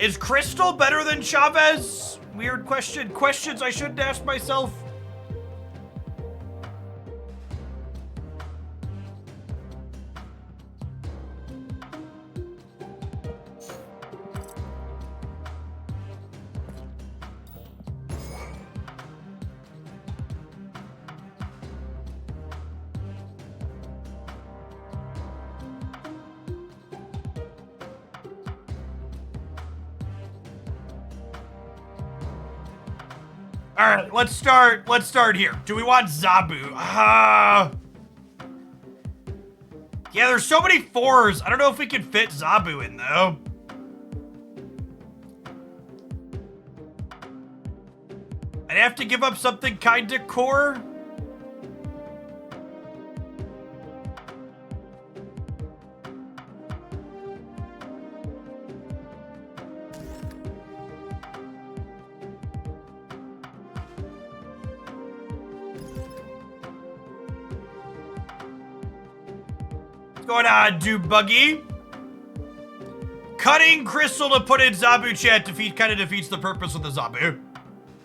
Is Crystal better than Chavez? Weird question. Questions I shouldn't ask myself. All right, let's start here. Do we want Zabu? Yeah, there's so many 4s. I don't know if we can fit Zabu in, though. I'd have to give up something kinda core. Going on, Dude Buggy? Cutting Crystal to put in Zabu chat kind of defeats the purpose of the Zabu.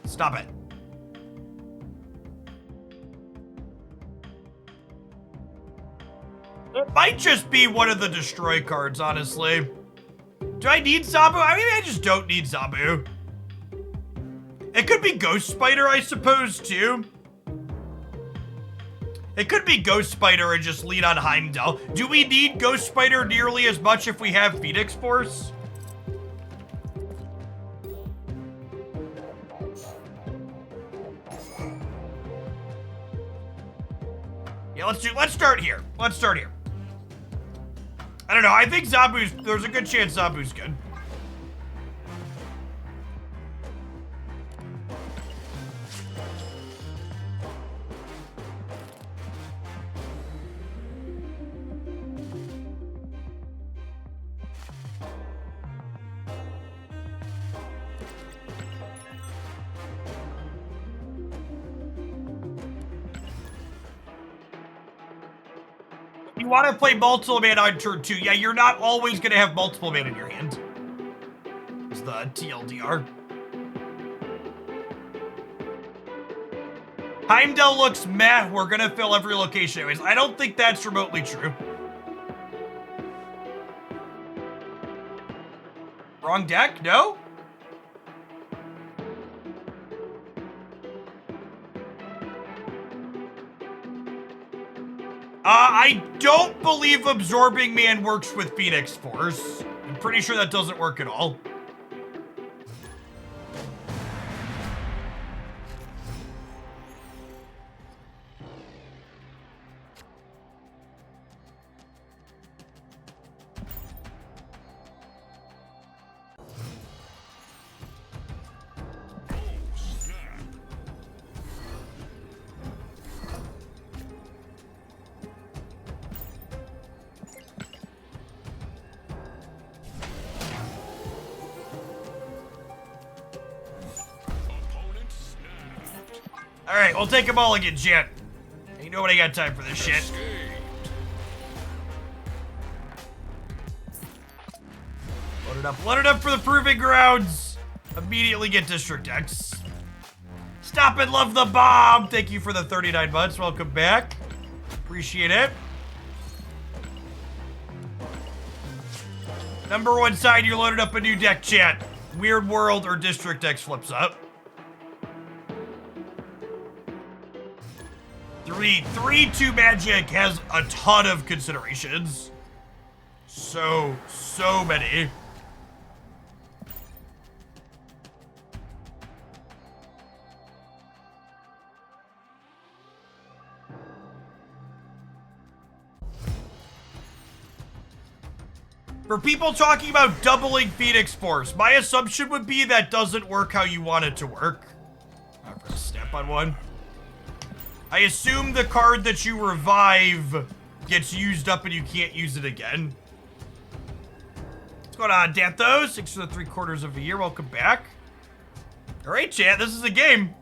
Stop it. It might just be one of the destroy cards, honestly. Do I need Zabu? I mean, I just don't need Zabu. It could be Ghost Spider, I suppose, too. It could be Ghost Spider and just lean on Heimdall. Do we need Ghost Spider nearly as much if we have Phoenix Force? Yeah, let's start here. Let's start here. I don't know, I think there's a good chance Zabu's good. You want to play multiple mana on turn 2. Yeah, you're not always going to have multiple mana in your hand. It's the TLDR. Heimdall looks meh. We're going to fill every location anyways. I don't think that's remotely true. Wrong deck? No? I don't believe Absorbing Man works with Phoenix Force. I'm pretty sure that doesn't work at all. Alright, we'll take them all again, chat. Ain't nobody got time for this shit. Load it up for the Proving Grounds. Immediately get District X. Stop and love the bomb. Thank you for the 39 months. Welcome back. Appreciate it. Number one side, you're loaded up a new deck, chat. Weird World or District X flips up. 3/2 Magic has a ton of considerations. So many. For people talking about doubling Phoenix Force, my assumption would be that doesn't work how you want it to work. I'm gonna step on one. I assume the card that you revive gets used up and you can't use it again. What's going on, Danthos? 6 3/4 of a year. Welcome back. All right, chat. This is a game.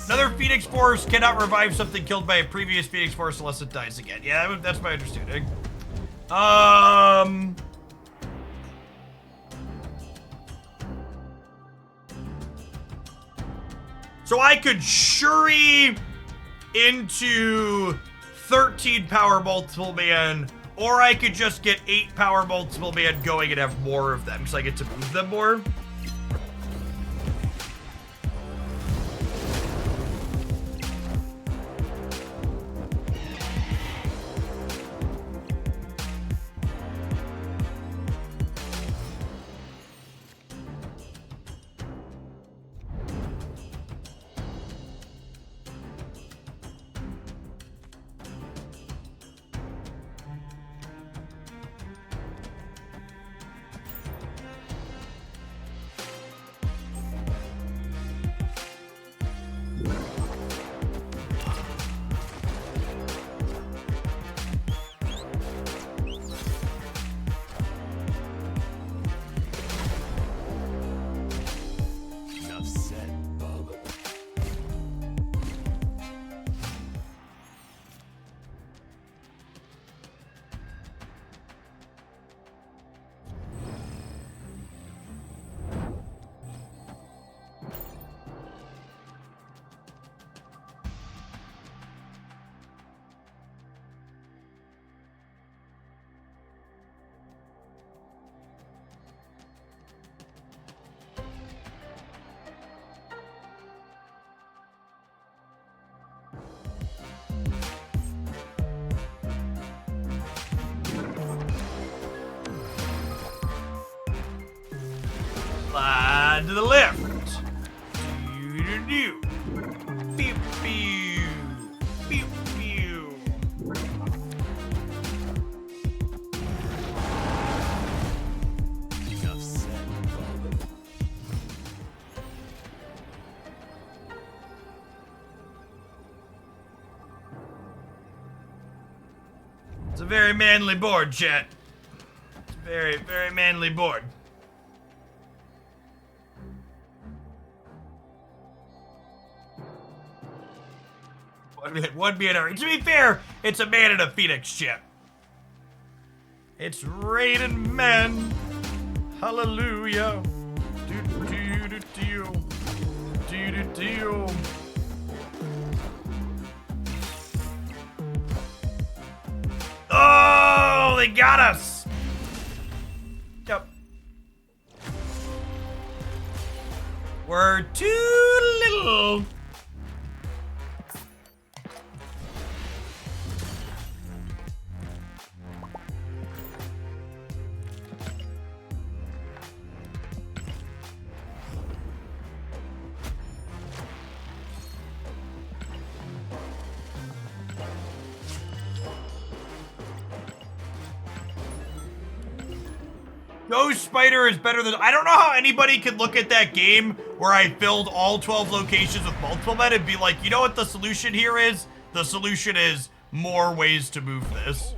Another Phoenix Force cannot revive something killed by a previous Phoenix Force unless it dies again. Yeah, that's my understanding. So I could Shuri into 13 power multiple man, or I could just get 8 power multiple man going and have more of them, because I get to move them more. Slide to the left. Do-do-do. Pew, pew. Pew, pew. Enough said. It's a very manly board, chat. It's a very, very manly board. One man. To be fair, it's a man in a Phoenix ship. It's raining men. Hallelujah. Do-do-do-do. Do-do-do. Oh, they got us. Yep. We're too little. Ghost Spider is better than... I don't know how anybody could look at that game where I filled all 12 locations with multiple men and be like, you know what the solution here is? The solution is more ways to move this.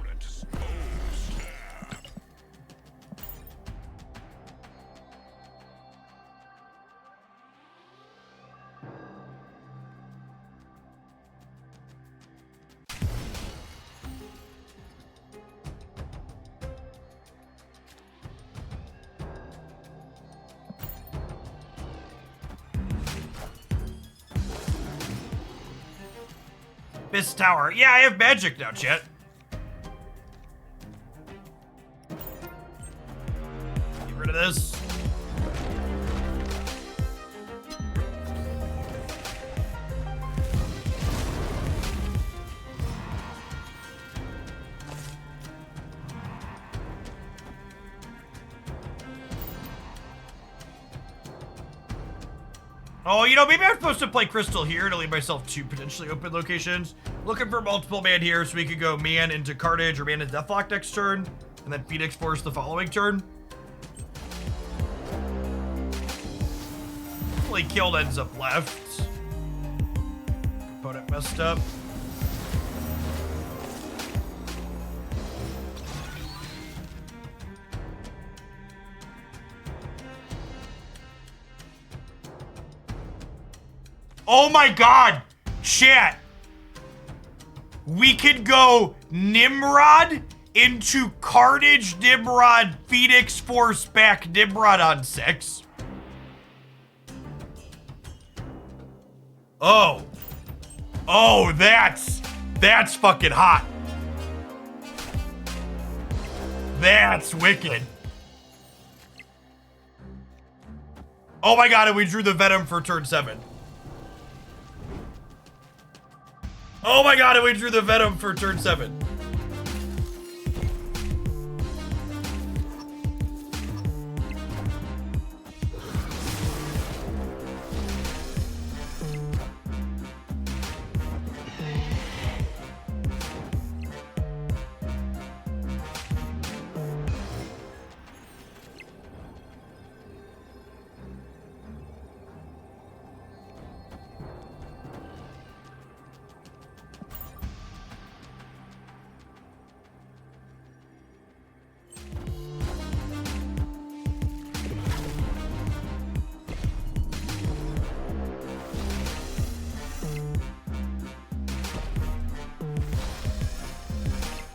This tower. Yeah, I have magic now, chat. Get rid of this. Oh, you know, maybe I'm supposed to play Crystal here to leave myself 2 potentially open locations. Looking for multiple man here so we could go man into Carnage or man into Deathlock next turn, and then Phoenix Force the following turn. Hopefully killed ends up left. Opponent messed up. Oh my god! Chat! We could go Nimrod into Carnage, Nimrod, Phoenix Force back Nimrod on 6. Oh. Oh, that's fucking hot. That's wicked. Oh my god, and we drew the Venom for turn 7. Oh my god, and we drew the Venom for turn 7.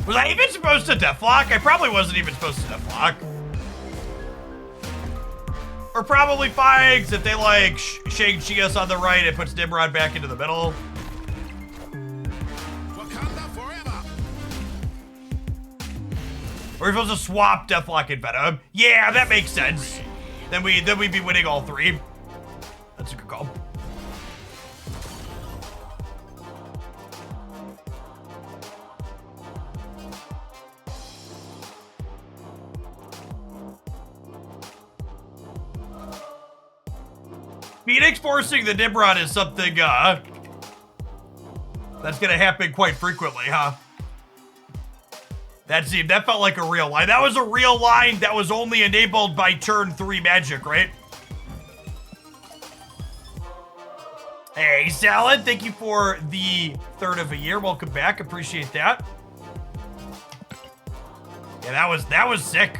Was I even supposed to deathlock? I probably wasn't even supposed to deathlock. Or probably Fikes if they like Shang-Chi us on the right, it puts Nimrod back into the middle. Wakanda forever. Or we're supposed to swap Deathlock and Venom. Yeah, that makes sense. Then we'd be winning all 3. That's a good call. Phoenix forcing the Nimrod is something, that's gonna happen quite frequently, huh? That felt like a real line. That was a real line that was only enabled by turn 3 magic, right? Hey, Salad, thank you for the 3rd of a year. Welcome back, appreciate that. Yeah, that was sick.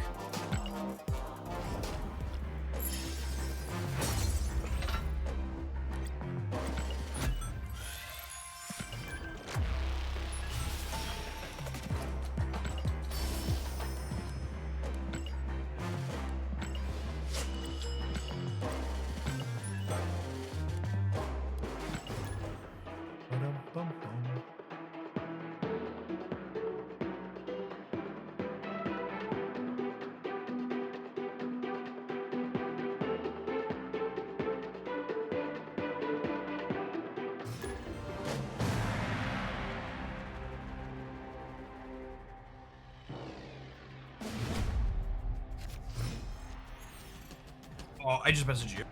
Oh, I just messaged you.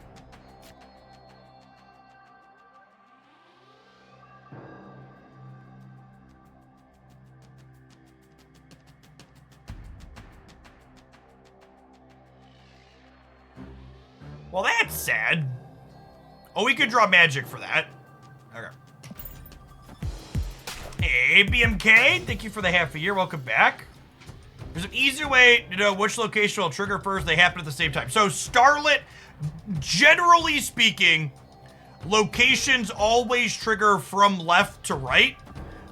Well, that's sad. Oh, we could draw magic for that. Okay. Hey, BMK, thank you for the half a year. Welcome back. There's an easier way to know which location will trigger first. They happen at the same time. So Starlit, generally speaking, locations always trigger from left to right.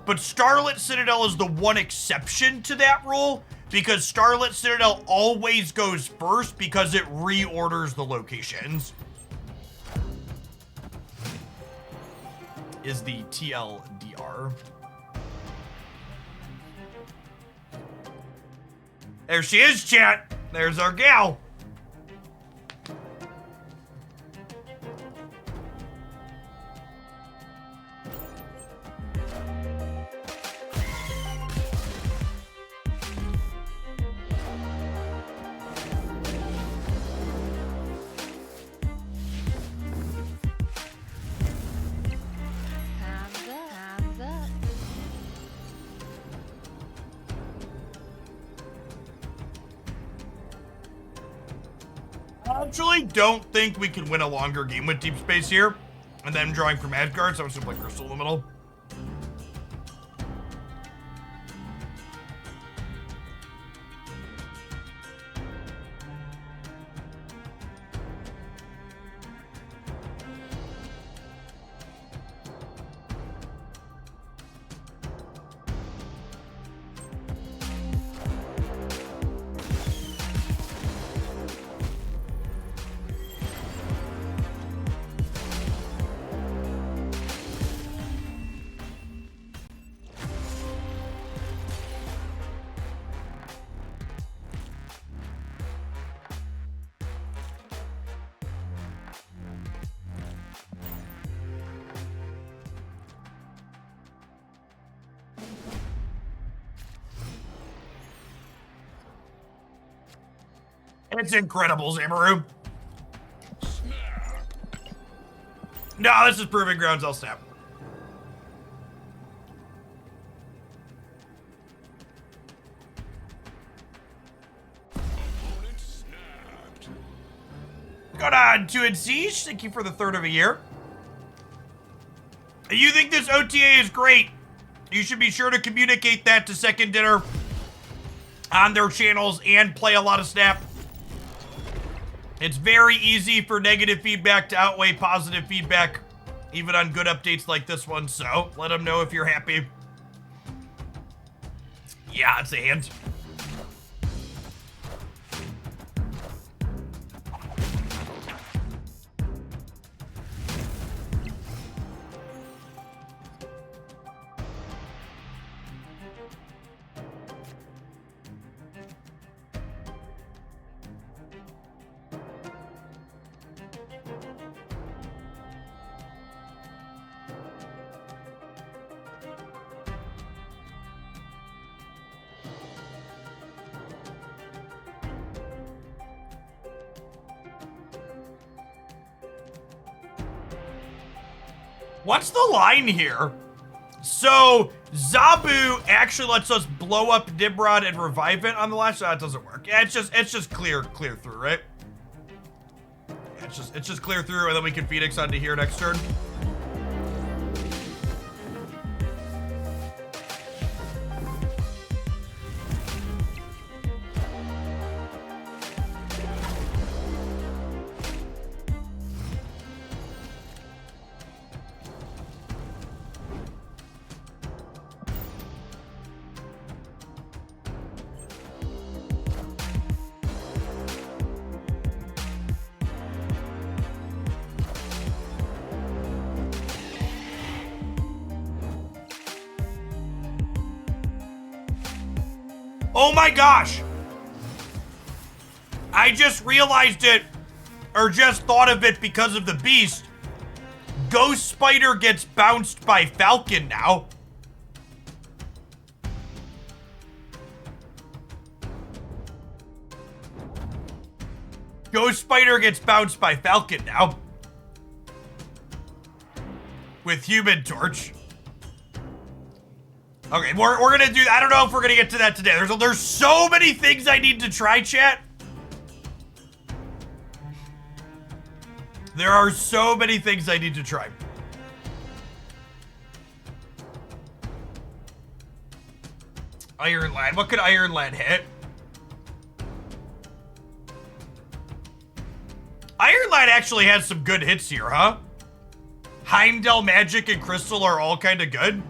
But Starlit Citadel is the one exception to that rule because Starlit Citadel always goes first because it reorders the locations. Is the TLDR. There she is, chat. There's our gal. I actually don't think we can win a longer game with Deep Space here. And then drawing from Asgard, so I'm just gonna play Crystal in the middle. It's incredible, Cerebro. No, this is Proving Grounds. I'll snap. Going on to it, Siege. Thank you for the third of a year. You think this OTA is great? You should be sure to communicate that to Second Dinner on their channels and play a lot of Snap. It's very easy for negative feedback to outweigh positive feedback, even on good updates like this one, so let them know if you're happy. Yeah, it's a hint. What's the line here? So, Zabu actually lets us blow up Nimrod and revive it on the last. That doesn't work. Yeah, it's just clear through, right? Yeah, it's just clear through, and then we can Phoenix onto here next turn. Oh my gosh! I just realized it, or just thought of it because of the beast. Ghost Spider gets bounced by Falcon now. Ghost Spider gets bounced by Falcon now. With Human Torch. Okay, we're gonna do, I don't know if we're gonna get to that today. There's so many things I need to try, chat. There are so many things I need to try. Iron Lad, what could Iron Lad hit? Iron Lad actually has some good hits here, huh? Heimdall, Magic, and Crystal are all kind of good.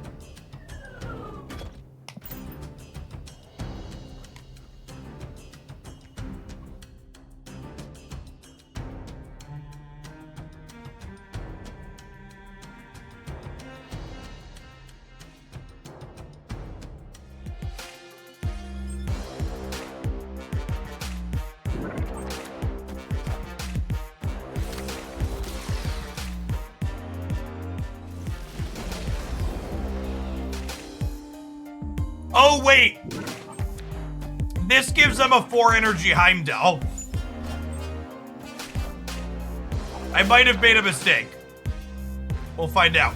Oh, wait. This gives them a 4 energy Heimdall. I might have made a mistake. We'll find out.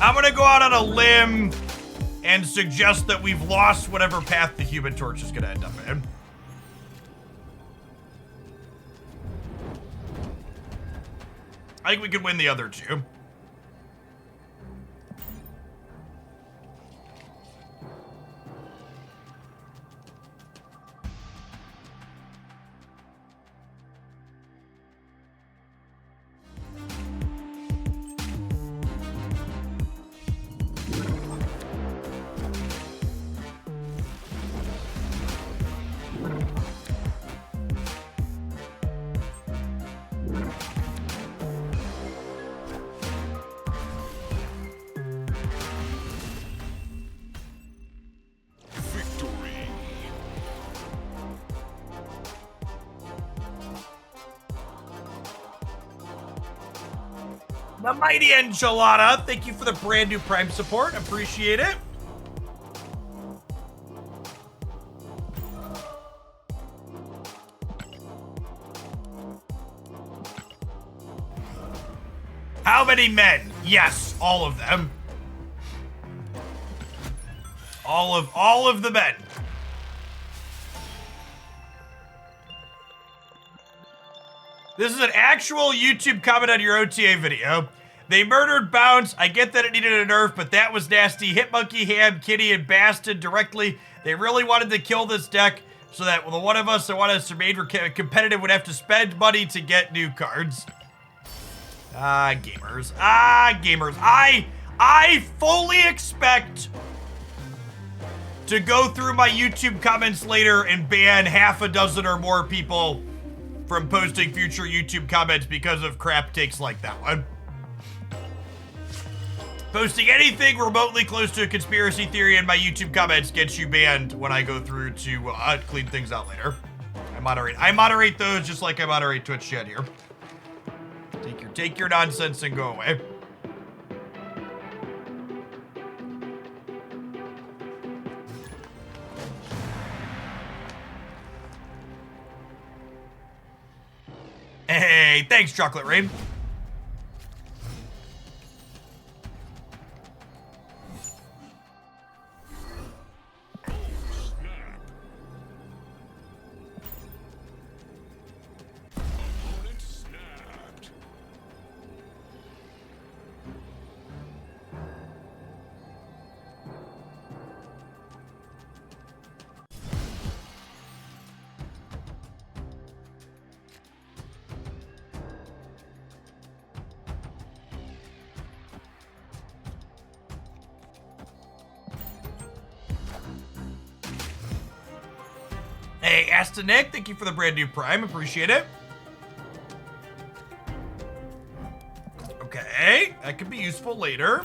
I'm gonna go out on a limb and suggest that we've lost whatever path the Human Torch is gonna end up in. I think we could win the other two. The mighty enchilada, thank you for the brand new Prime support. Appreciate it. How many men? Yes, all of them. All of the men. This is an actual YouTube comment on your OTA video. They murdered Bounce. I get that it needed a nerf, but that was nasty. Hitmonkey, Ham, Kitty, and Bastard directly. They really wanted to kill this deck so that the one of us that wanted us to remain competitive would have to spend money to get new cards. Gamers. Gamers. I fully expect to go through my YouTube comments later and ban half a dozen or more people from posting future YouTube comments because of crap takes like that one. Posting anything remotely close to a conspiracy theory in my YouTube comments gets you banned when I go through to clean things out later. I moderate those just like I moderate Twitch chat here. Take your nonsense and go away. Hey, thanks, Chocolate Rain. Hey, Aston Nick, thank you for the brand new Prime. Appreciate it. Okay, that could be useful later.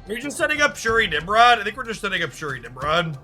Are you just setting up Shuri Nimrod? I think we're just setting up Shuri Nimrod.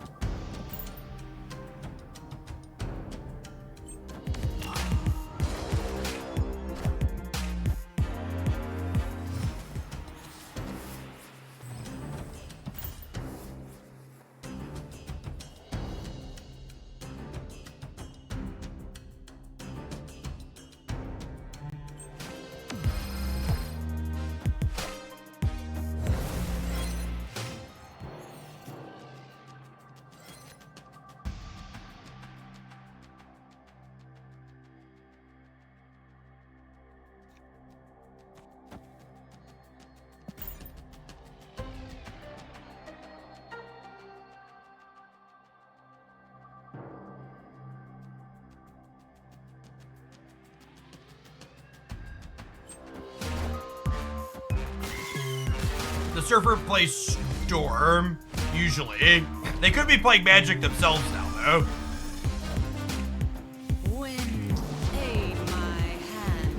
The Surfer plays Storm, usually. They could be playing Magic themselves now, though. Wind, aid my hand.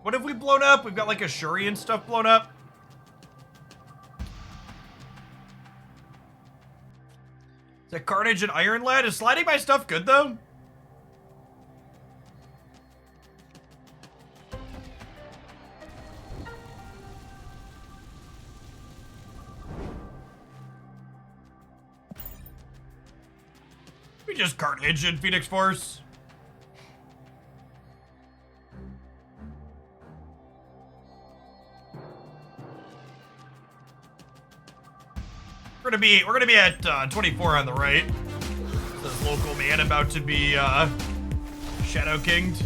What have we blown up? We've got like a Shuri and stuff blown up. Is that Carnage and Iron Lad? Is sliding my stuff good though? We just Carnage and Phoenix Force. We're gonna be at 24 on the right. This local man about to be Shadow Kinged.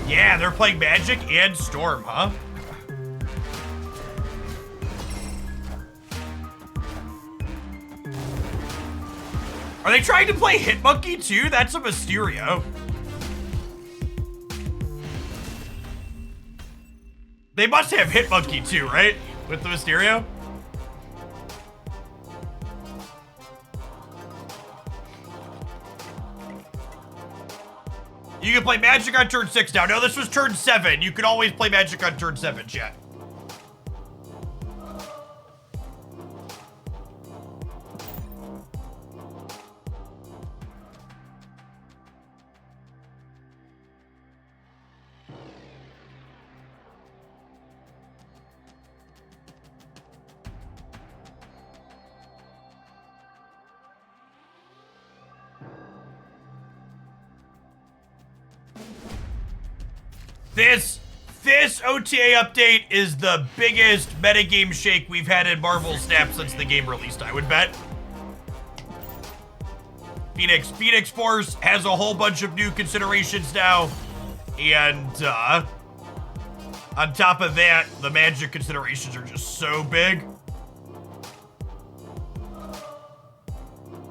Yeah, they're playing Magic and Storm, huh? Are they trying to play Hitmonkey too? That's a Mysterio. They must have Hitmonkey too, right? With the Mysterio? You can play Magic on turn 6 now. No, this was turn 7. You can always play Magic on turn 7, chat. This OTA update is the biggest metagame shake we've had in Marvel Snap since the game released, I would bet. Phoenix Force has a whole bunch of new considerations now. And on top of that, the Magic considerations are just so big.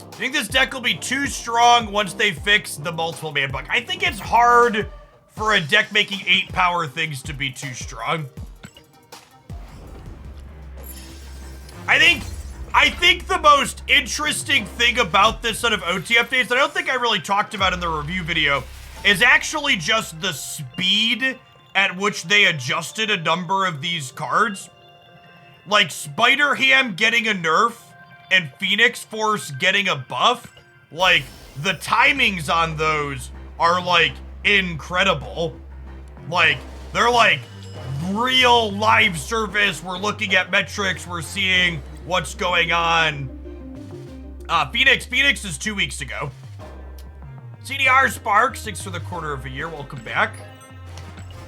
I think this deck will be too strong once they fix the multiple man bug. I think it's hard for a deck making 8 power things to be too strong. I think the most interesting thing about this set of OT updates that I don't think I really talked about in the review video is actually just the speed at which they adjusted a number of these cards. Like Spider-Ham getting a nerf and Phoenix Force getting a buff. Like, the timings on those are like incredible. Like, they're like real live service. We're looking at metrics. We're seeing what's going on. Phoenix is 2 weeks ago. CDR Sparks, thanks for the quarter of a year. Welcome back.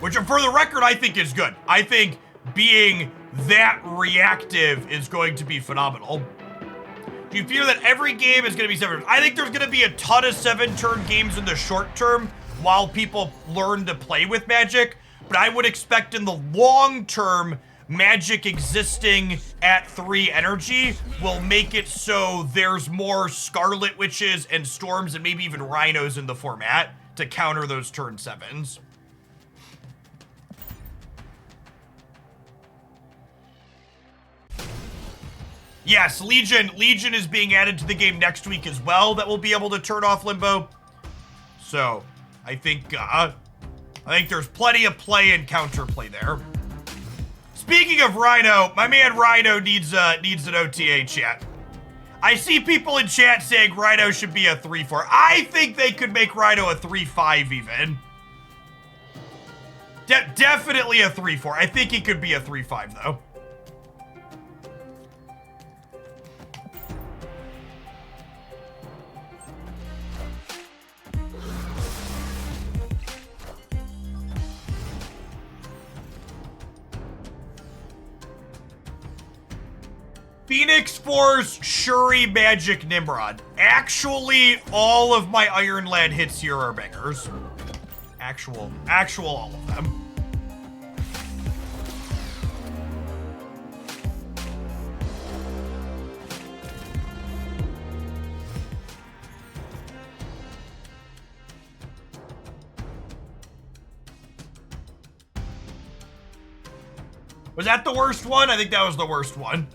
Which, for the record, I think is good. I think being that reactive is going to be phenomenal. Do you fear that every game is going to be 7 turns? I think there's going to be a ton of 7-turn games in the short term while people learn to play with Magic, but I would expect in the long term, Magic existing at 3 energy will make it so there's more Scarlet Witches and Storms and maybe even Rhinos in the format to counter those turn 7s. Yes, Legion is being added to the game next week as well that will be able to turn off Limbo. So, I think there's plenty of play and counterplay there. Speaking of Rhino, my man Rhino needs an OTA, chat. I see people in chat saying Rhino should be a 3-4. I think they could make Rhino a 3-5 even. Definitely a 3-4. I think he could be a 3-5 though. Phoenix Force, Shuri, Magic, Nimrod. Actually, all of my Iron Lad hits here are bangers. Actual all of them. Was that the worst one? I think that was the worst one.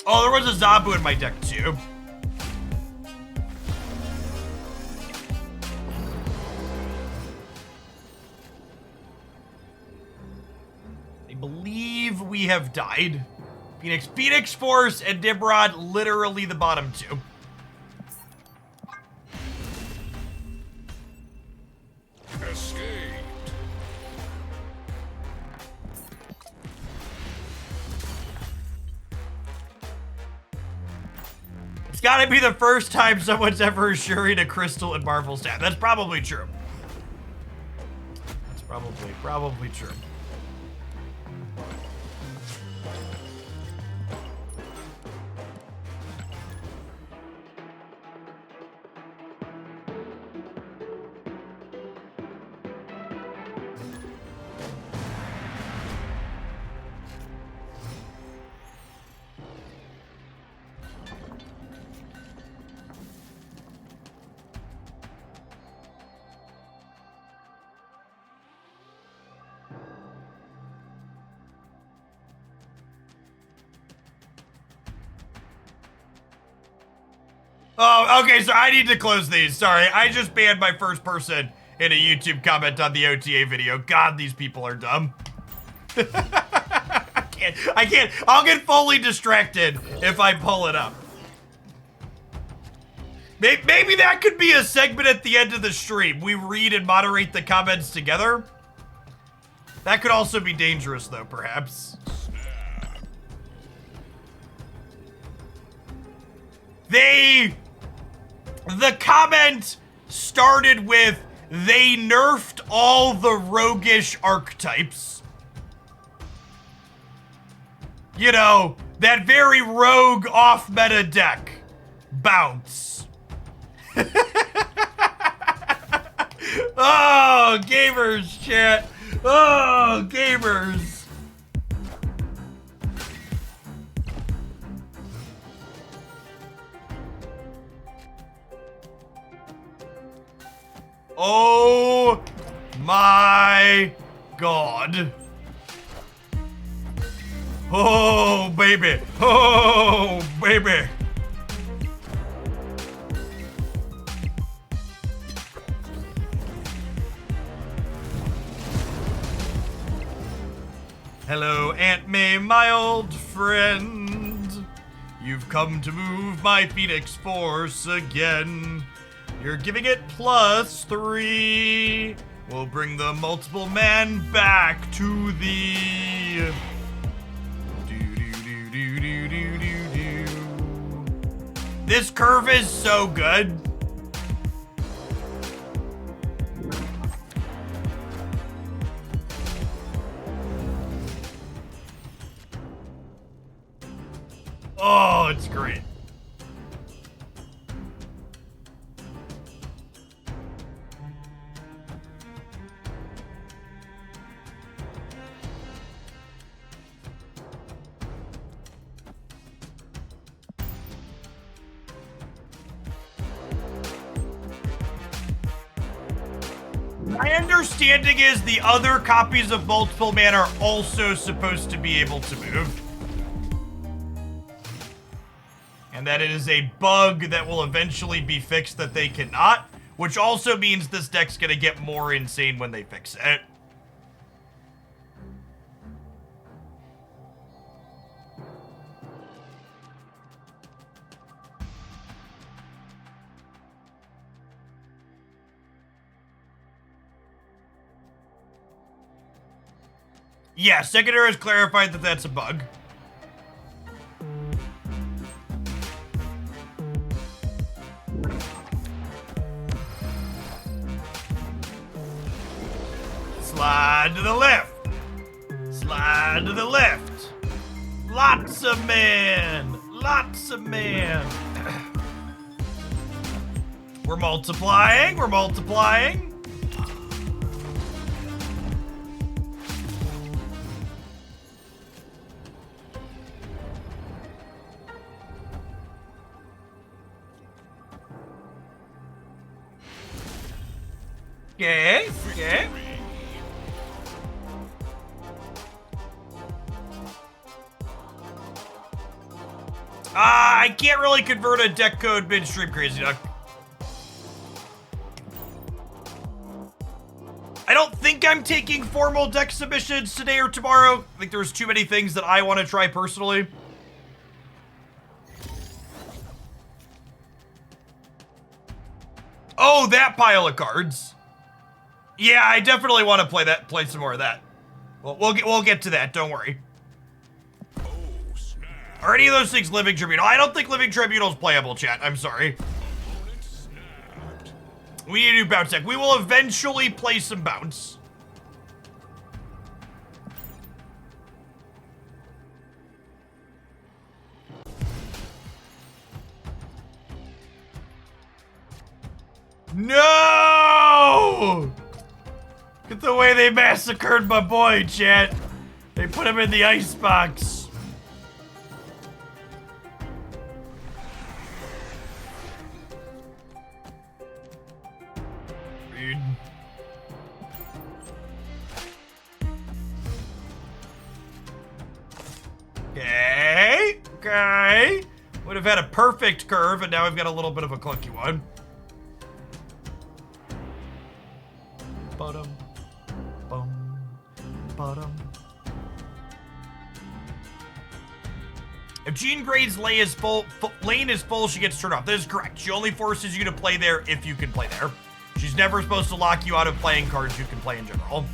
Oh, there was a Zabu in my deck too. I believe we have died. Phoenix Force and Nimrod, literally the bottom 2. It's gotta be the first time someone's ever assuring a crystal in Marvel stat. That's probably true. That's probably true. Oh, okay, so I need to close these. Sorry, I just banned my first person in a YouTube comment on the OTA video. God, these people are dumb. I can't. I'll get fully distracted if I pull it up. Maybe that could be a segment at the end of the stream. We read and moderate the comments together. That could also be dangerous, though, perhaps. The comment started with, they nerfed all the roguish archetypes. You know, that very rogue off-meta deck. Bounce. Oh, gamers, chat. Oh, gamers. Oh my God. Oh, baby. Oh, baby. Hello, Aunt May, my old friend. You've come to move my Phoenix Force again. You're giving it +3. We'll bring the multiple man back to thee. Do. This curve is so good. Oh, it's great. My understanding is the other copies of Multiple Man are also supposed to be able to move. And that it is a bug that will eventually be fixed that they cannot, which also means this deck's gonna get more insane when they fix it. Yeah, Secondary has clarified that that's a bug. Slide to the left. Slide to the left. Lots of man. Lots of man. We're multiplying. We're multiplying. Okay, okay. I can't really convert a deck code mid-stream, Crazy Duck. I don't think I'm taking formal deck submissions today or tomorrow. I think there's too many things that I want to try personally. Oh, that pile of cards. Yeah, I definitely want to play some more of that. We'll get to that, don't worry. Are any of those things Living Tribunal? I don't think Living Tribunal is playable, chat. I'm sorry. We need to do bounce deck. We will eventually play some bounce. No! Look at the way they massacred my boy, chat. They put him in the icebox. Read. Okay. Okay. Would have had a perfect curve, and now we've got a little bit of a clunky one. Bottom. Bum. Bottom. If Jean Gray's lane is full, she gets turned off. That is correct. She only forces you to play there if you can play there. She's never supposed to lock you out of playing cards you can play in general.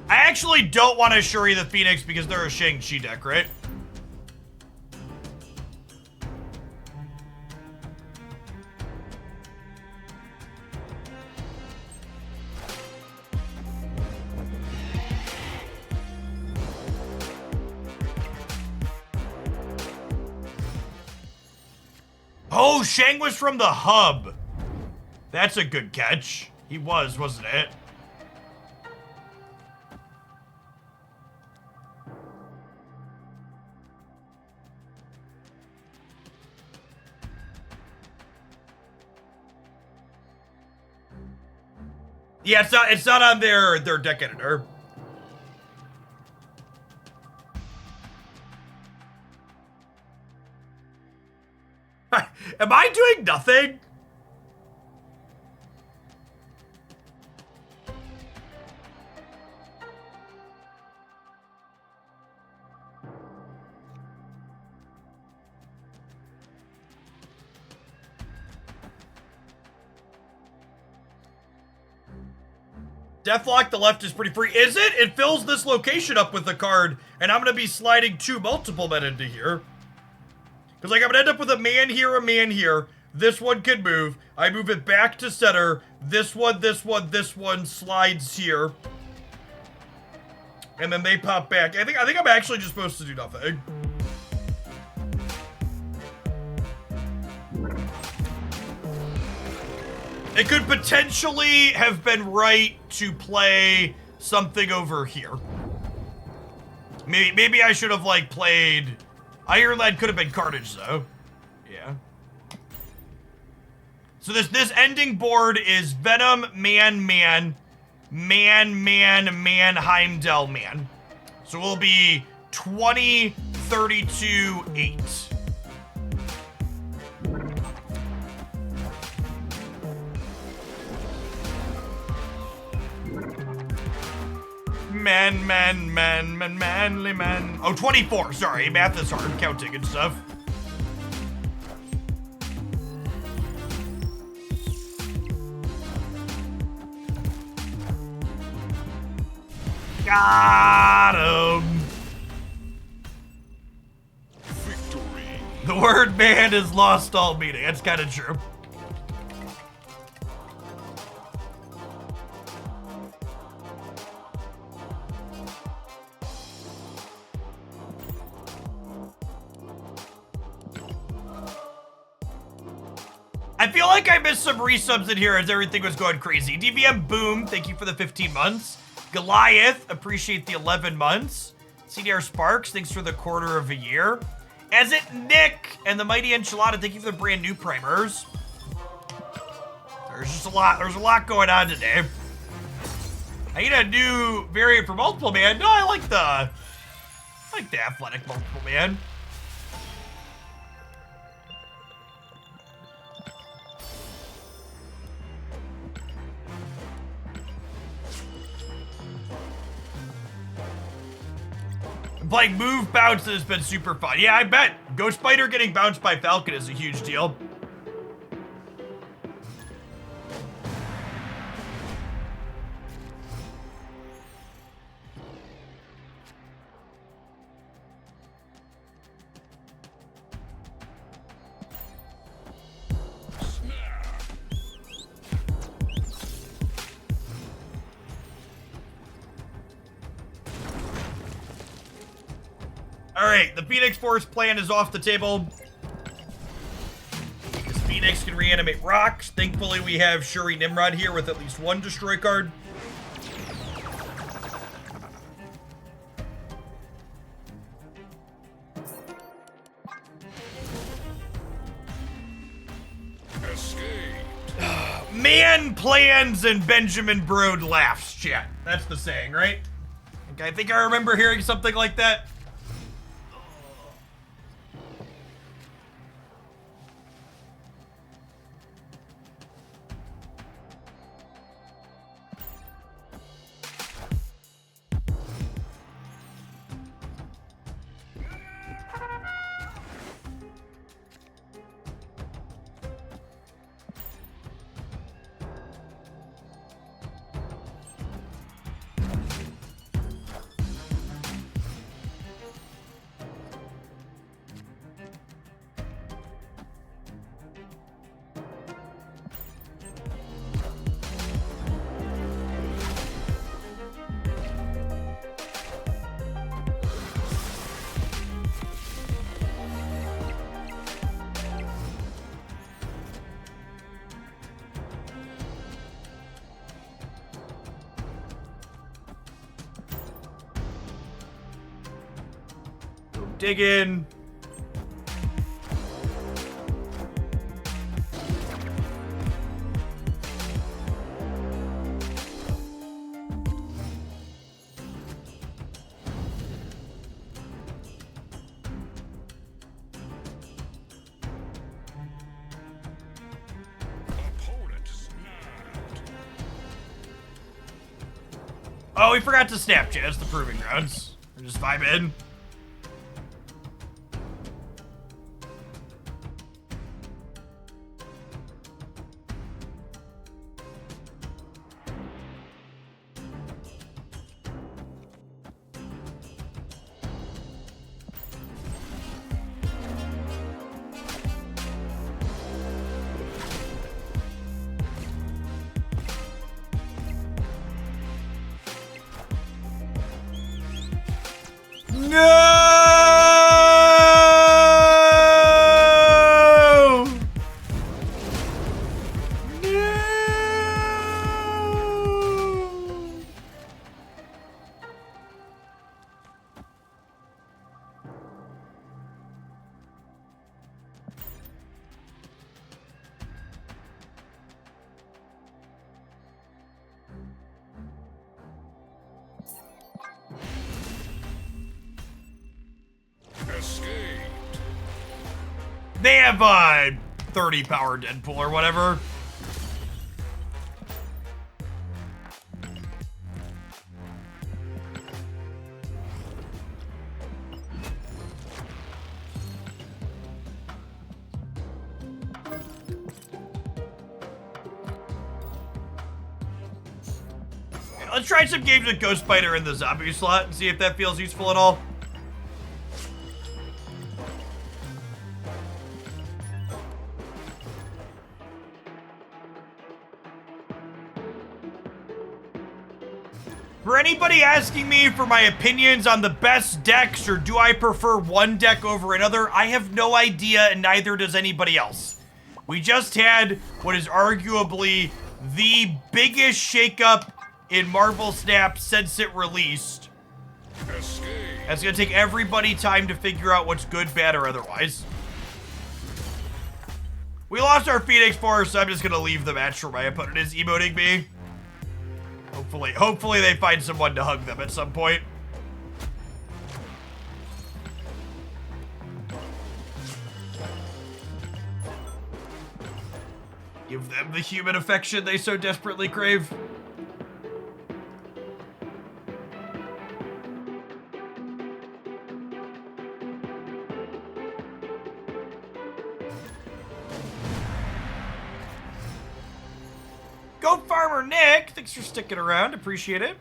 I actually don't want to Shuri the Phoenix because they're a Shang-Chi deck, right? Oh, Shang was from the hub. That's a good catch. He was, wasn't it? Yeah, it's not on their deck editor. Am I doing nothing? Deathlock, the left is pretty free. Is it? It fills this location up with a card, and I'm going to be sliding 2 multiple men into here. Because, like, I'm going to end up with a man here, a man here. This one can move. I move it back to center. This one, this one, this one slides here. And then they pop back. I think I'm actually just supposed to do nothing. It could potentially have been right to play something over here. Maybe I should have, like, played... Ironlad could have been Carnage, though. Yeah. So this ending board is Venom, Man, Heimdall, Man. So we'll be 20, 32, 8. Manly man. Oh, 24, sorry. Math is hard, counting and stuff. Got him. Victory. The word man has lost all meaning. That's kind of true. I feel like I missed some resubs in here as everything was going crazy. DVM Boom, thank you for the 15 months. Goliath, appreciate the 11 months. CDR Sparks, thanks for the quarter of a year. As it Nick and the Mighty Enchilada, thank you for the brand new primers. There's a lot going on today. I need a new variant for multiple man. No, I like the athletic multiple man. Like, move bounce has been super fun. Yeah, I bet. Ghost Spider getting bounced by Falcon is a huge deal. Alright, the Phoenix Force plan is off the table. This Phoenix can reanimate rocks. Thankfully, we have Shuri Nimrod here with at least one destroy card. Man plans and Benjamin Brode laughs, chat. That's the saying, right? I think I remember hearing something like that. Dig in. Oh, we forgot to Snapchat. That's the proving grounds. We're just vibe in. They have 30 power Deadpool or whatever. Let's try some games with Ghost Spider in the zombie slot and see if that feels useful at all. For anybody asking me for my opinions on the best decks or do I prefer one deck over another, I have no idea and neither does anybody else. We just had what is arguably the biggest shakeup in Marvel Snap since it released. It's gonna take everybody time to figure out what's good, bad, or otherwise. We lost our Phoenix Force, so I'm just gonna leave the match where my opponent is emoting me. Hopefully they find someone to hug them at some point. Give them the human affection they so desperately crave. Go Farmer Nick, thanks for sticking around, appreciate it.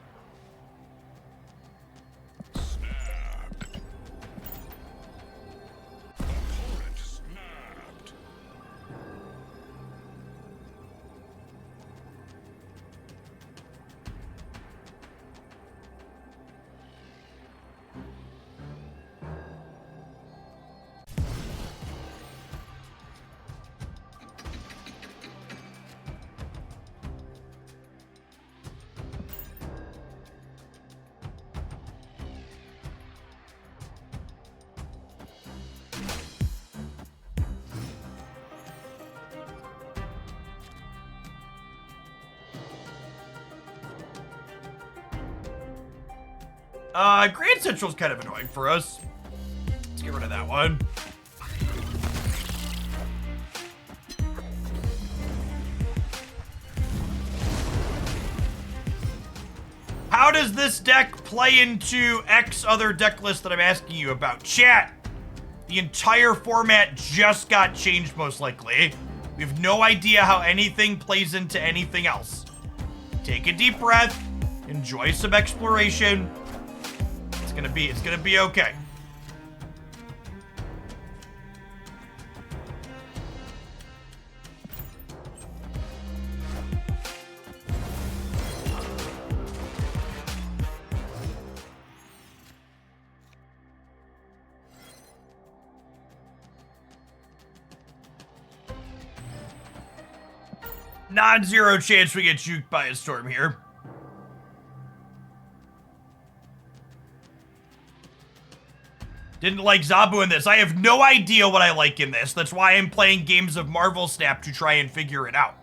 Grand Central's kind of annoying for us. Let's get rid of that one. How does this deck play into X other deck list that I'm asking you about? Chat! The entire format just got changed, most likely. We have no idea how anything plays into anything else. Take a deep breath. Enjoy some exploration. It's gonna be okay. Non-zero chance we get juked by a storm here. Didn't like Zabu in this. I have no idea what I like in this. That's why I'm playing games of Marvel Snap to try and figure it out.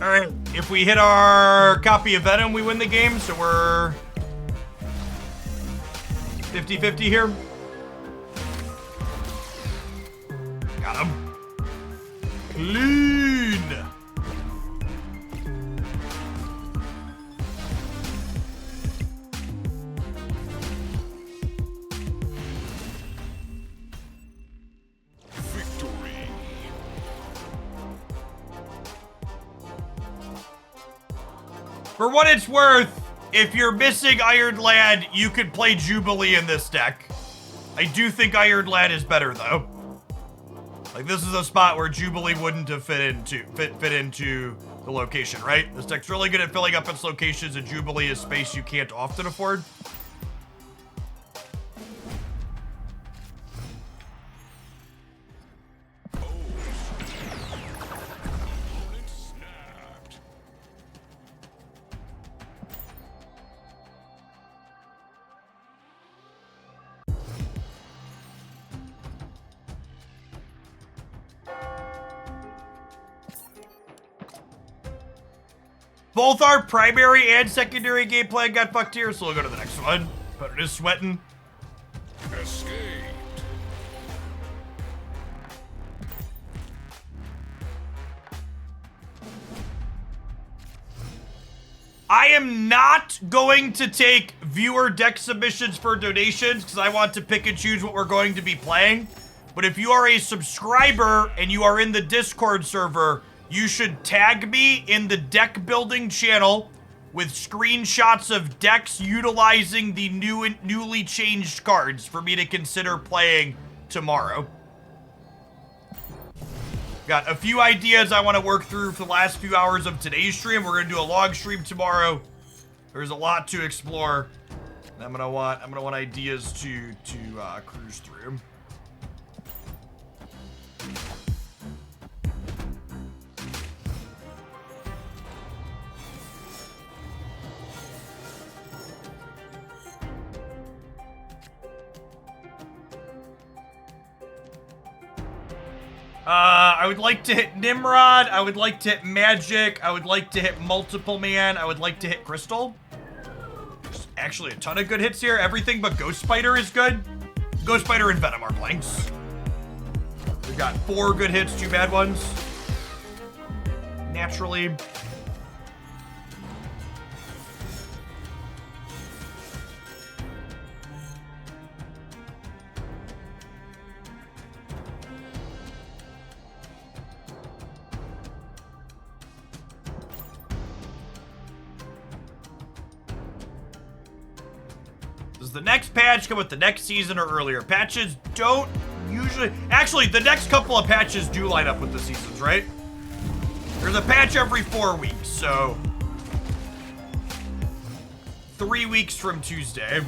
Alright, if we hit our copy of Venom, we win the game, so we're 50-50 here. Got him. Clean! For what it's worth, if you're missing Iron Lad, you could play Jubilee in this deck. I do think Iron Lad is better, though. Like, this is a spot where Jubilee wouldn't have fit into the location, right? This deck's really good at filling up its locations, and Jubilee is space you can't often afford. Both our primary and secondary game plan got fucked here, so we'll go to the next one. But it is sweating. Escaped. I am not going to take viewer deck submissions for donations because I want to pick and choose what we're going to be playing. But if you are a subscriber and you are in the Discord server, you should tag me in the deck building channel with screenshots of decks utilizing the newly changed cards for me to consider playing tomorrow. Got a few ideas I want to work through for the last few hours of today's stream. We're gonna do a log stream tomorrow. There's a lot to explore. I'm gonna want ideas to cruise through. I would like to hit Nimrod. I would like to hit Magic. I would like to hit Multiple Man. I would like to hit Crystal. There's actually a ton of good hits here. Everything but Ghost Spider is good. Ghost Spider and Venom are blanks. We've got 4 good hits, 2 bad ones. Naturally. Does the next patch come with the next season or earlier? Patches don't usually... Actually, the next couple of patches do line up with the seasons, right? There's a patch every 4 weeks, so... 3 weeks from Tuesday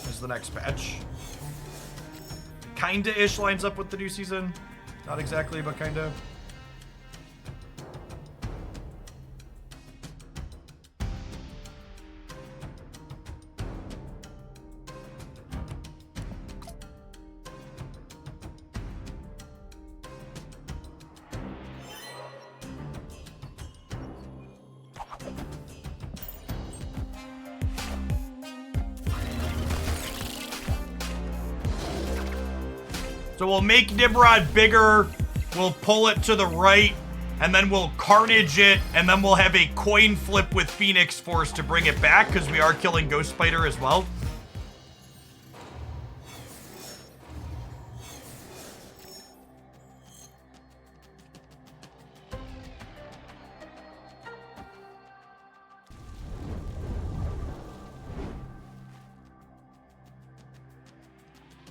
is the next patch. Kinda-ish lines up with the new season. Not exactly, but kinda. So we'll make Nimrod bigger, we'll pull it to the right, and then we'll Carnage it, and then we'll have a coin flip with Phoenix Force to bring it back, because we are killing Ghost Spider as well.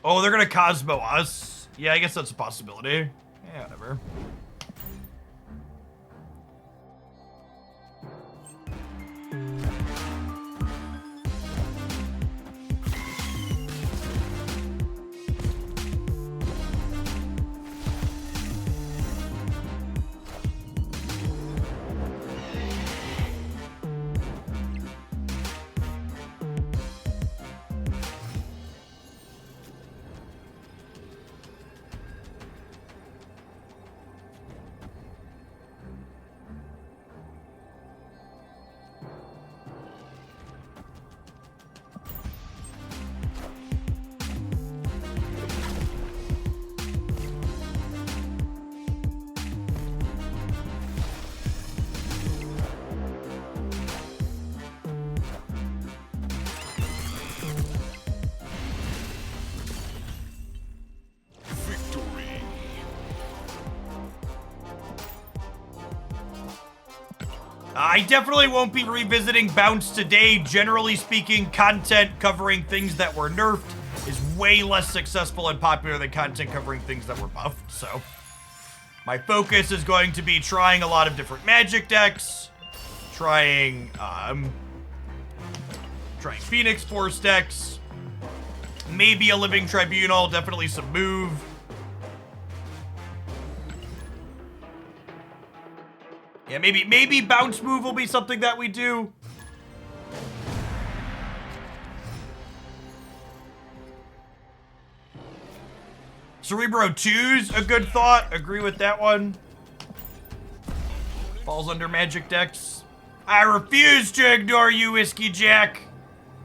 Oh, they're gonna Cosmo us. Yeah, I guess that's a possibility. Yeah, whatever. I definitely won't be revisiting Bounce today. Generally speaking, content covering things that were nerfed is way less successful and popular than content covering things that were buffed, so. My focus is going to be trying a lot of different Magic decks, trying Phoenix Force decks, maybe a Living Tribunal, definitely some move. Yeah, maybe bounce move will be something that we do. Cerebro 2's a good thought. Agree with that one. Falls under Magic decks. I refuse to ignore you, Whiskey Jack.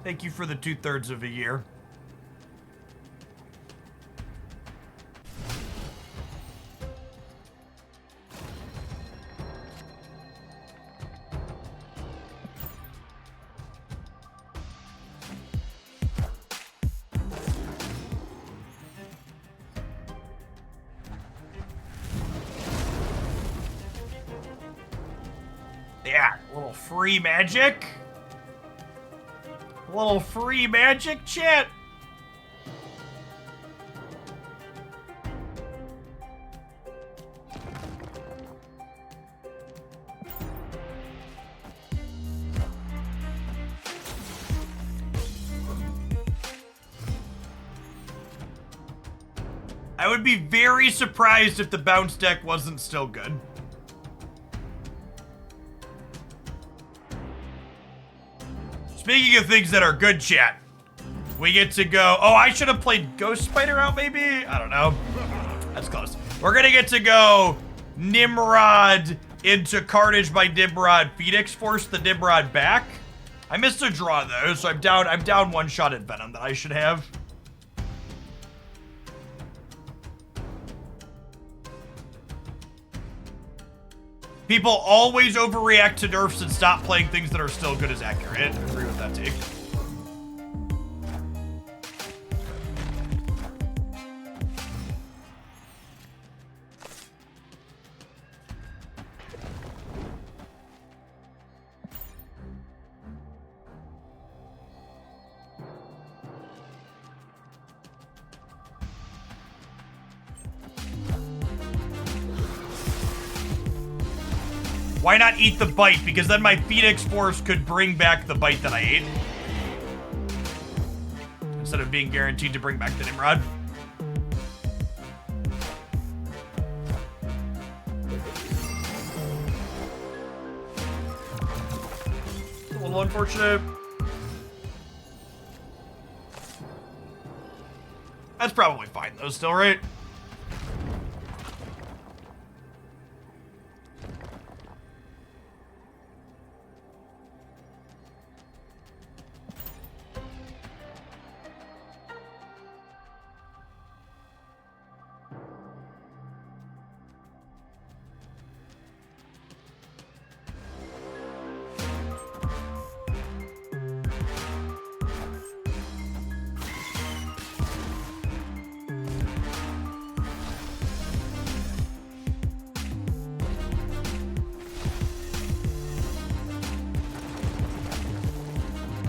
Thank you for the 2/3 of a year. Yeah, a little free magic. A little free magic, chat. I would be very surprised if the bounce deck wasn't still good. Speaking of things that are good, chat, we get to go... Oh, I should have played Ghost Spider out, maybe? I don't know. That's close. We're gonna get to go Nimrod into Carnage by Nimrod. Phoenix force the Nimrod back. I missed a draw though, so I'm down one shot at Venom that I should have. People always overreact to nerfs and stop playing things that are still good as accurate. I agree with that take. Why not eat the bite? Because then my Phoenix Force could bring back the bite that I ate. Instead of being guaranteed to bring back the Nimrod. A little unfortunate. That's probably fine though, still, right?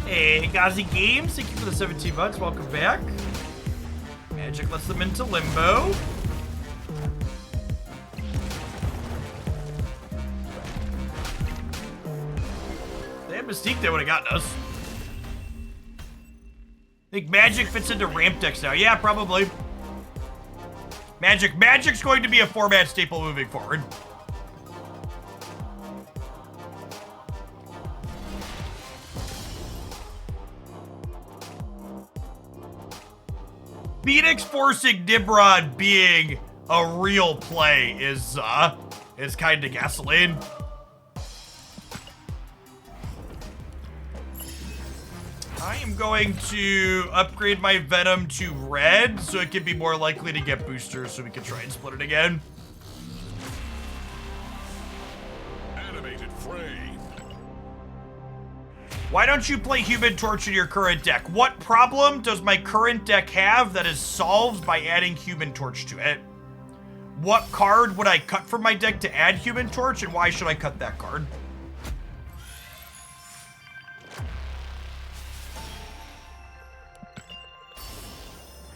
Hey, Gazi Games, thank you for the 17 months. Welcome back. Magic lets them into limbo. They had Mystique, they would have gotten us. I think Magic fits into ramp decks now. Yeah, probably. Magic's going to be a format staple moving forward. Phoenix forcing Nimrod being a real play is kind of gasoline. I am going to upgrade my Venom to red so it can be more likely to get boosters so we can try and split it again. Animated frame. Why don't you play Human Torch in your current deck? What problem does my current deck have that is solved by adding Human Torch to it? What card would I cut from my deck to add Human Torch, and why should I cut that card?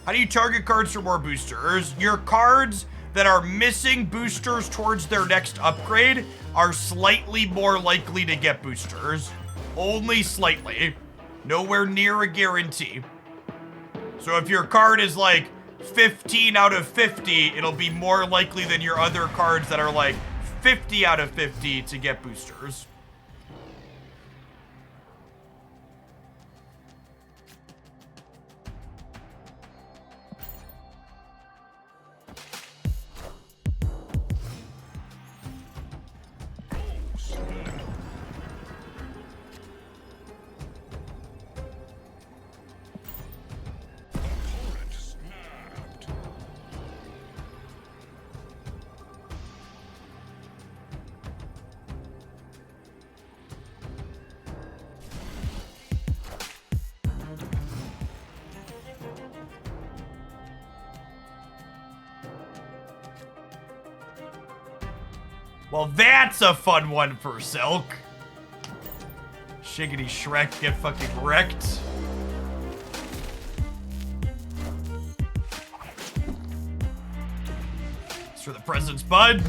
How do you target cards for more boosters? Your cards that are missing boosters towards their next upgrade are slightly more likely to get boosters. Only slightly. Nowhere near a guarantee. So if your card is like 15 out of 50, it'll be more likely than your other cards that are like 50 out of 50 to get boosters. Well, that's a fun one for Silk. Shiggity Shrek, get fucking wrecked. It's for the President's Bud.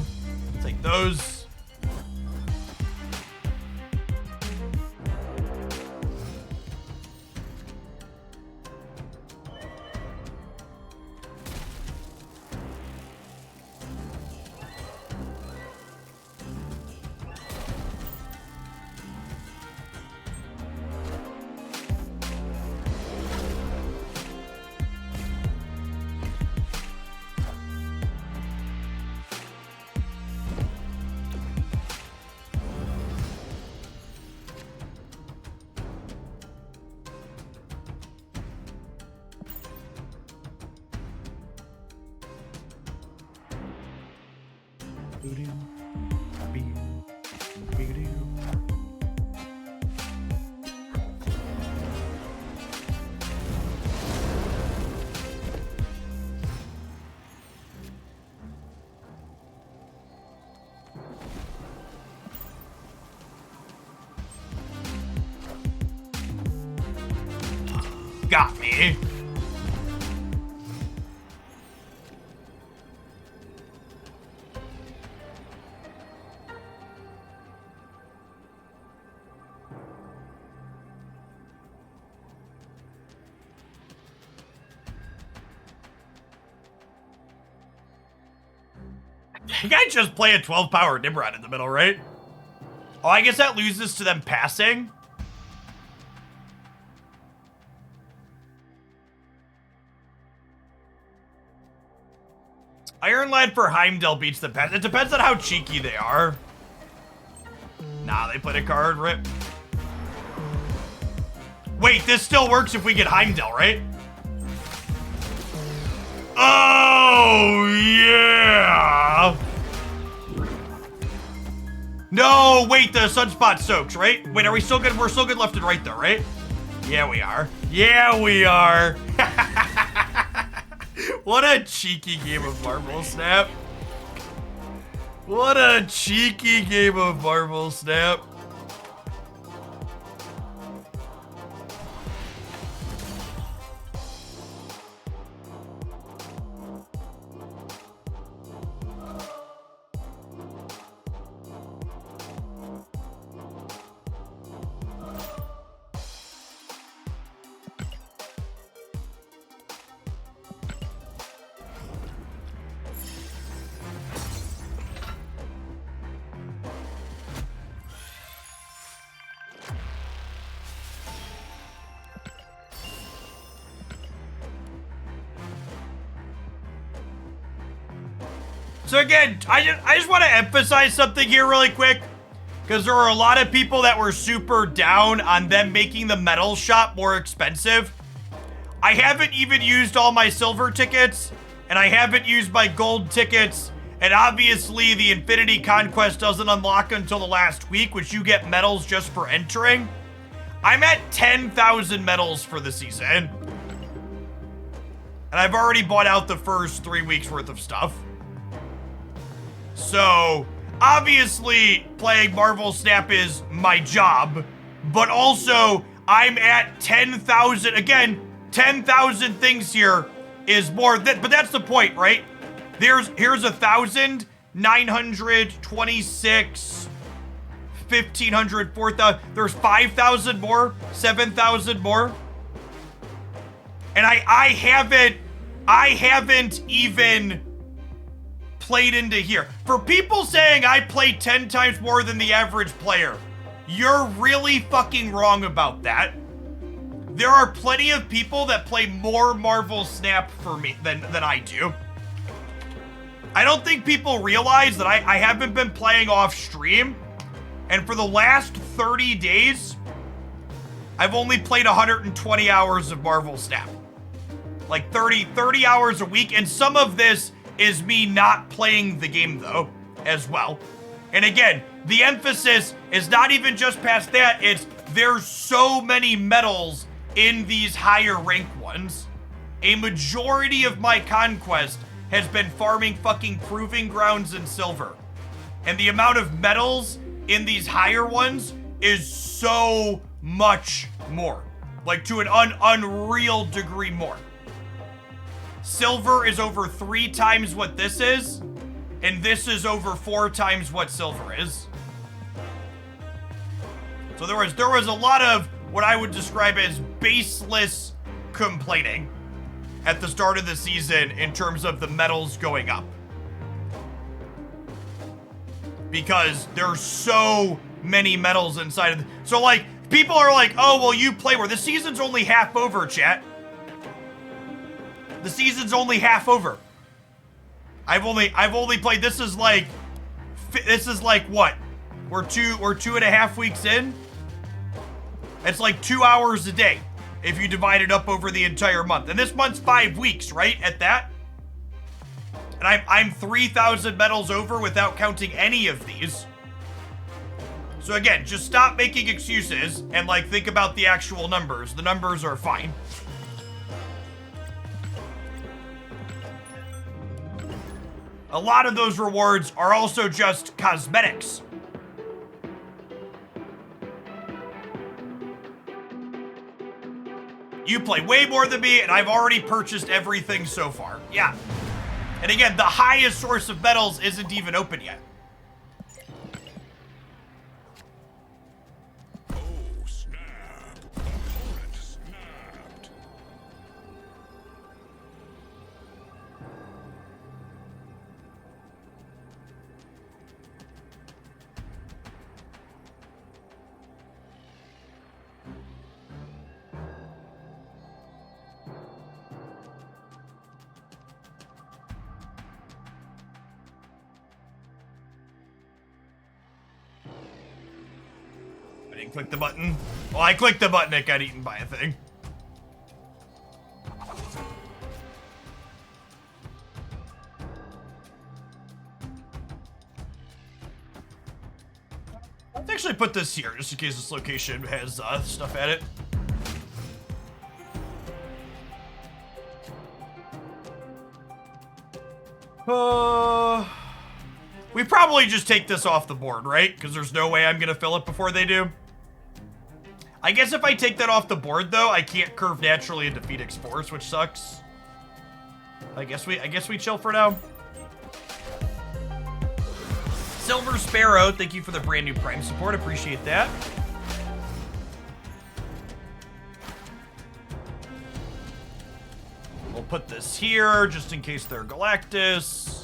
Take those. Got me. You guys just play a 12 power Nimrod in the middle, right? Oh, I guess that loses to them passing. Iron Lad for Heimdall beats the pass. It depends on how cheeky they are. Nah, they played a card, rip. Wait, this still works if we get Heimdall, right? Oh, yeah! No, wait, the Sunspot soaks, right? Wait, are we still good? We're still good left and right, though, right? Yeah, we are. Yeah, we are. What a cheeky game of Marvel Snap. What a cheeky game of Marvel Snap. So again, I just want to emphasize something here really quick, because there are a lot of people that were super down on them making the metal shop more expensive. I haven't even used all my silver tickets, and I haven't used my gold tickets, and obviously the Infinity Conquest doesn't unlock until the last week, which you get medals just for entering. I'm at 10,000 medals for the season. And I've already bought out the first 3 weeks worth of stuff. So, obviously, playing Marvel Snap is my job, but also, I'm at 10,000, again, 10,000 things here is more, but that's the point, right? Here's 1,000, 926, 1,500, 4,000, there's 5,000 more, 7,000 more. And I haven't even played into here. For people saying I play 10 times more than the average player, you're really fucking wrong about that. There are plenty of people that play more Marvel Snap for me than I do. I don't think people realize that I haven't been playing off stream, and for the last 30 days, I've only played 120 hours of Marvel Snap. Like 30 hours a week, and some of this is me not playing the game though, as well. And again, the emphasis is not even just past that, it's there's so many medals in these higher rank ones. A majority of my conquest has been farming fucking Proving Grounds and Silver. And the amount of medals in these higher ones is so much more. Like to an unreal degree more. Silver is over 3 times what this is, and this is over 4 times what silver is. So there was a lot of what I would describe as baseless complaining at the start of the season in terms of the medals going up. Because there's so many medals inside of the, so like, people are like, oh, well, you play where the season's only half over, chat. The season's only half over. I've only played, this is like what? We're 2.5 weeks in? It's like 2 hours a day if you divide it up over the entire month. And this month's 5 weeks, right? At that? And I'm 3,000 medals over without counting any of these. So again, just stop making excuses and like think about the actual numbers. The numbers are fine. A lot of those rewards are also just cosmetics. You play way more than me, and I've already purchased everything so far. Yeah. And again, the highest source of medals isn't even open yet. Oh, snap. Opponent snapped. I didn't click the button. Well, I clicked the button, it got eaten by a thing. Let's actually put this here, just in case this location has stuff at it. We probably just take this off the board, right? Because there's no way I'm gonna fill it before they do. I guess if I take that off the board, though, I can't curve naturally into Phoenix Force, which sucks. I guess we chill for now. Silver Sparrow, thank you for the brand new Prime support. Appreciate that. We'll put this here just in case they're Galactus.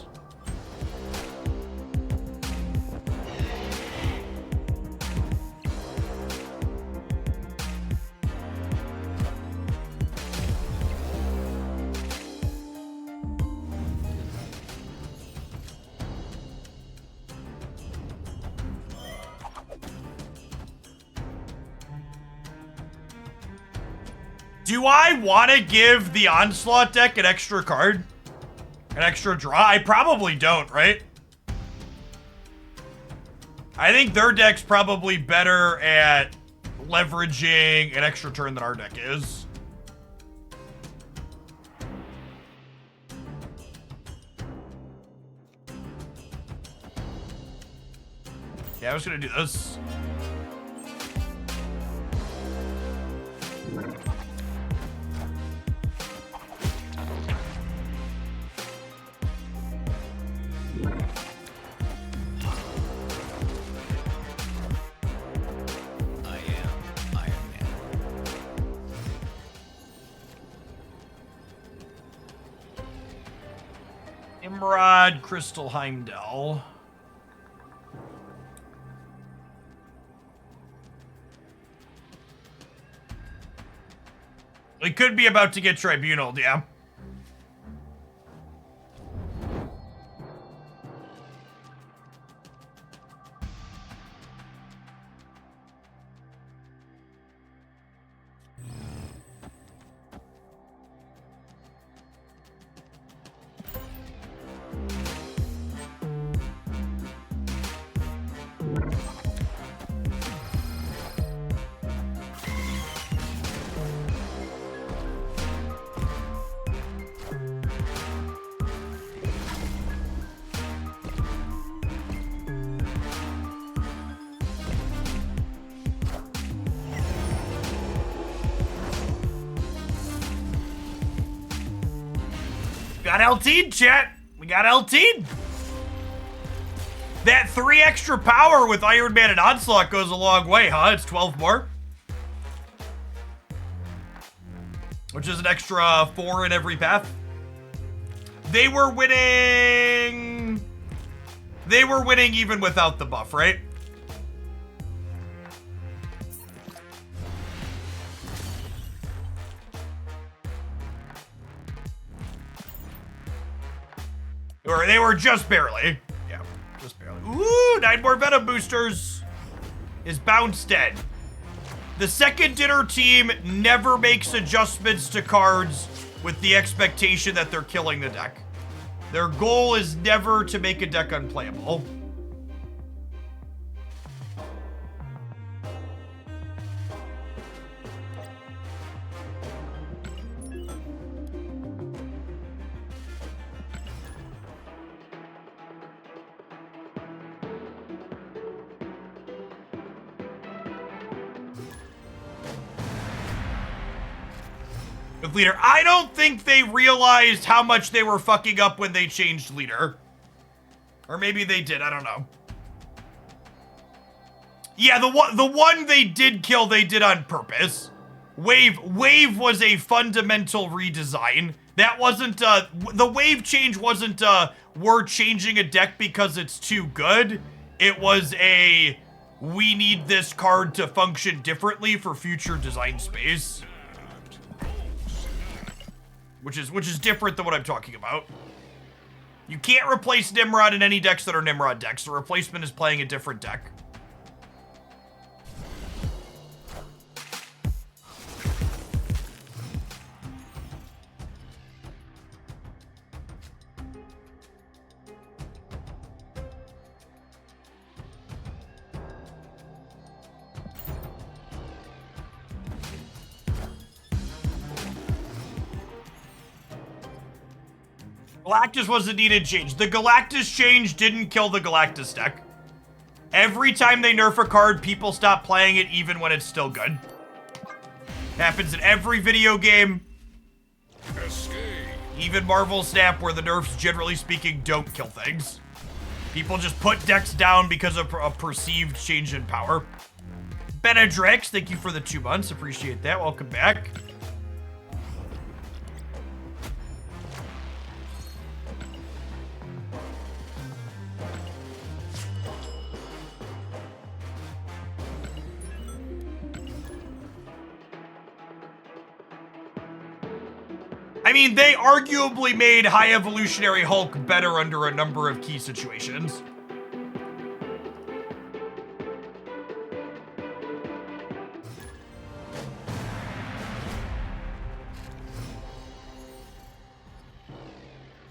Do I want to give the Onslaught deck an extra card? An extra draw? I probably don't, right? I think their deck's probably better at leveraging an extra turn than our deck is. Yeah, I was gonna do this. Nimrod, Crystal Heimdall. We could be about to get Tribunal, yeah. Got LT'd, chat. We got LT'd. That 3 extra power with Iron Man and Onslaught goes a long way, huh? It's 12 more. Which is an extra 4 in every path. They were winning... They were winning even without the buff, right? Or they were just barely. Yeah, just barely. Ooh, 9 more Venom boosters. Is Bounce dead? The second dinner team never makes adjustments to cards with the expectation that they're killing the deck. Their goal is never to make a deck unplayable. With leader, I don't think they realized how much they were fucking up when they changed leader. Or maybe they did, I don't know. Yeah, the one they did kill, they did on purpose. Wave was a fundamental redesign. That wasn't, the wave change wasn't, we're changing a deck because it's too good. It was a, we need this card to function differently for future design space. Which is different than what I'm talking about. You can't replace Nimrod in any decks that are Nimrod decks. The replacement is playing a different deck. Galactus was a needed change. The Galactus change didn't kill the Galactus deck. Every time they nerf a card, people stop playing it even when it's still good. Happens in every video game. Escape. Even Marvel Snap, where the nerfs, generally speaking, don't kill things. People just put decks down because of a perceived change in power. Benedrex, thank you for the 2 months. Appreciate that. Welcome back. I mean, they arguably made High Evolutionary Hulk better under a number of key situations.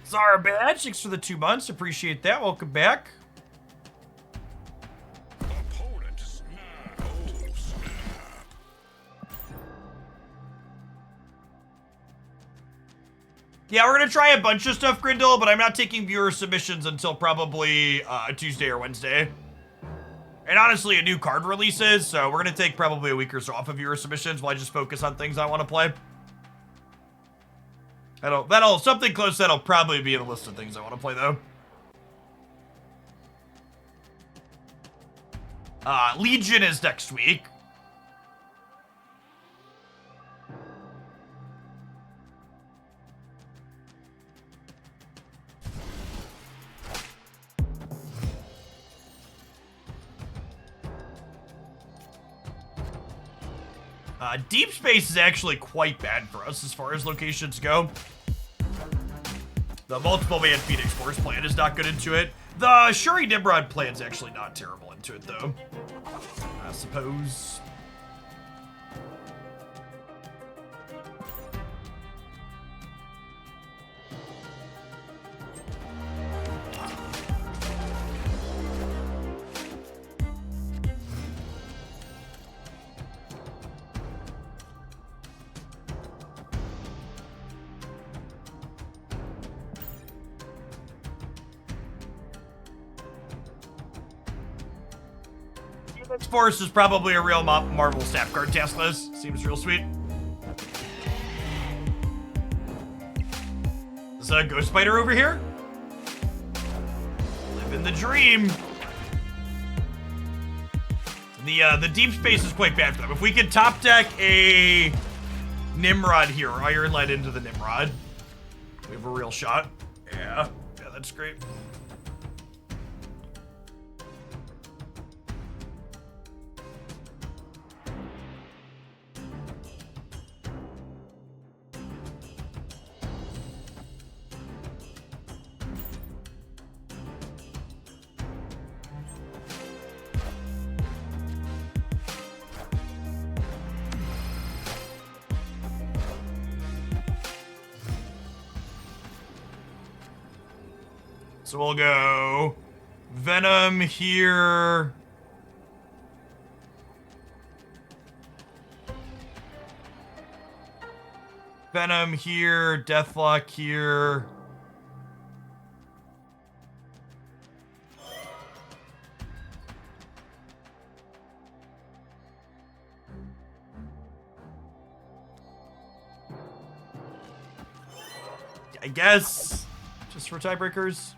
Zara Badge, thanks for the 2 months. Appreciate that. Welcome back. Opponent snap. Oh, snap. Yeah, we're gonna try a bunch of stuff, Grindel, but I'm not taking viewer submissions until probably Tuesday or Wednesday. And honestly, a new card releases, so we're gonna take probably a week or so off of viewer submissions while I just focus on things I want to play. Something close that'll probably be in the list of things I want to play, though. Legion is next week. Deep Space is actually quite bad for us as far as locations go. The multiple man Phoenix Force plan is not good into it. The Shuri Nimrod plan's actually not terrible into it, though. I suppose. Force is probably a real Marvel Snap card task list. Seems real sweet. Is that a Ghost Spider over here? Living the dream. The Deep Space is quite bad for them. If we could top deck a Nimrod here, Iron Lad into the Nimrod, we have a real shot. Yeah, that's great. So we'll go Venom here. Venom here, Deathlock here. I guess, just for tiebreakers.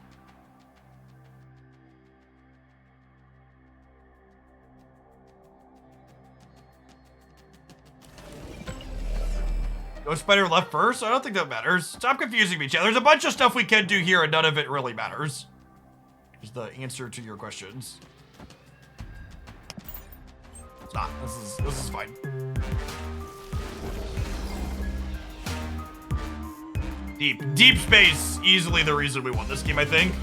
Ghost Spider left first? I don't think that matters. Stop confusing me, Chad. There's a bunch of stuff we can do here and none of it really matters. Is the answer to your questions. It's not. This is fine. Deep space, easily the reason we won this game, I think.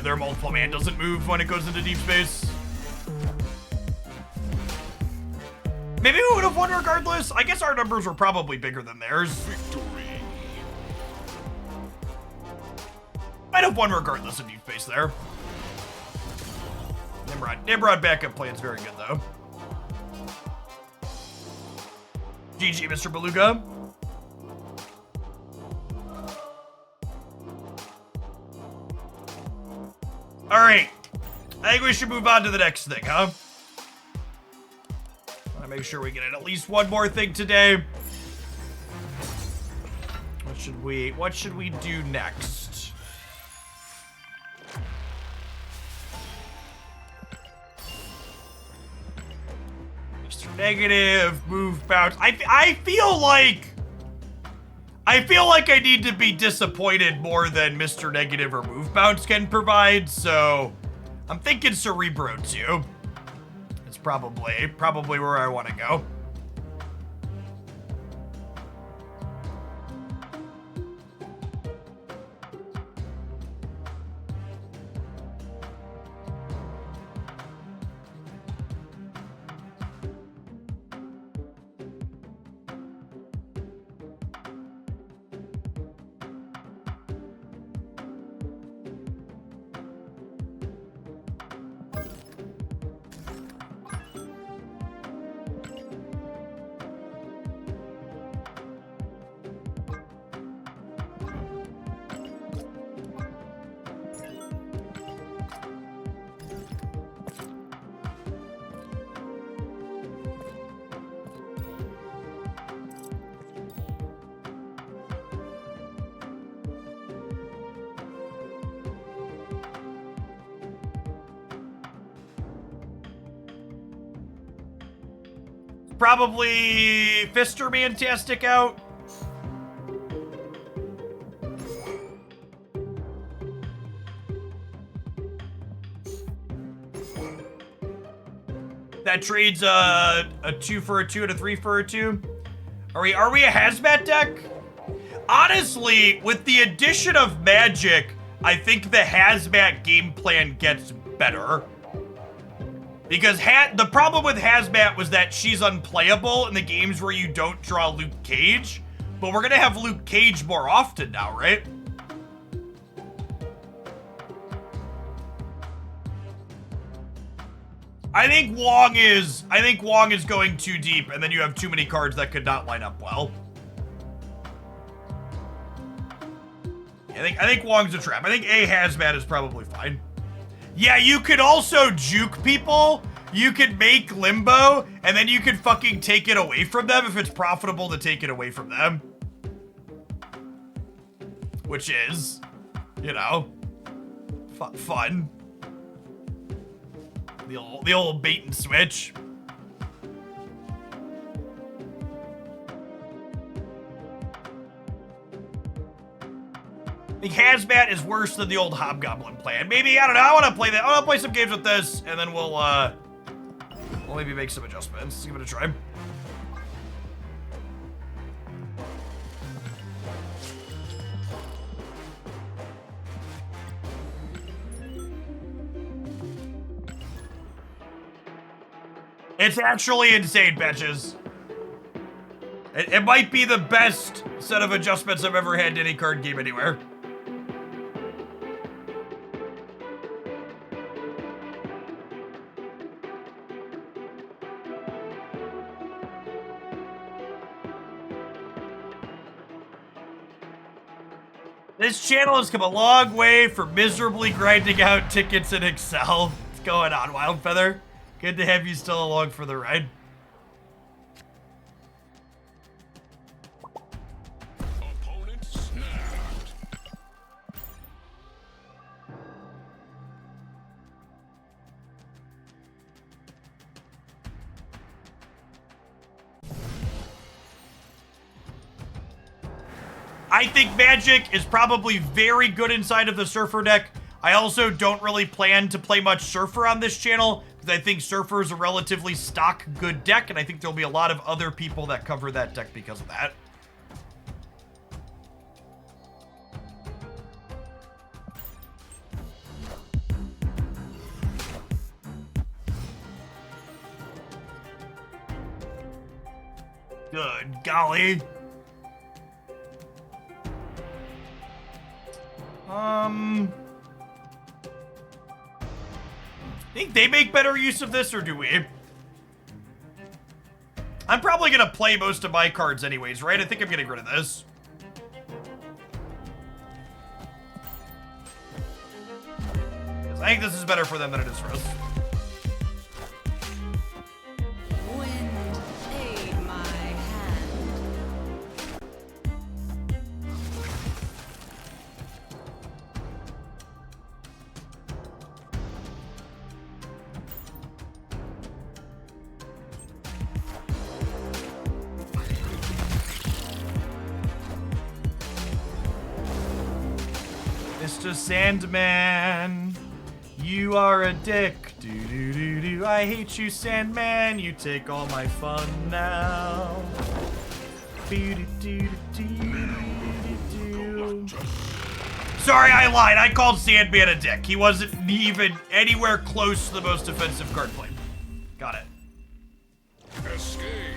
Their multiple man doesn't move when it goes into deep space. Maybe we would have won regardless. I guess our numbers were probably bigger than theirs. Victory. Might have won regardless of deep space there. Nimrod backup plan's very good though. GG, Mr. Beluga. All right, I think we should move on to the next thing, huh? I want to make sure we get at least one more thing today. What should we do next? Mr. Negative, move, bounce. I feel like I need to be disappointed more than Mr. Negative or Move Bounce can provide, so I'm thinking Cerebro too. It's probably where I want to go. Probably Fister Mantastic out. That trades a 2 for a 2 and a 3 for a 2. Are we a Hazmat deck? Honestly, with the addition of Magic, I think the Hazmat game plan gets better. Because the problem with Hazmat was that she's unplayable in the games where you don't draw Luke Cage. But we're gonna have Luke Cage more often now, right? I think Wong is going too deep, and then you have too many cards that could not line up well. I think Wong's a trap. I think A Hazmat is probably fine. Yeah, you could also juke people. You could make Limbo, and then you could fucking take it away from them if it's profitable to take it away from them. Which is, you know, fun. The old bait and switch. I think Hazmat is worse than the old Hobgoblin plan. Maybe, I don't know, I want to play that. I want to play some games with this, and then we'll maybe make some adjustments. Give it a try. It's actually insane, bitches. It might be the best set of adjustments I've ever had in any card game anywhere. This channel has come a long way from miserably grinding out tickets in Excel. What's going on, Wildfeather? Good to have you still along for the ride. Opponent snapped. I think Magic is probably very good inside of the Surfer deck. I also don't really plan to play much Surfer on this channel because I think Surfer is a relatively stock good deck, and I think there'll be a lot of other people that cover that deck because of that. Good golly. Think they make better use of this, or do we? I'm probably gonna play most of my cards anyways, right? I think I'm getting rid of this. I think this is better for them than it is for us. Wind, aid my hand. Mr. Sandman, you are a dick. Do do do do. I hate you, Sandman. You take all my fun now. Do do do do do do. Sorry, I lied. I called Sandman a dick. He wasn't even anywhere close to the most offensive card played. Got it. Escaped.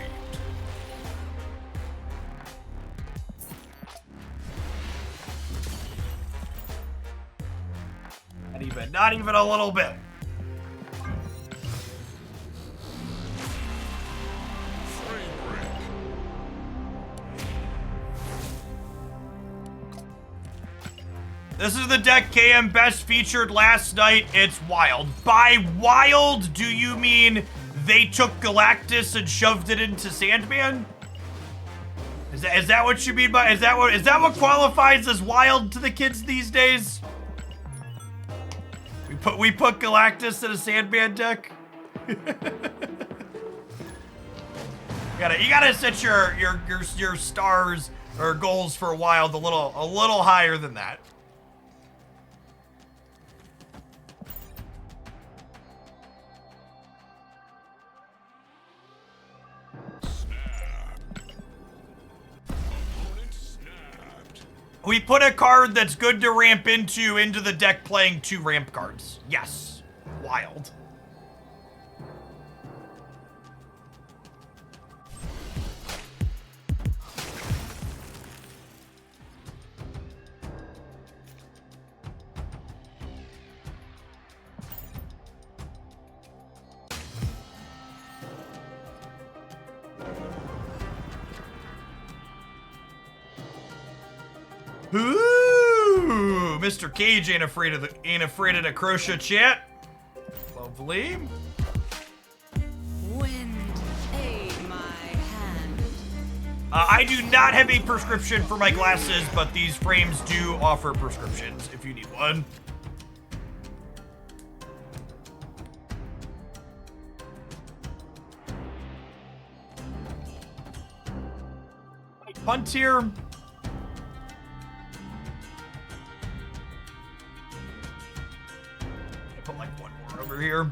Not even a little bit. Frame break. This is the deck KM best featured last night. It's wild. By wild, do you mean they took Galactus and shoved it into Sandman? Is that what you mean by, is that what qualifies as wild to the kids these days? We put Galactus in a Sandman deck. You gotta set your stars or goals for wild a little higher than that. Opponent snapped. We put a card that's good to ramp into the deck playing 2 ramp cards. Yes. Wild. Ooh, Mr. Cage ain't afraid of the crochet chat. Lovely. Wind, aid my hand. I do not have a prescription for my glasses, but these frames do offer prescriptions if you need one. Punt here. Put like one more over here.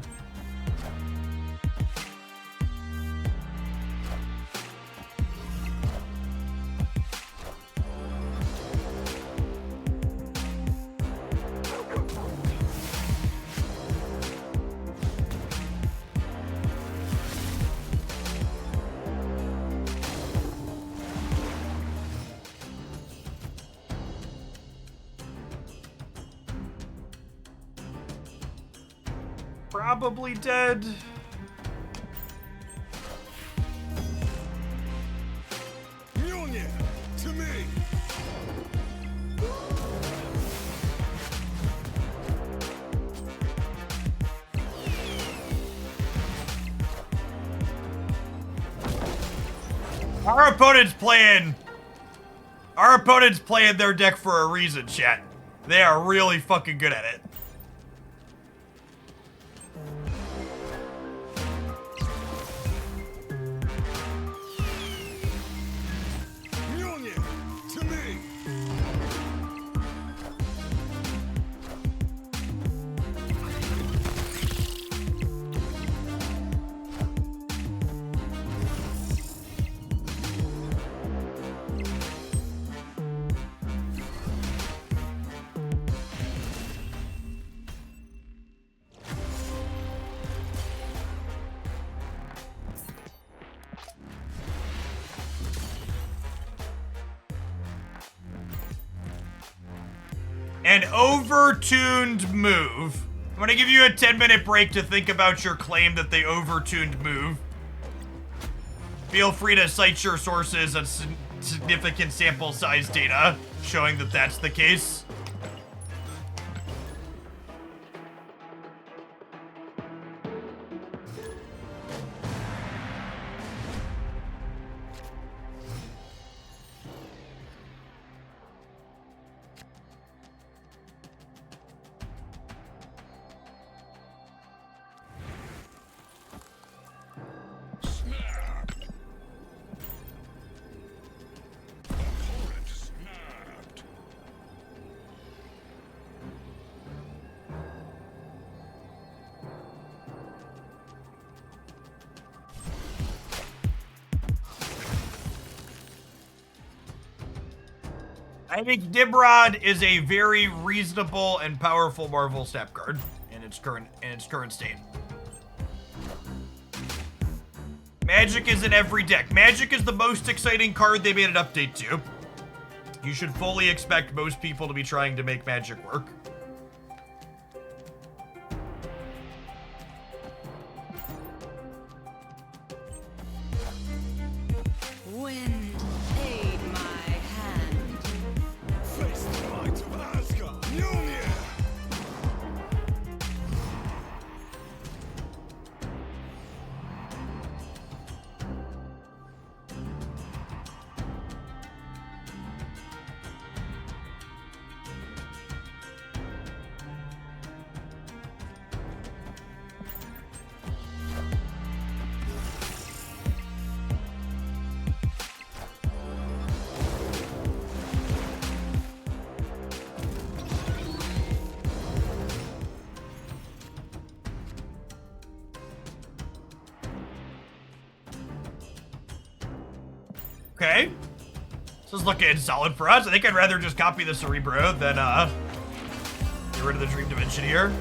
Probably dead. Mjolnir, to me. Our opponent's playing their deck for a reason, chat. They are really fucking good at it. Mjolnir, to me. An overtuned move. I'm gonna give you a 10-minute break to think about your claim that they overtuned move. Feel free to cite your sources and significant sample size data showing that that's the case. Snap. Opponent snapped. I think Nimrod is a very reasonable and powerful Marvel Snap card in its current state. Magic is in every deck. Magic is the most exciting card they made an update to. You should fully expect most people to be trying to make Magic work. Wind, aid my hand. Face the might of Asgard. Mjolnir. Okay. This is looking solid for us. I think I'd rather just copy the Cerebro than get rid of the Dream Dimension here.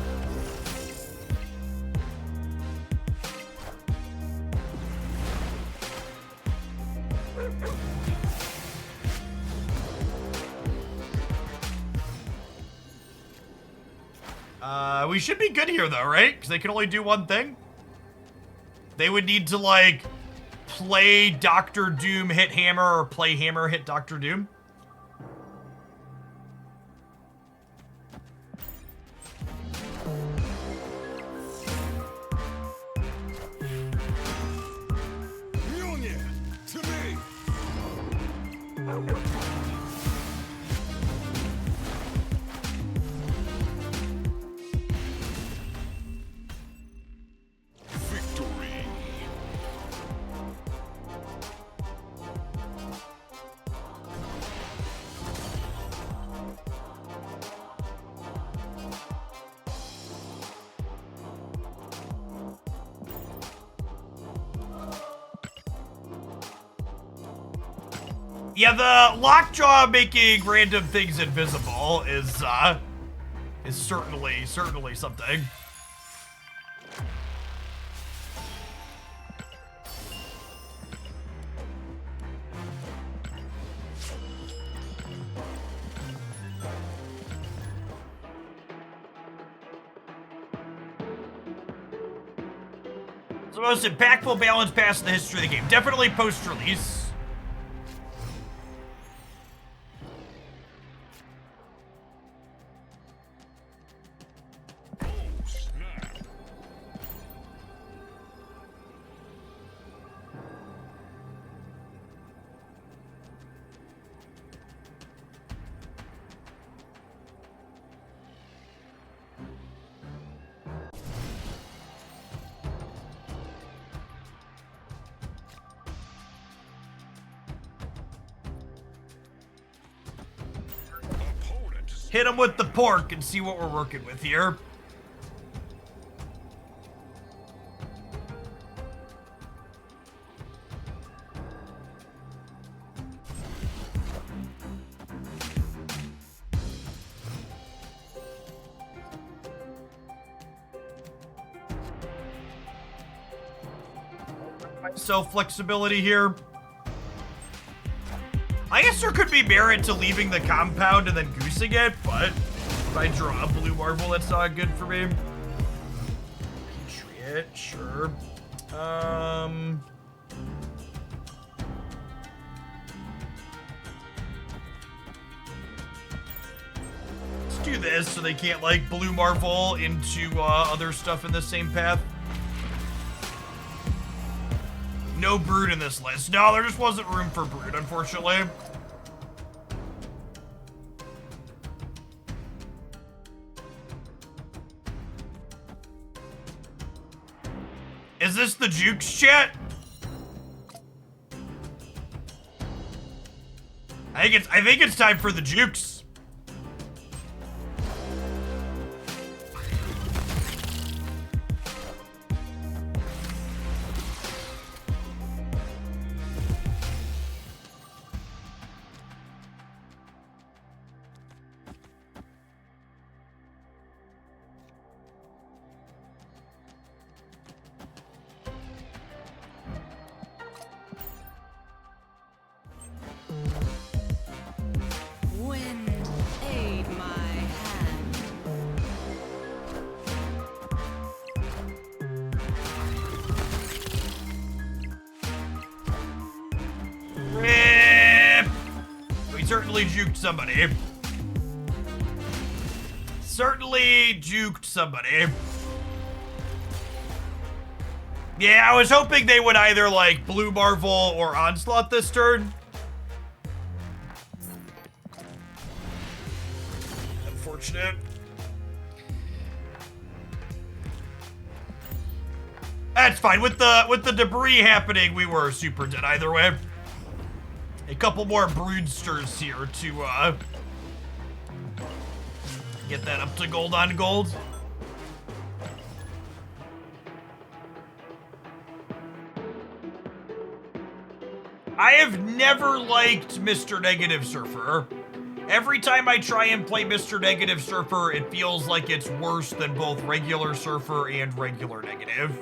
We should be good here though, right? Because they can only do one thing. They would need to like play Dr. Doom, hit Hammer, or play Hammer, hit Dr. Doom. Mjolnir, to me. Victory. Yeah, the Lockjaw making random things invisible is certainly something. the most impactful balance pass in the history of the game. Definitely post-release. Hit him with the pork and see what we're working with here. Myself flexibility here. I guess there could be merit to leaving the compound and then goosing it, but if I draw a blue marble, that's not good for me. Patriot, sure. Let's do this so they can't, like, blue marvel into other stuff in the same path. No brood in this list. No, there just wasn't room for brood, unfortunately. Is this the Jukes chat? I think it's time for the Jukes. Juked somebody. Certainly juked somebody. Yeah, I was hoping they would either like Blue Marvel or Onslaught this turn. Unfortunate. That's fine. With the debris happening, we were super dead either way. A couple more broodsters here to get that up to gold on gold. I have never liked Mr. Negative Surfer. Every time I try and play Mr. Negative Surfer, it feels like it's worse than both regular Surfer and regular Negative.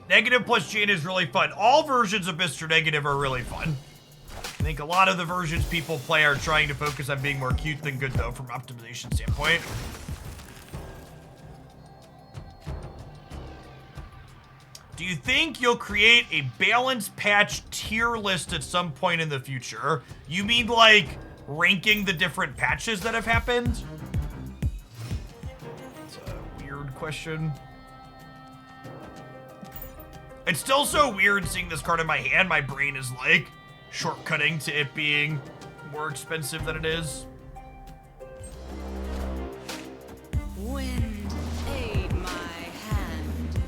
Negative plus Jane is really fun. All versions of Mr. Negative are really fun. I think a lot of the versions people play are trying to focus on being more cute than good, though, from an optimization standpoint. Do you think you'll create a balance patch tier list at some point in the future? You mean, like, ranking the different patches that have happened? That's a weird question. It's still so weird seeing this card in my hand. My brain is like shortcutting to it being more expensive than it is. Wind, aid my hand.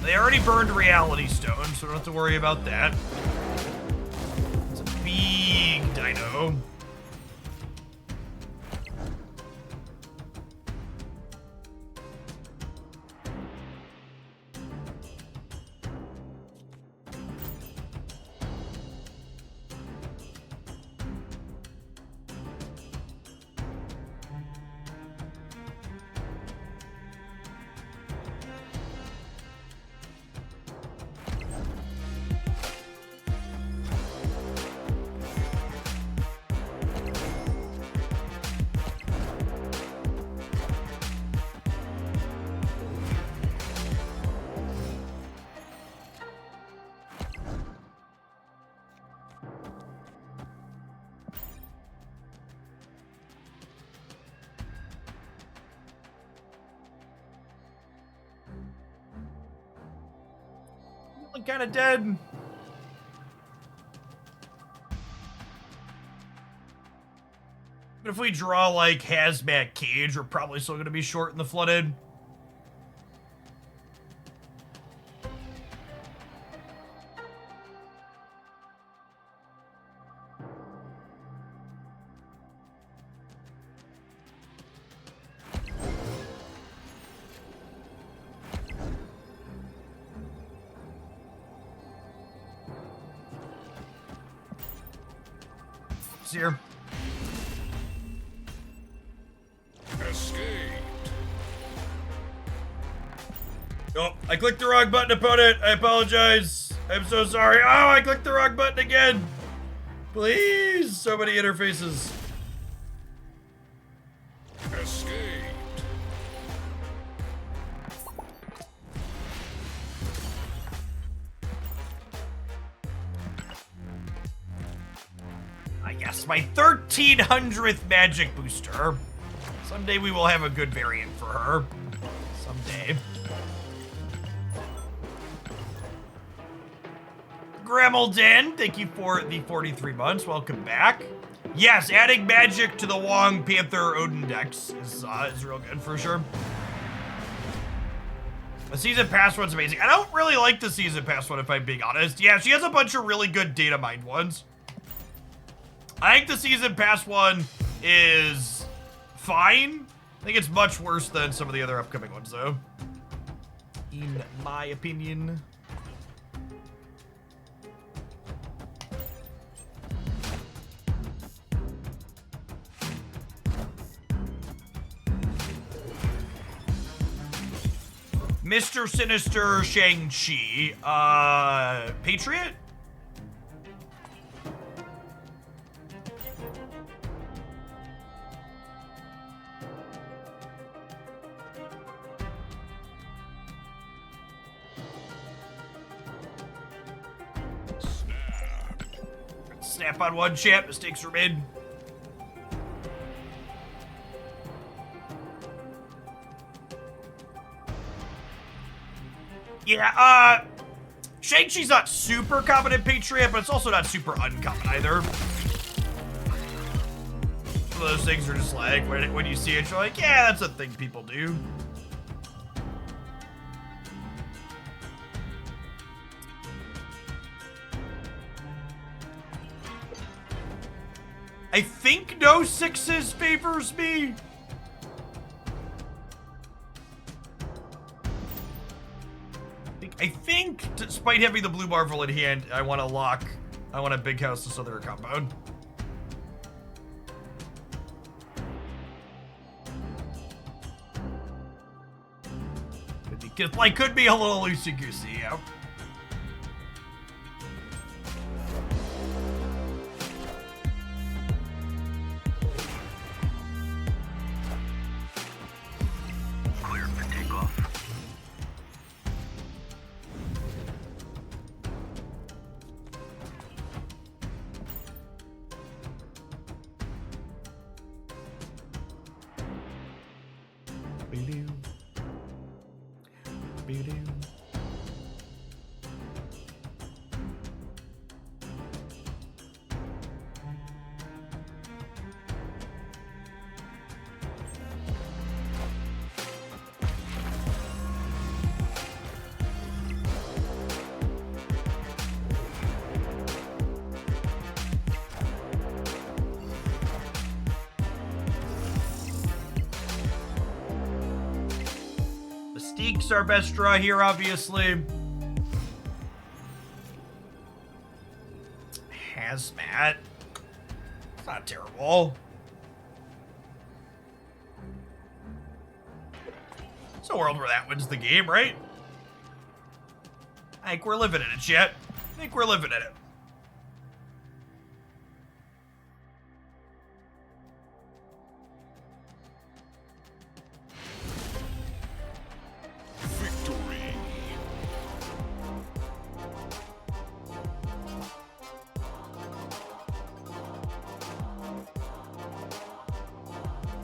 They already burned Reality Stone, so we don't have to worry about that. It's a big dino. Kind of dead. But if we draw like Hazmat Cage, we're probably still going to be short in the flooded. Here. Escaped. Oh, I clicked the wrong button, opponent. I apologize. I'm so sorry. Oh, I clicked the wrong button again. Please. So many interfaces. Escaped. Yes, my 1300th magic booster. Someday we will have a good variant for her. Someday. Gremmelden, thank you for the 43 months. Welcome back. Yes, adding magic to the Wong Panther Odin decks is real good for sure. The season pass one's amazing. I don't really like the season pass one if I'm being honest. Yeah, she has a bunch of really good data mined ones. I think the season pass one is fine. I think it's much worse than some of the other upcoming ones, though. In my opinion. Mr. Sinister Shang-Chi. Patriot? Snap on one, chat. Mistakes were made. Yeah, Shang-Chi's not super common in Patriot, but it's also not super uncommon either. Some of those things are just like, when you see it, you're like, yeah, that's a thing people do. I think no sixes favors me. I think, despite having the blue Marvel in hand, I want to big house this other compound. Could be a little loosey-goosey, yeah. Mystique's our best draw here, obviously. Hazmat. It's not terrible. It's a world where that wins the game, right? I think we're living in it, chat. I think we're living in it. Victory.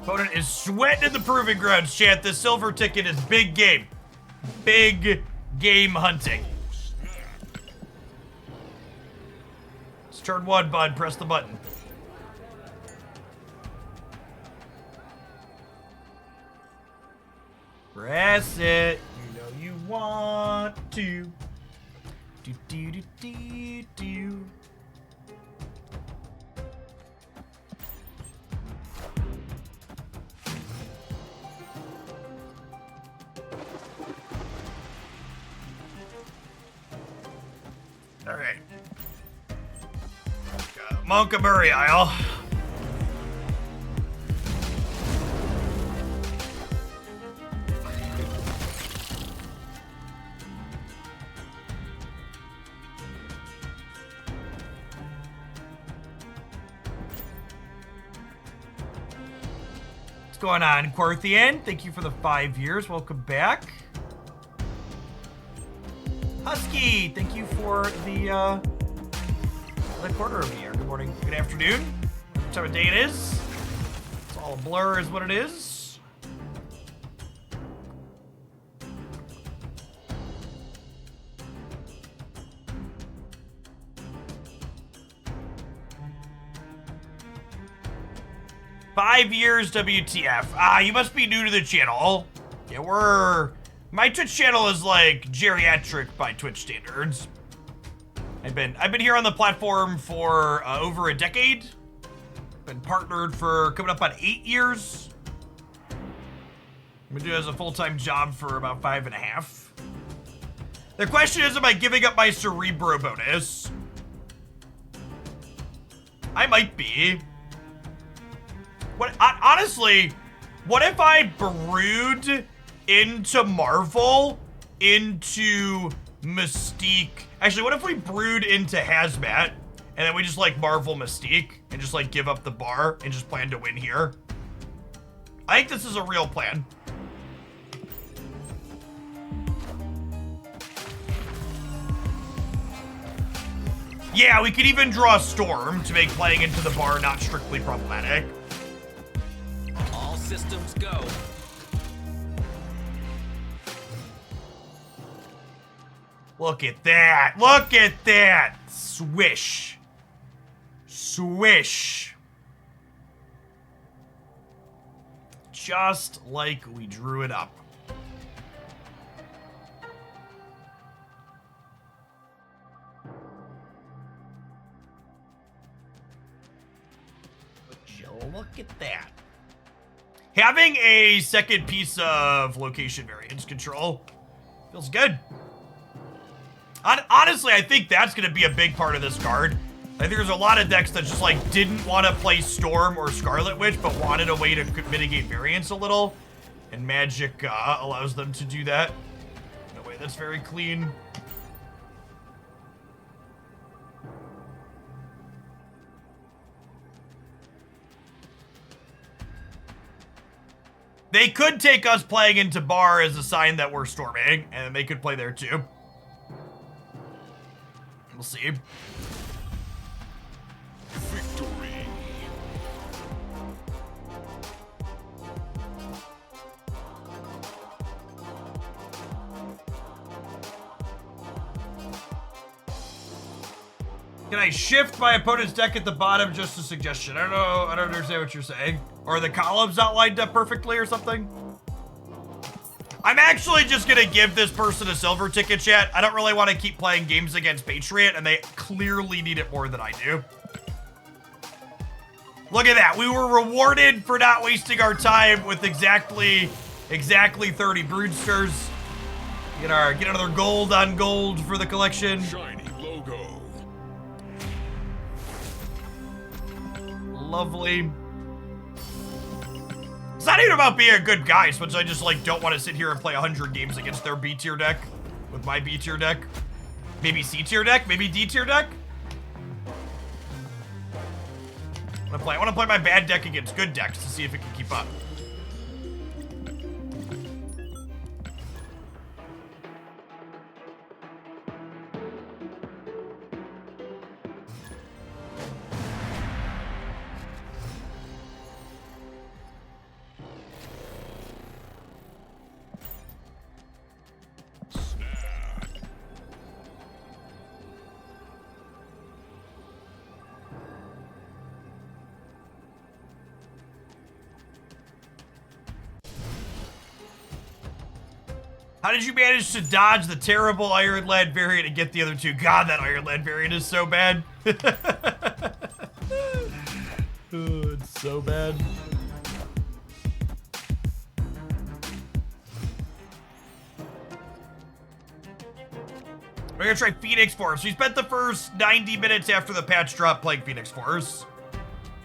Opponent is sweating in the proving grounds, chat. This silver ticket is big game. Big game hunting. It's turn 1, bud. Press the button. Press it. You know you want to. Do do do do do. All right. Montgomery Isle. What's going on, Quarthian? Thank you for the 5 years. Welcome back. Husky, thank you for the quarter of the year. Good morning, good afternoon. What time of day it is? It's all a blur is what it is. Five years WTF. Ah, you must be new to the channel. Yeah, my Twitch channel is like geriatric by Twitch standards. I've been here on the platform for over a decade. Been partnered for coming up on 8 years. I've been doing it as a full-time job for about 5.5. The question is, am I giving up my Cerebro bonus? I might be. Honestly, what if I brewed into Marvel, into Mystique? Actually, what if we brewed into Hazmat, and then we just like Marvel Mystique, and just like give up the bar, and just plan to win here? I think this is a real plan. Yeah, we could even draw Storm to make playing into the bar not strictly problematic. All systems go. Look at that. Look at that. Swish. Swish. Just like we drew it up. Look at that. Having a second piece of location variance control feels good. Honestly, I think that's going to be a big part of this card. I think there's a lot of decks that just like didn't want to play Storm or Scarlet Witch, but wanted a way to mitigate variance a little. And Magic allows them to do that in a way that's very clean. They could take us playing into bar as a sign that we're storming, and then they could play there too. We'll see. Victory. Can I shift my opponent's deck at the bottom? Just a suggestion. I don't know. I don't understand what you're saying. Or are the columns not lined up perfectly or something? I'm actually just gonna give this person a silver ticket, chat. I don't really want to keep playing games against Patriot, and they clearly need it more than I do. Look at that. We were rewarded for not wasting our time with exactly 30 Broodsters. Get another gold on gold for the collection. Shiny logo. Lovely. It's not even about being a good guy, so I just like don't want to sit here and play 100 games against their B tier deck with my B tier deck. Maybe C tier deck, maybe D tier deck. I want to play my bad deck against good decks to see if it can keep up. How did you manage to dodge the terrible Iron Lad variant and get the other two? God, that Iron Lad variant is so bad. Oh, it's so bad. We're gonna try Phoenix Force. We spent the first 90 minutes after the patch drop playing Phoenix Force.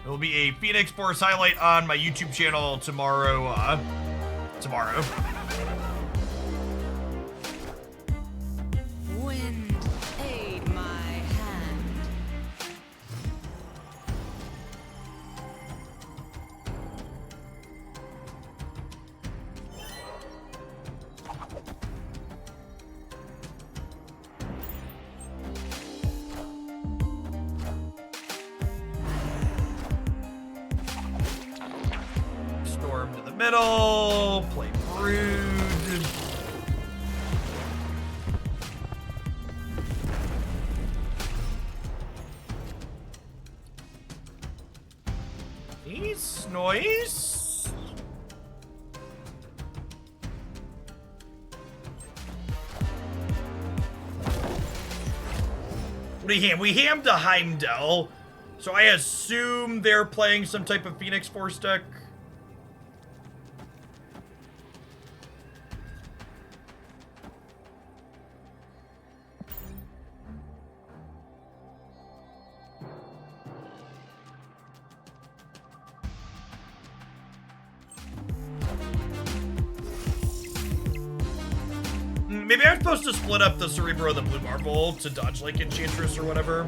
There will be a Phoenix Force highlight on my YouTube channel tomorrow. Wind, aid my hand. Storm to the middle. Play Brood. Noise. What do you ham? We hammed a Heimdall, so I assume they're playing some type of Phoenix Force deck. Maybe I'm supposed to split up the Cerebro and the Blue Marvel to dodge like Enchantress or whatever.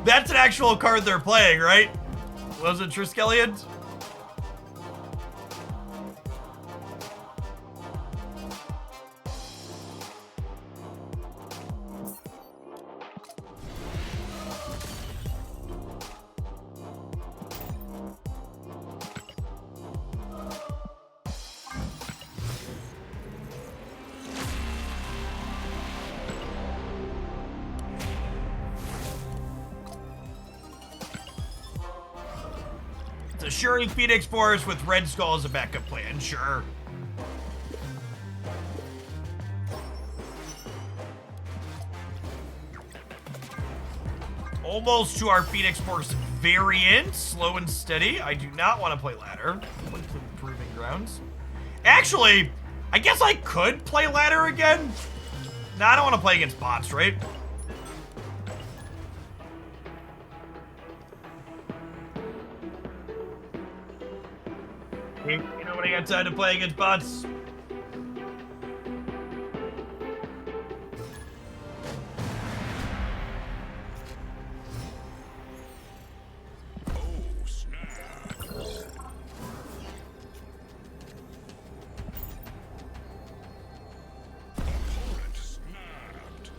That's an actual card they're playing, right? Was it Triskelion? Assuring Phoenix Force with Red Skull as a backup plan, sure. Almost to our Phoenix Force variant, slow and steady. I do not want to play ladder. Proving grounds. Actually, I guess I could play ladder again. No, I don't want to play against bots, right? You know when I got time to play against bots? Oh, snap. Opponent snapped.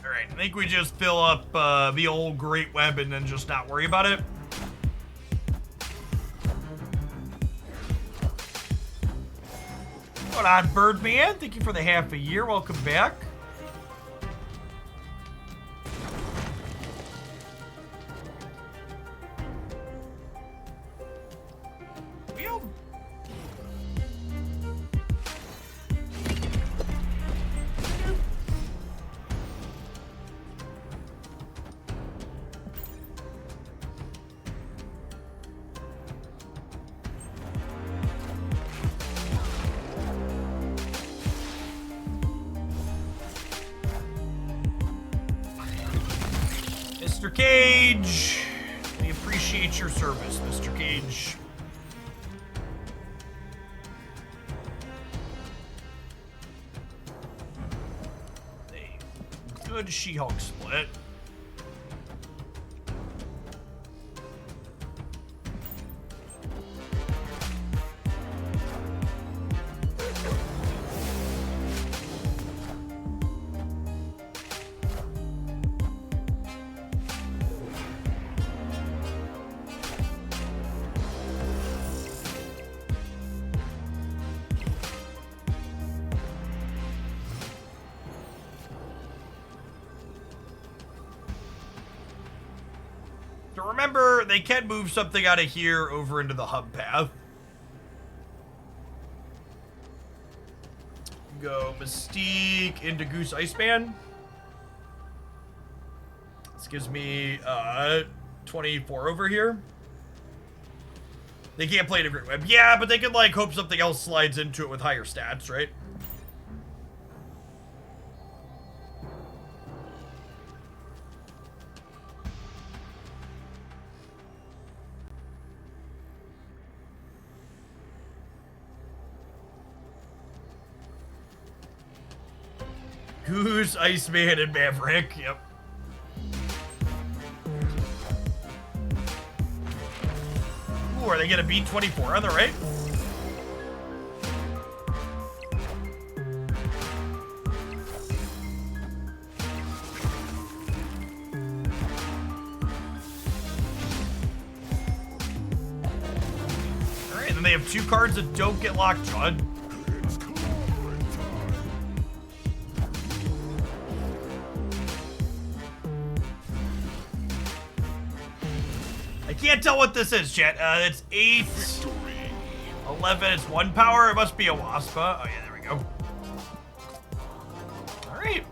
Alright, I think we just fill up the old Great Web and then just not worry about it. Going on, Birdman? Thank you for the half a year. Welcome back. Mr. Cage, we appreciate your service, Mr. Cage. A good She-Hulk split. So remember, they can move something out of here over into the hub path. Go Mystique into Goose Iceman. This gives me 24 over here. They can't play Integrate Web. Yeah, but they can like hope something else slides into it with higher stats, right? Goose, Iceman, and Maverick. Yep. Ooh, are they gonna beat 24 on the right? Alright, then they have 2 cards that don't get Lockjaw. Can't tell what this is, chat. It's 8, 11, it's 1 power. It must be a Waspa. Oh yeah, there we go. All right.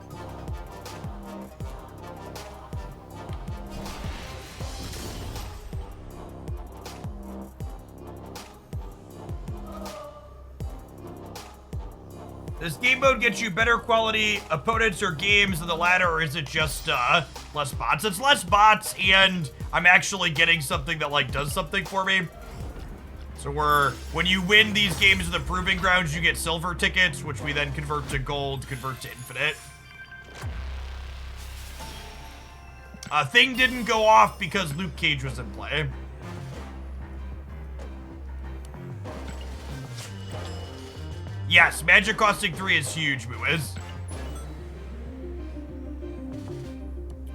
Does game mode get you better quality opponents or games than the latter, or is it just less bots? It's less bots, and I'm actually getting something that like does something for me. So when you win these games in the Proving Grounds, you get silver tickets, which we then convert to gold, convert to infinite. Thing didn't go off because Luke Cage was in play. Yes, magic costing 3 is huge, Muiz.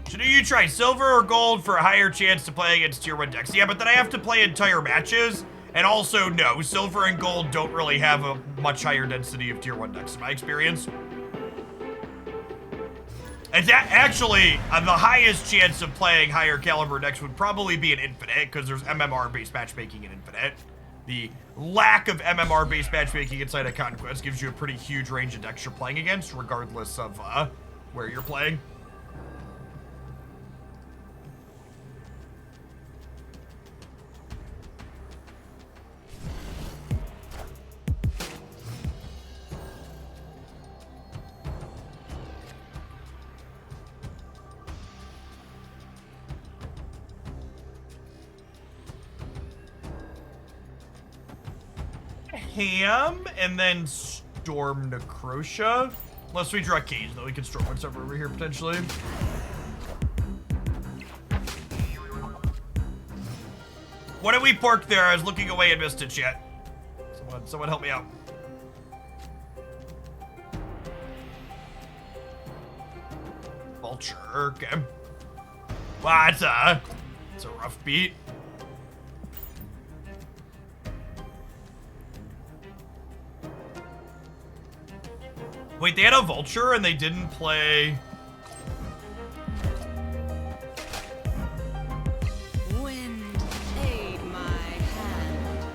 Should you try silver or gold for a higher chance to play against tier 1 decks? Yeah, but then I have to play entire matches. And also, no, silver and gold don't really have a much higher density of tier 1 decks in my experience. And actually, the highest chance of playing higher caliber decks would probably be an infinite, because there's MMR-based matchmaking in infinite. The lack of MMR-based matchmaking inside of Conquest gives you a pretty huge range of decks you're playing against, regardless of where you're playing. Ham, and then Storm Necrotia. Unless we draw Cage, though, we can Storm what's over here, potentially. What did we pork there? I was looking away and missed it, chat. Someone help me out. Vulture, okay. Wow, it's a rough beat. Wait, they had a vulture and they didn't play... Wind, aid my hand.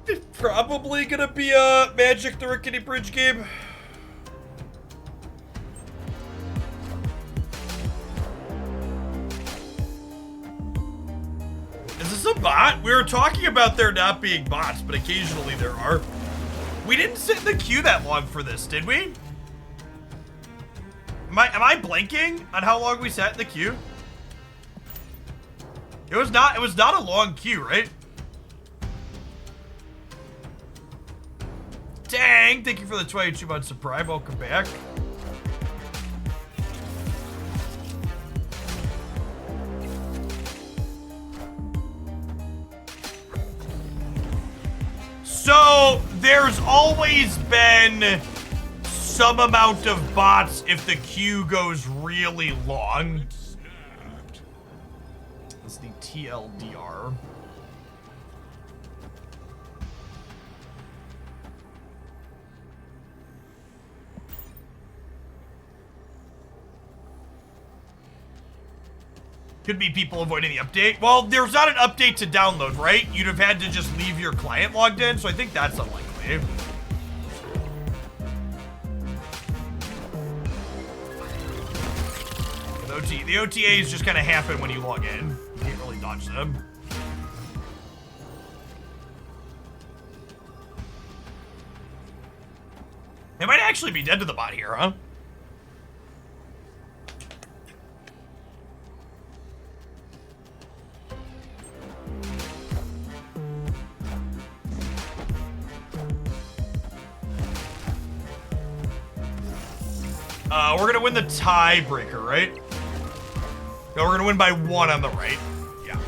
It's probably gonna be a Magic the Rickety Bridge game. Is this a bot? We were talking about there not being bots, but occasionally there are. We didn't sit in the queue that long for this, did we? Am I blanking on how long we sat in the queue? It was not a long queue, right? Dang, thank you for the 22 months of Prime. Welcome back. So, there's always been some amount of bots if the queue goes really long. That's the TLDR. Could be people avoiding the update. Well, there's not an update to download, right? You'd have had to just leave your client logged in, so I think that's unlikely. The OTAs just kind of happen when you log in. You can't really dodge them. They might actually be dead to the bot here, huh? We're gonna win the tiebreaker, right? No, we're gonna win by 1 on the right. Yeah.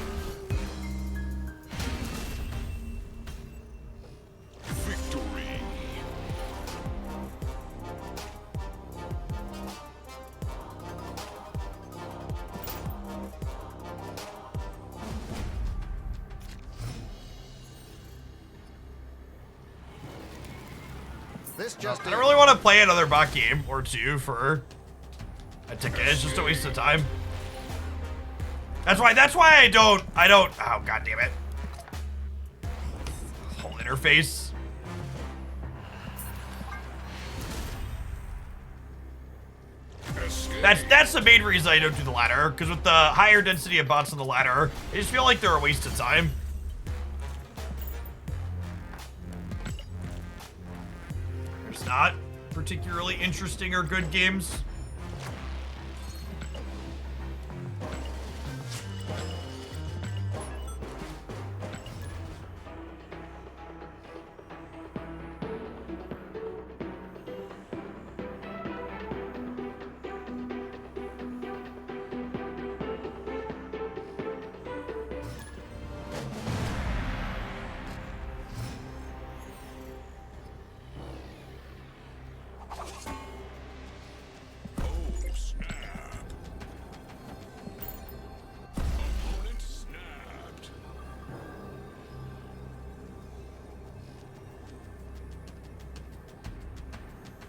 Victory. This just I don't really want to play another bot game or two for a ticket. It's just a waste of time. That's why I don't, oh, god damn it. Whole interface. That's the main reason I don't do the ladder, because with the higher density of bots on the ladder, I just feel like they're a waste of time. There's not particularly interesting or good games.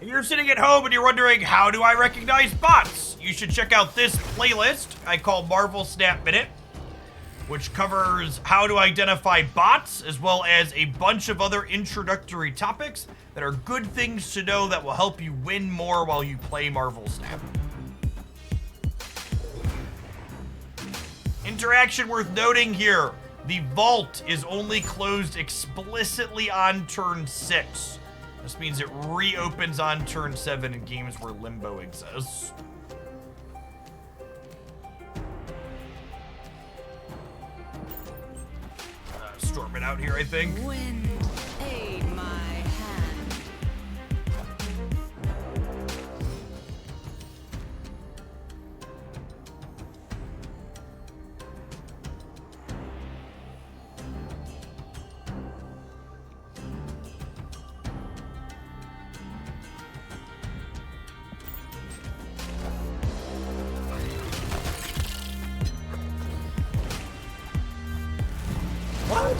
You're sitting at home and you're wondering, how do I recognize bots? You should check out this playlist I call Marvel Snap Minute, which covers how to identify bots, as well as a bunch of other introductory topics that are good things to know that will help you win more while you play Marvel Snap. Interaction worth noting here. The vault is only closed explicitly on turn 6. This means it reopens on turn 7 in games where Limbo exists. Storming out here, I think. Wind, aid my hand.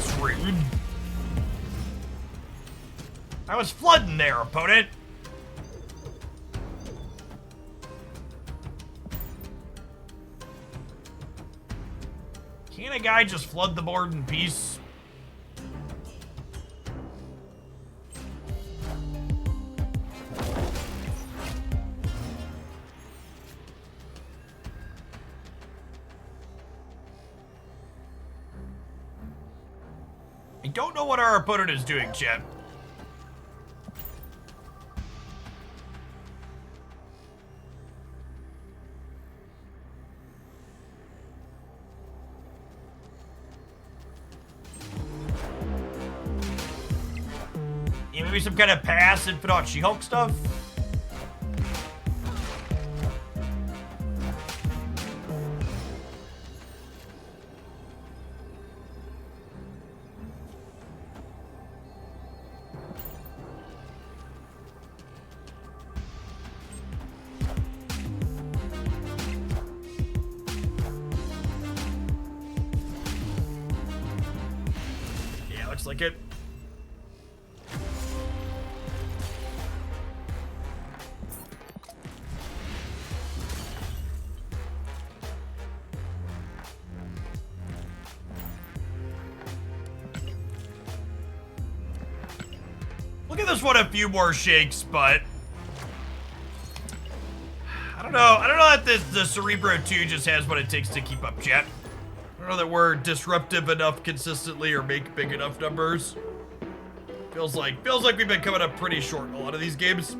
That's rude. I was flooding there, opponent. Can't a guy just flood the board in peace? I don't know what our opponent is doing, chat. Yeah, maybe some kind of pass and put on She-Hulk stuff? Yeah, looks like it. Look at this one, a few more shakes, but I don't know. I don't know that the Cerebro 2 just has what it takes to keep up, chat. I don't know that we're disruptive enough consistently or make big enough numbers. Feels like we've been coming up pretty short in a lot of these games.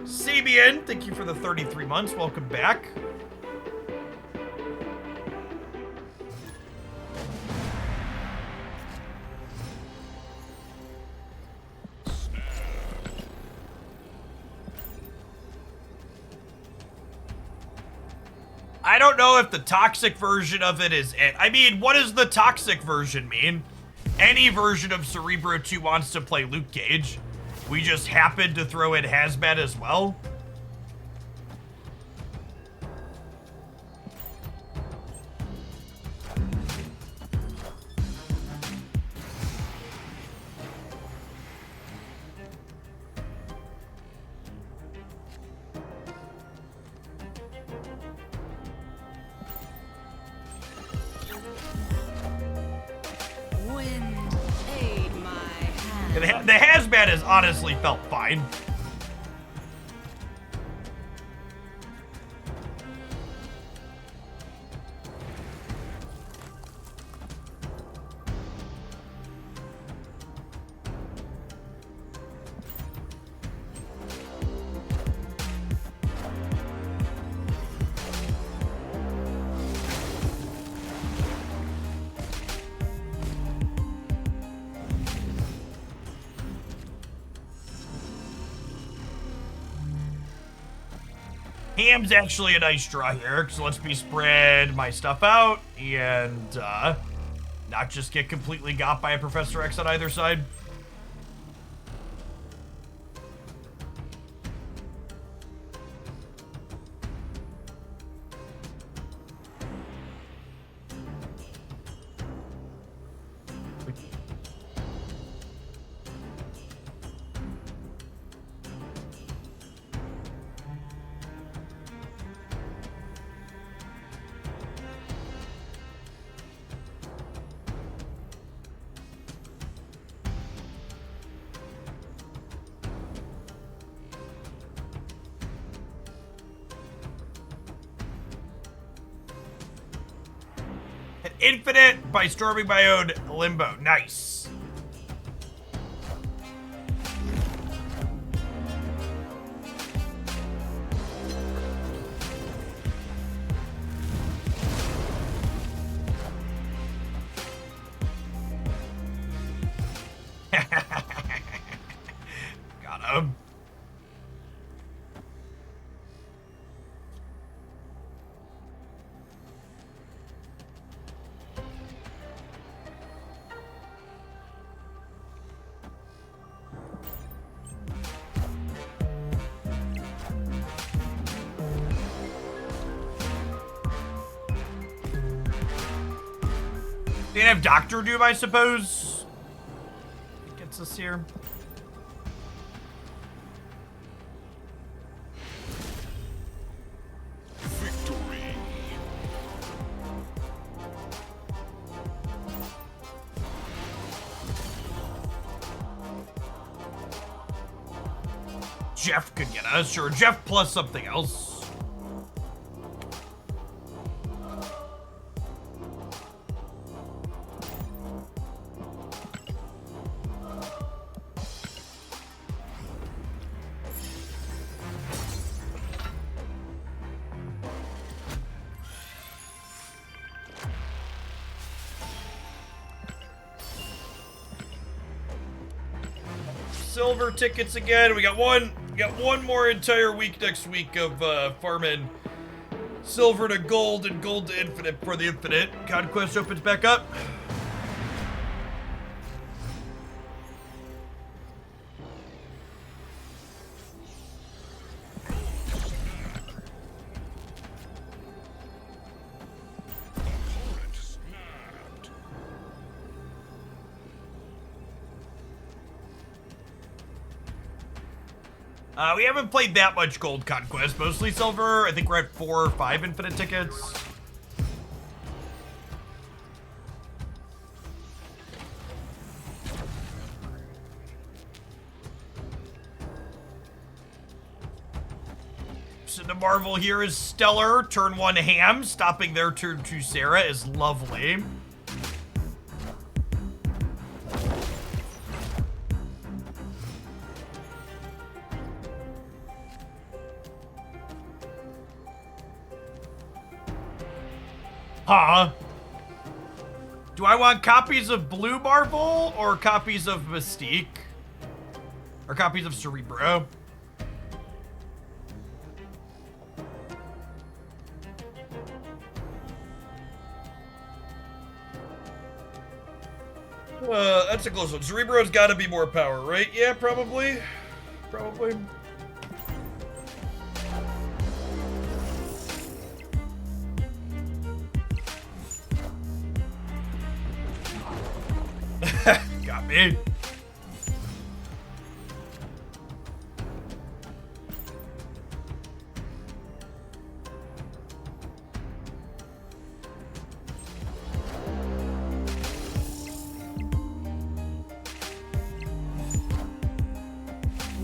CBN, thank you for the 33 months. Welcome back. I don't know if the toxic version of it is it. I mean, what does the toxic version mean? Any version of Cerebro 2 wants to play Luke Cage. We just happened to throw in Hazmat as well. Wind, aid my hand. The Hazmat has honestly felt fine. Ham's actually a nice draw here, so let's me spread my stuff out and not just get completely got by a Professor X on either side. Infinite by storming my own limbo. Nice. Got him. We can have Doctor Doom, I suppose. It gets us here. Victory. Jeff could get us. Sure, Jeff plus something else. Silver tickets again. We got one more entire week next week of farming silver to gold and gold to infinite for the infinite. Conquest opens back up. Opponent snapped. We haven't played that much gold conquest, mostly silver. I think we're at 4 or 5 infinite tickets. So the Marvel here is stellar. Turn 1 Ham, stopping their turn 2 Sarah is lovely. Huh? Do I want copies of Blue Marvel or copies of Mystique? Or copies of Cerebro? That's a close one. Cerebro's got to be more power, right? Yeah, probably. Probably. Got me.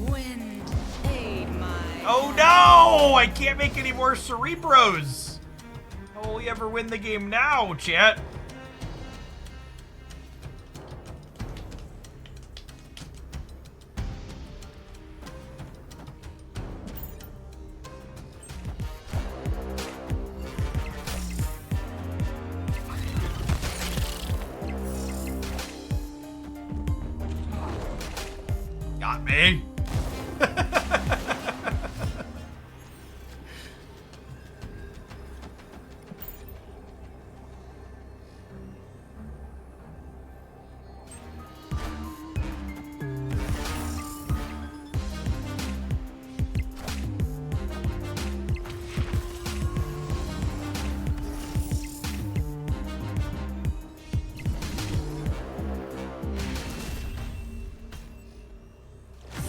Wind aid my Oh no! I can't make any more Cerebros. How will we ever win the game now, chat? Got me.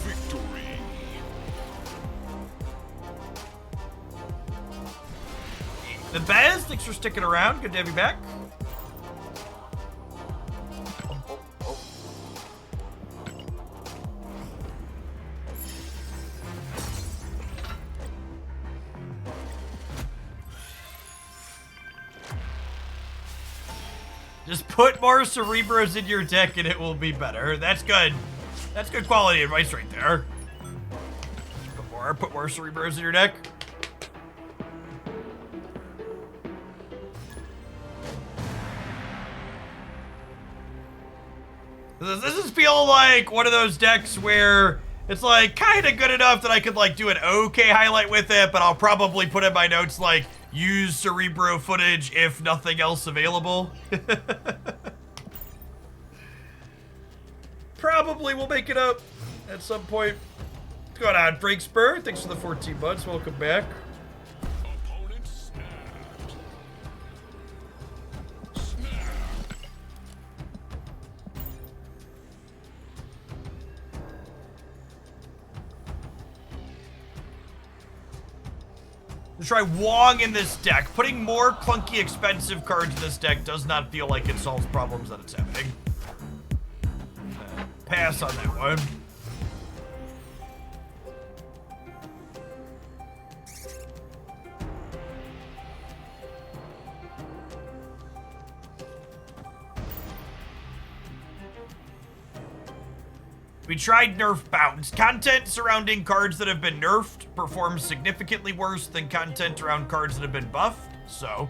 Victory. The Bez, thanks for sticking around. Good to have you back. Just put more Cerebros in your deck and it will be better. That's good. That's good quality advice right there. Put more Cerebros in your deck. This is feel like one of those decks where it's like kind of good enough that I could like do an okay highlight with it, but I'll probably put in my notes like use Cerebro footage if nothing else available. Probably will make it up at some point. What's going on, Frank Spur? Thanks for the 14 months. Welcome back. Opponent snapped. Snap. Let's try Wong in this deck. Putting more clunky, expensive cards in this deck does not feel like it solves problems that it's having. Pass on that one. We tried nerf bounce. Content surrounding cards that have been nerfed performs significantly worse than content around cards that have been buffed. So,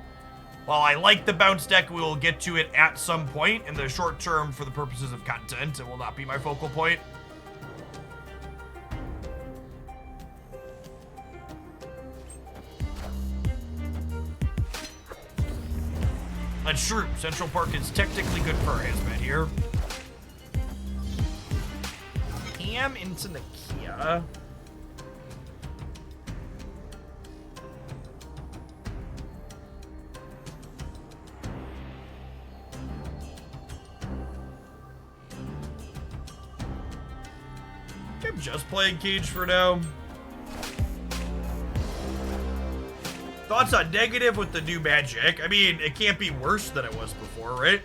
while I like the bounce deck, we will get to it at some point. In the short term, for the purposes of content, it will not be my focal point. That's true. Central Park is technically good for Hazmat here. Into Nakia. I'm just playing Cage for now. Thoughts on negative with the new magic? I mean, it can't be worse than it was before, right?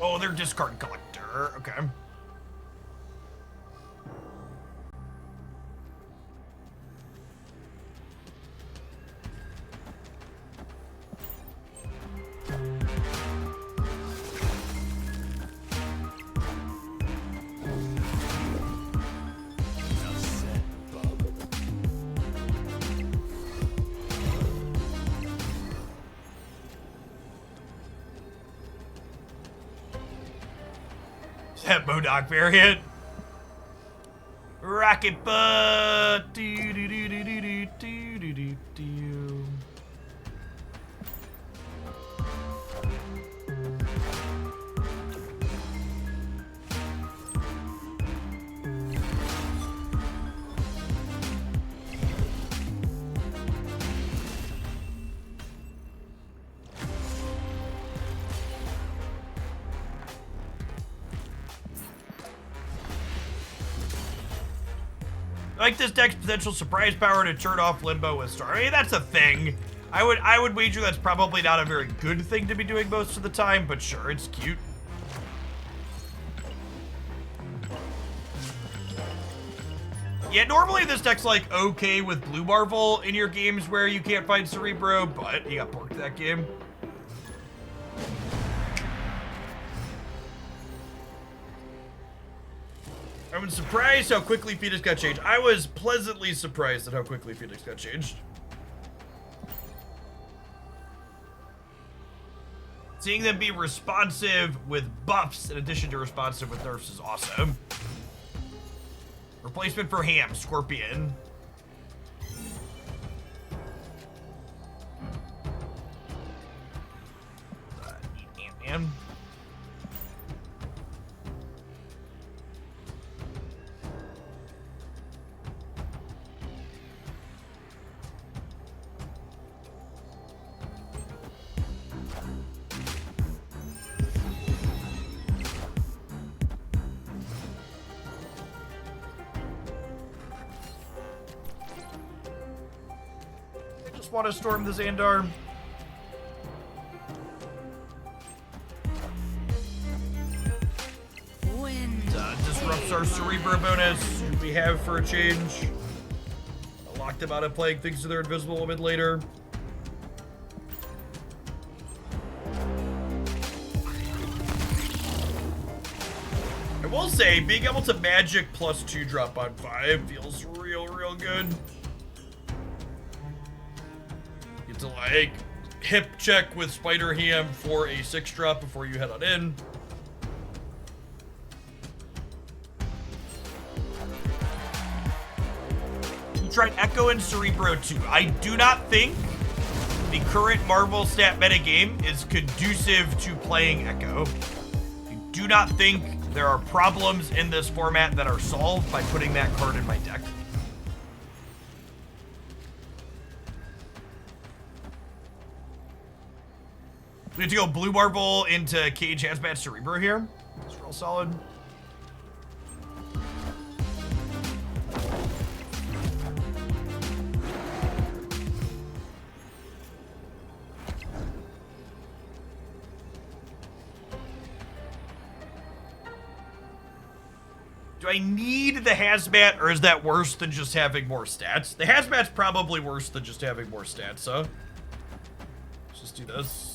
Oh, they're discard collector. Okay. That Modoc variant. Rocket butt. Do, do, do, do, do, do, do, do, do. I like this deck's potential surprise power to turn off Limbo with Star. I mean, that's a thing. I would wager that's probably not a very good thing to be doing most of the time, but sure, it's cute. Yeah, normally this deck's like okay with Blue Marvel in your games where you can't find Cerebro, but you got porked that game. I was surprised how quickly Phoenix got changed. I was pleasantly surprised at how quickly Phoenix got changed. Seeing them be responsive with buffs in addition to responsive with nerfs is awesome. Replacement for Ham, Scorpion. Ant-Man. Want to storm the Xandar. Disrupts our Cerebro bonus we have for a change. I locked them out of playing things to their invisible a bit later. I will say, being able to magic plus 2 drop on 5 feels real good. To like hip check with Spider Ham for a 6 drop before you head on in. You tried Echo and Cerebro too. I do not think the current Marvel stat metagame is conducive to playing Echo. I do not think there are problems in this format that are solved by putting that card in my deck. We have to go Blue Marble into Cage Hazmat Cerebro here. It's real solid. Do I need the Hazmat, or is that worse than just having more stats? The Hazmat's probably worse than just having more stats, so... Let's just do this.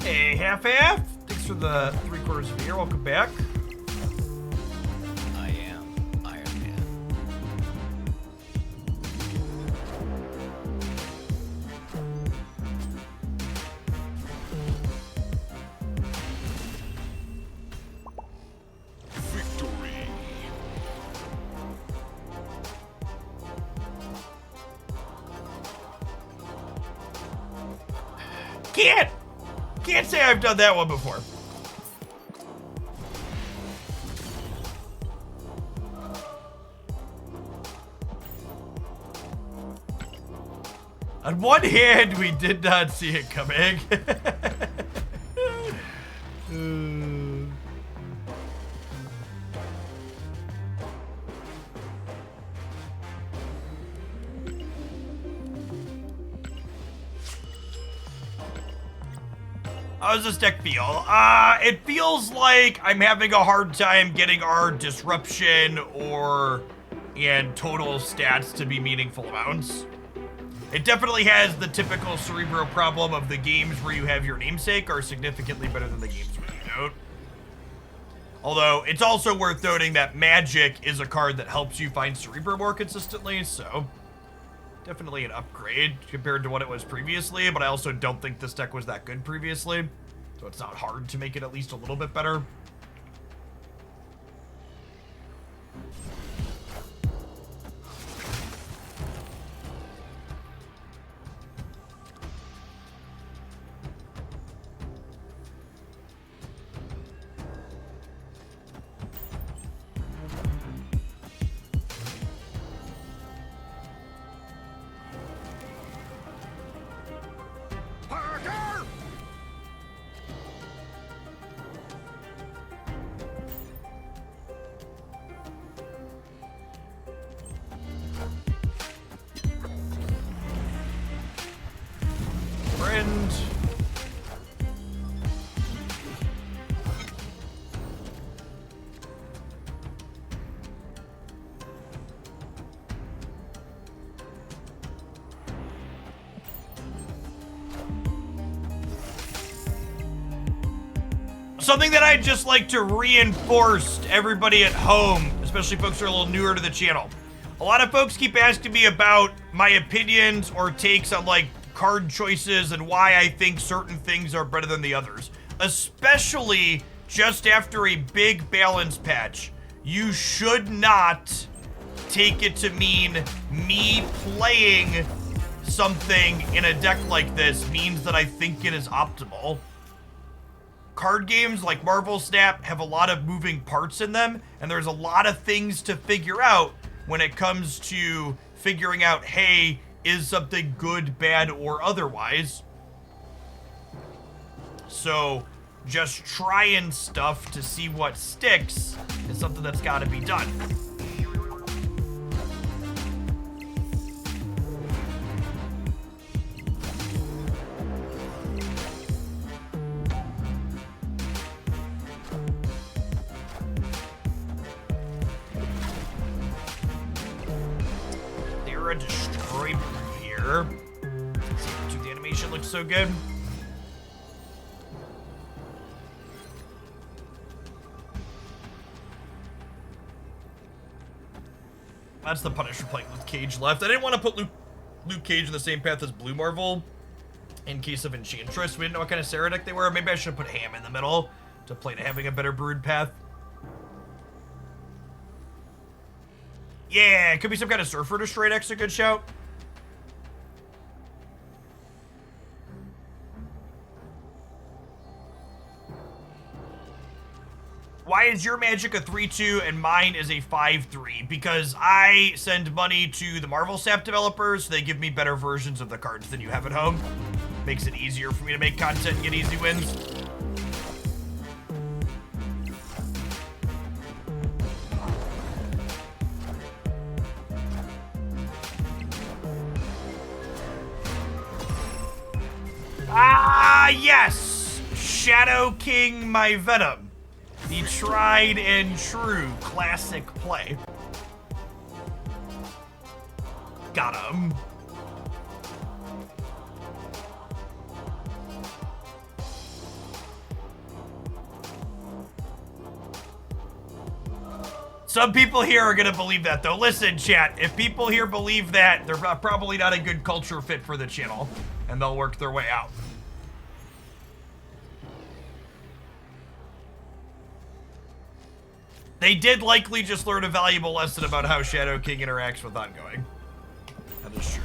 Hey, half-half. Thanks for the 3/4 of a year. Welcome back. I am Iron Man. Victory. Can't say I've done that one before. On one hand, we did not see it coming. How does this deck feel? It feels like I'm having a hard time getting our disruption and total stats to be meaningful amounts. It definitely has the typical Cerebro problem of the games where you have your namesake are significantly better than the games where you don't. Although, it's also worth noting that Magic is a card that helps you find Cerebro more consistently, so... Definitely an upgrade compared to what it was previously, but I also don't think this deck was that good previously, so it's not hard to make it at least a little bit better. Something that I'd just like to reinforce to everybody at home, especially folks who are a little newer to the channel. A lot of folks keep asking me about my opinions or takes on like card choices and why I think certain things are better than the others. Especially just after a big balance patch. You should not take it to mean me playing something in a deck like this means that I think it is optimal. Card games like Marvel Snap have a lot of moving parts in them, and there's a lot of things to figure out when it comes to figuring out, hey, is something good, bad, or otherwise? So just trying stuff to see what sticks is something that's got to be done. Destroy Brew here. See, the animation looks so good. That's the punish for playing with Cage left. I didn't want to put Luke Cage in the same path as Blue Marvel in case of Enchantress. We didn't know what kind of Sarah deck they were. Maybe I should have put Ham in the middle to play to having a better Brood path. Yeah, it could be some kind of Surfer Destroy deck's a good shout. why is your Magic a 3-2 and mine is a 5-3? Because I send money to the Marvel Sap developers, so they give me better versions of the cards than you have at home. Makes it easier for me to make content and get easy wins. Ah, yes! Shadow King my Venom. The tried and true classic play. Got him. Some people here are gonna believe that, though. Listen, chat, if people here believe that, they're probably not a good culture fit for the channel, and they'll work their way out. They did likely just learn a valuable lesson about how Shadow King interacts with ongoing. That is true.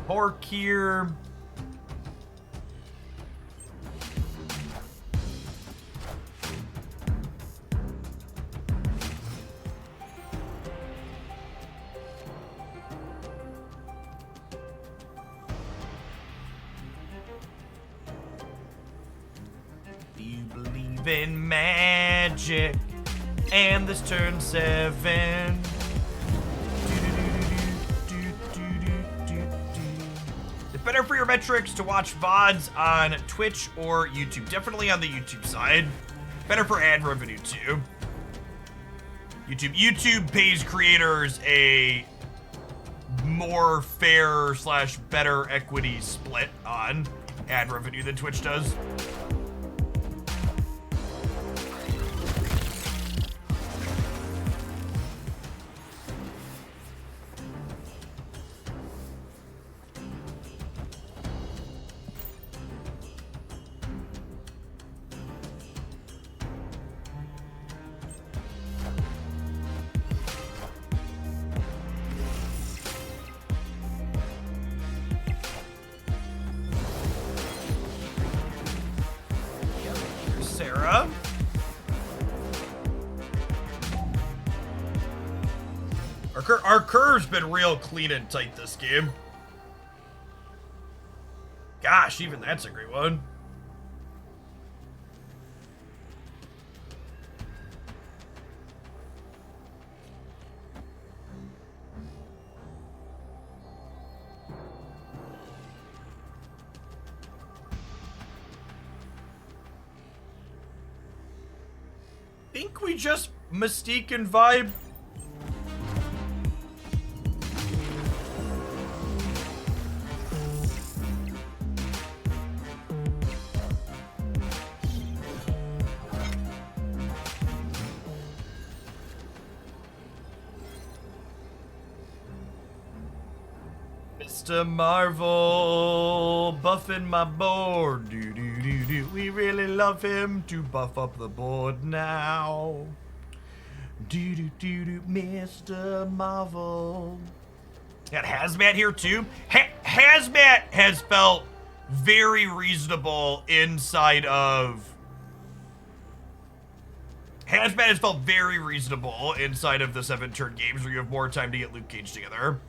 Pork here. Do you believe in magic? And this turn 7. Better for your metrics to watch VODs on Twitch or YouTube. Definitely on the YouTube side. Better for ad revenue too. YouTube pays creators a more fair / better equity split on ad revenue than Twitch does. Our curve's been real clean and tight this game. Gosh, even that's a great one. Think we just Mystique and Vibe. Mr. Marvel buffing my board. Do do do do. We really love him to buff up the board now. Do do do do. Mr. Marvel. Got Hazmat here too. Hazmat has felt very reasonable inside of. Hazmat has felt very reasonable inside of the 7-turn games where you have more time to get Luke Cage together.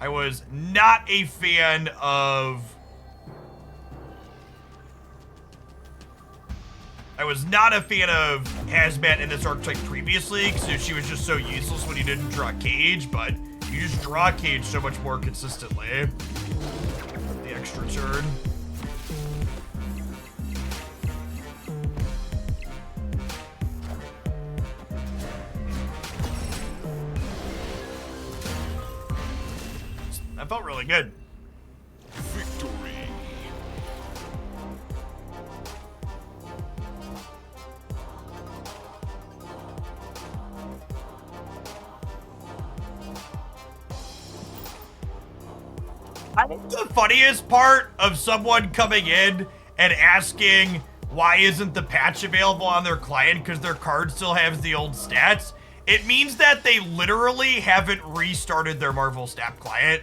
I was not a fan of... Hazmat in this archetype previously, because she was just so useless when you didn't draw Cage, but you just draw Cage so much more consistently. The extra turn. That felt really good. Victory. I think the funniest part of someone coming in and asking why isn't the patch available on their client because their card still has the old stats, it means that they literally haven't restarted their Marvel Snap client.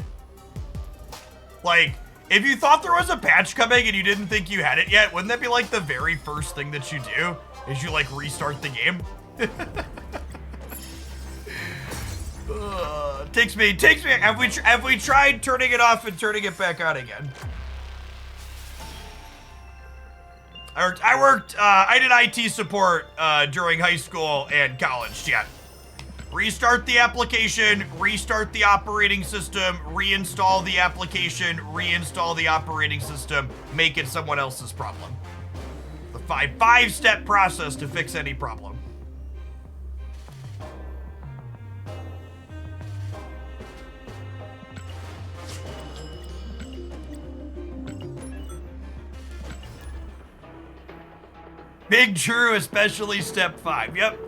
Like, if you thought there was a patch coming and you didn't think you had it yet, wouldn't that be like the very first thing that you do? Is you like restart the game? Takes me. Have we tried turning it off and turning it back on again? I did IT support during high school and college. Yeah. Restart the application, restart the operating system, reinstall the application, reinstall the operating system, make it someone else's problem. The five-step process to fix any problem. Big true, especially step 5. Yep.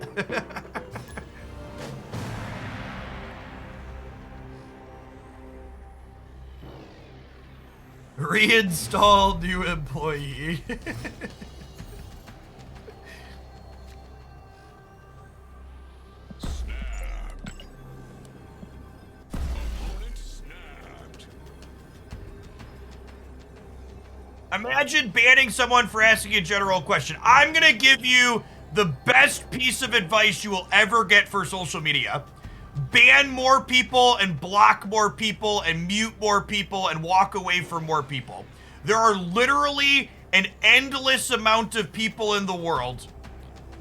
Reinstall new employee. Snapped. Opponent snapped. Imagine banning someone for asking a general question. I'm gonna give you the best piece of advice you will ever get for social media. Ban more people and block more people and mute more people and walk away from more people. There are literally an endless amount of people in the world.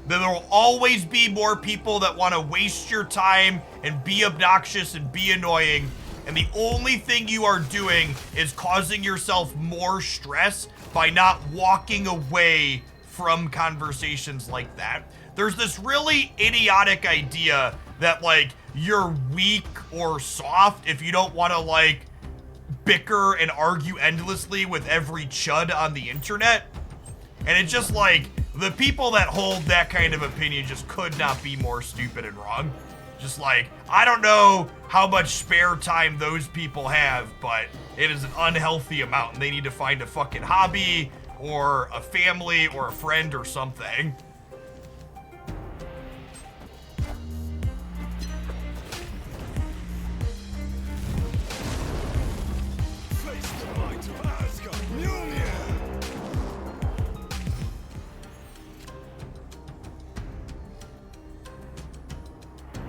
There will always be more people that want to waste your time and be obnoxious and be annoying. And the only thing you are doing is causing yourself more stress by not walking away from conversations like that. There's this really idiotic idea that like you're weak or soft if you don't want to like bicker and argue endlessly with every chud on the internet. And it's just like the people that hold that kind of opinion just could not be more stupid and wrong. Just like, I don't know how much spare time those people have, but it is an unhealthy amount and they need to find a fucking hobby or a family or a friend or something. Face the might of Asgard. Mjolnir.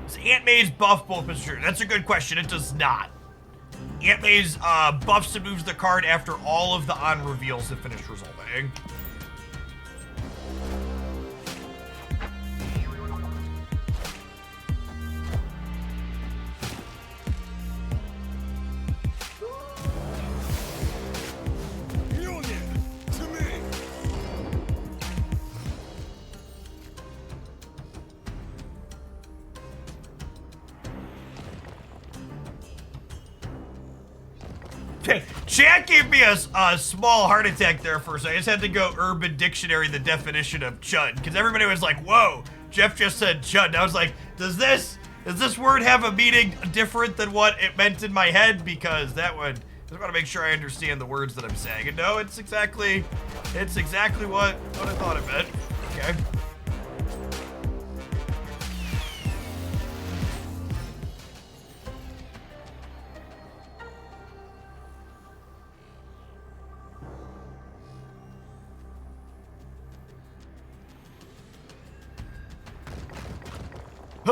Does Aunt May's buff both positions? That's a good question. It does not. Aunt May's buffs and moves the card after all of the on reveals have finished resolving. Mjolnir. To me. Okay, chat gave me a small heart attack there for a second. I just had to go Urban Dictionary the definition of chud, because everybody was like, whoa, Jeff just said chud. And I was like, does this word have a meaning different than what it meant in my head? Because that would, I just want to make sure I understand the words that I'm saying. And no, it's exactly what I thought it meant. Okay.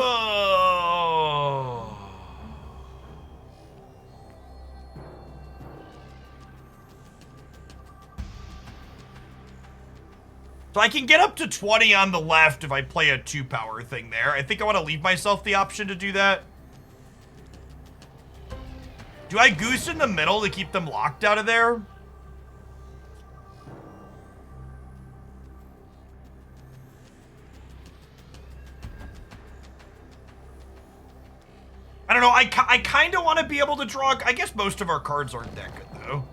Oh. So I can get up to 20 on the left if I play a 2-power thing there. I think I want to leave myself the option to do that. Do I goose in the middle to keep them locked out of there? I don't know. I kind of want to be able to draw. I guess most of our cards aren't that good though.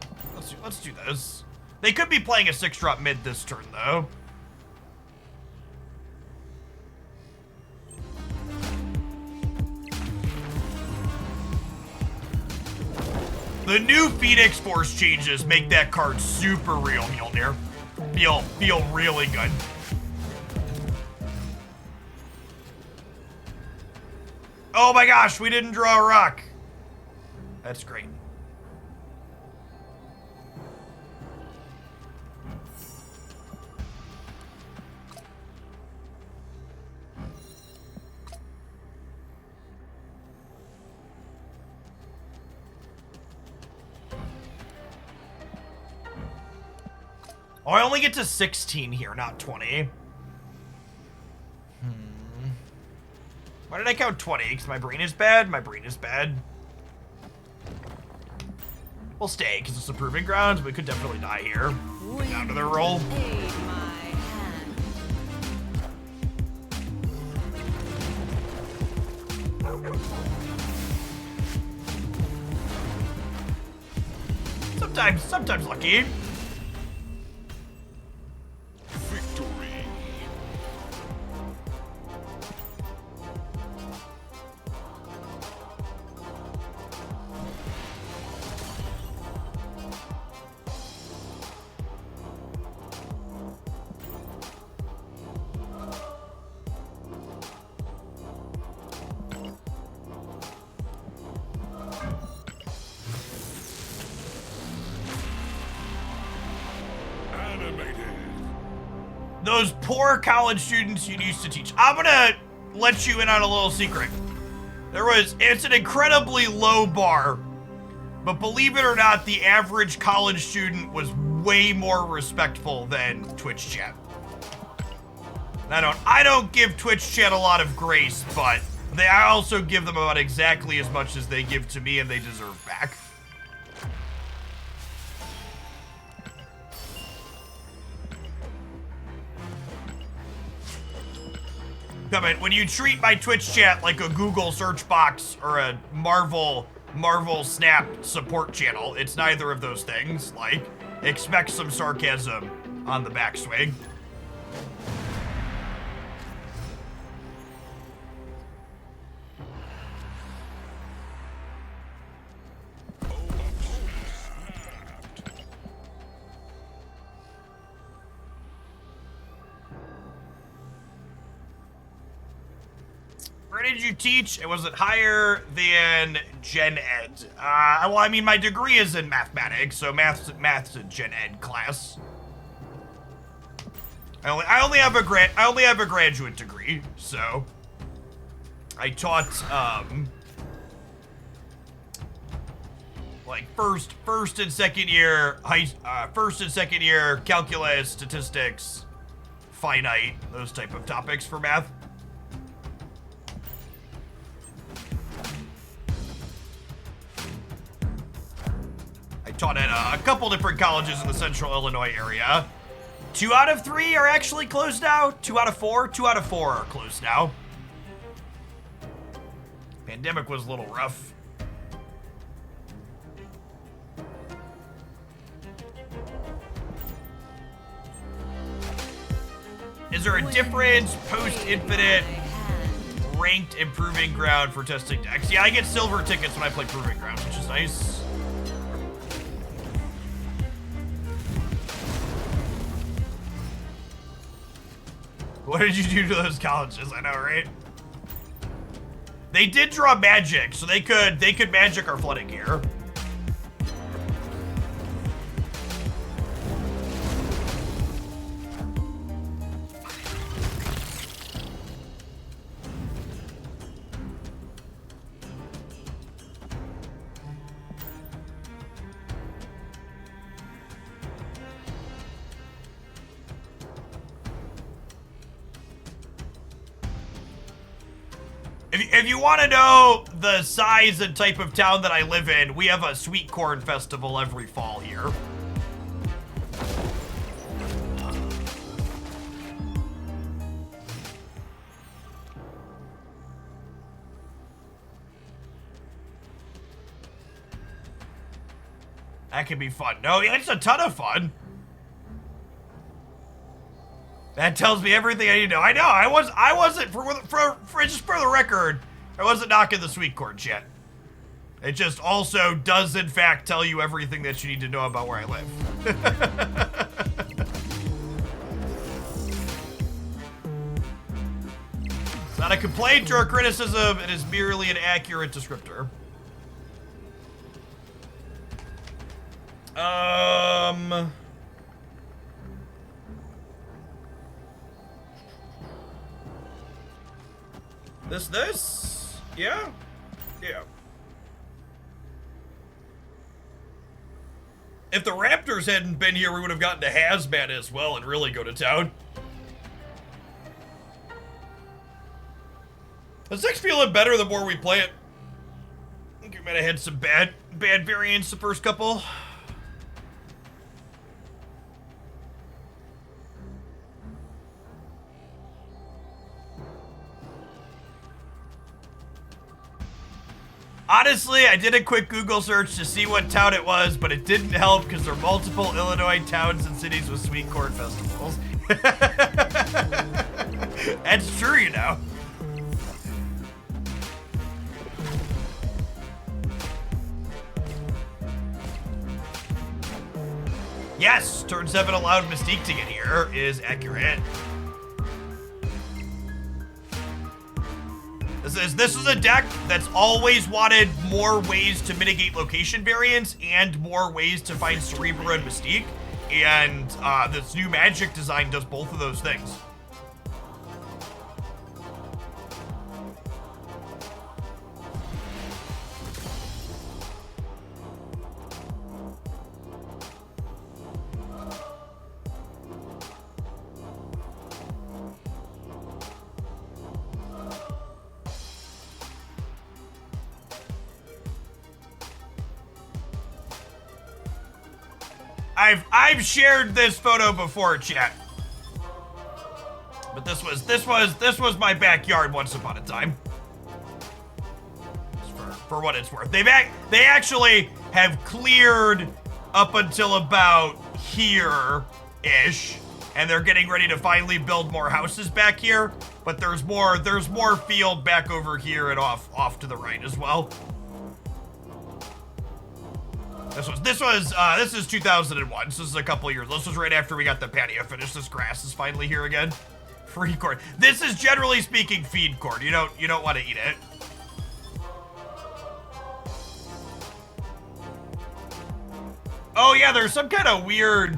Let's do this. They could be playing a 6-drop mid this turn though. The new Phoenix Force changes make that card super real, Mjolnir. Feel really good. Oh my gosh, we didn't draw a rock. That's great. Oh, I only get to 16 here, not 20. Why did I count 20? Because my brain is bad? My brain is bad. We'll stay, because it's a proving ground. We could definitely die here. Down to their roll. Aid my hand. Sometimes lucky. Victory. Animated. Those poor college students you used to teach. I'm gonna let you in on a little secret. It's an incredibly low bar, but believe it or not, the average college student was way more respectful than Twitch chat. I don't give Twitch chat a lot of grace, but I also give them about exactly as much as they give to me, and they deserve back. Come in. When you treat my Twitch chat like a Google search box or a Marvel Snap support channel, it's neither of those things. Like, expect some sarcasm on the backswing. Where did you teach? It wasn't higher than Gen Ed. Well, I mean, my degree is in mathematics, so math's a Gen Ed class. I only have a graduate degree, so I taught like first and second year calculus, statistics, finite, those type of topics for math. Taught at a couple different colleges in the central Illinois area. 2 out of 3 are actually closed now. 2 out of 4? 2 out of 4 are closed now. Pandemic was a little rough. Is there a difference post-infinite ranked improving ground for testing decks? Yeah, I get silver tickets when I play proving grounds, which is nice. What did you do to those colleges? I know, right? They did draw magic, so they could magic our flooding here. If you want to know the size and type of town that I live in, we have a sweet corn festival every fall here. That can be fun. No, it's a ton of fun. That tells me everything I need to know. I know, I wasn't, for just for the record, I wasn't knocking the sweet corn yet. It just also does, in fact, tell you everything that you need to know about where I live. It's not a complaint or a criticism, it is merely an accurate descriptor. This? Yeah? Yeah. If the Raptors hadn't been here, we would have gotten to Hazmat as well and really go to town. The 6 feeling better the more we play it. I think we might have had some bad variants the first couple. Honestly, I did a quick Google search to see what town it was, but it didn't help because there are multiple Illinois towns and cities with sweet corn festivals. That's true, you know. Yes, turn 7 allowed Mystique to get here is accurate. This is a deck that's always wanted more ways to mitigate location variance and more ways to find Cerebro and Mystique. And this new Magic design does both of those things. I've shared this photo before, chat. But this was my backyard once upon a time. For what it's worth. They actually have cleared up until about here-ish, and they're getting ready to finally build more houses back here. But there's more field back over here and off to the right as well. This is 2001, so this is a couple years. This was right after we got the patio finished. This grass is finally here again. Free corn. This is generally speaking feed corn. You don't want to eat it. Oh yeah, there's some kind of weird.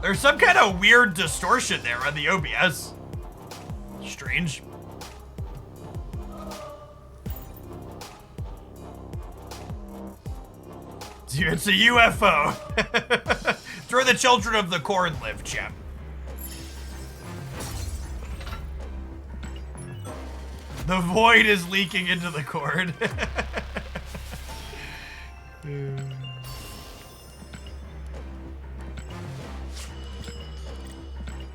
There's some kind of weird distortion there on the OBS. Strange. It's a UFO. It's where the children of the corn live, champ. The void is leaking into the corn.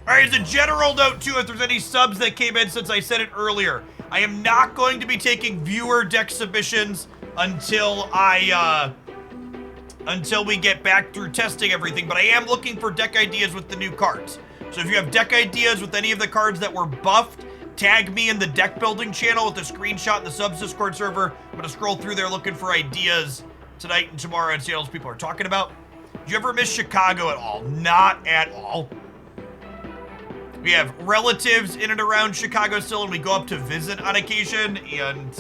Alright, as a general note too, if there's any subs that came in since I said it earlier, I am not going to be taking viewer deck submissions until until we get back through testing everything, but I am looking for deck ideas with the new cards. So if you have deck ideas with any of the cards that were buffed, tag me in the deck building channel with a screenshot in the subs Discord server. I'm gonna scroll through there looking for ideas tonight and tomorrow and see what else people are talking about. Do you ever miss Chicago at all? Not at all. We have relatives in and around Chicago still, and we go up to visit on occasion, and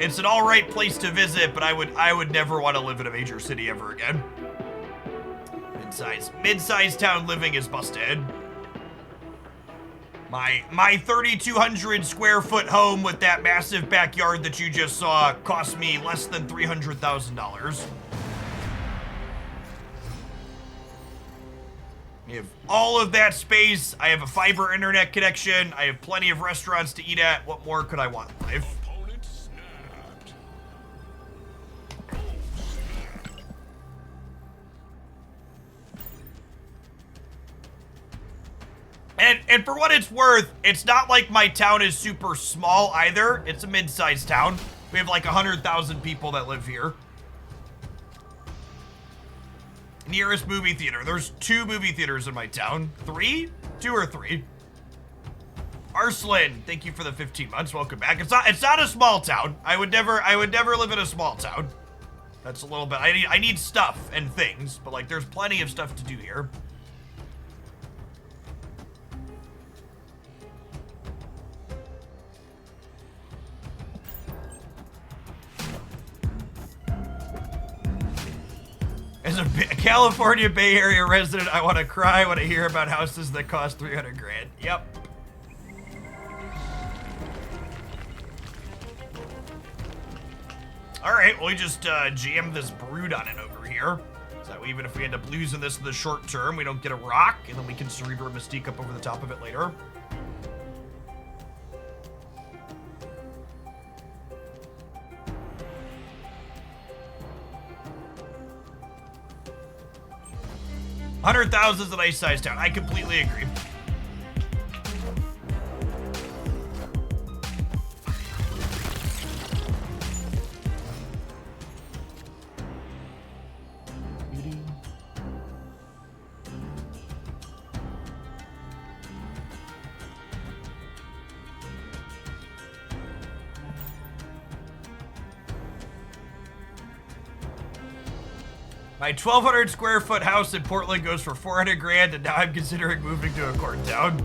it's an all right place to visit, but I would never want to live in a major city ever again. Mid-sized town living is busted. My 3,200 square foot home with that massive backyard that you just saw cost me less than $300,000. We have all of that space. I have a fiber internet connection. I have plenty of restaurants to eat at. What more could I want in life? And for what it's worth, it's not like my town is super small either. It's a mid-sized town. We have like 100,000 people that live here. Nearest movie theater. There's 2 movie theaters in my town. 3? 2 or 3. Arslan, thank you for the 15 months. Welcome back. It's not a small town. I would never live in a small town. That's a little bit. I need stuff and things, but like there's plenty of stuff to do here. As a California Bay Area resident, I want to cry when I hear about houses that cost 300 grand. Yep. All right, well, we just jammed this brood on it over here. So even if we end up losing this in the short term, we don't get a rock, and then we can Cerebro Mystique up over the top of it later. $100,000 is a nice sized town. I completely agree. My 1,200 square foot house in Portland goes for 400 grand, and now I'm considering moving to a corn town.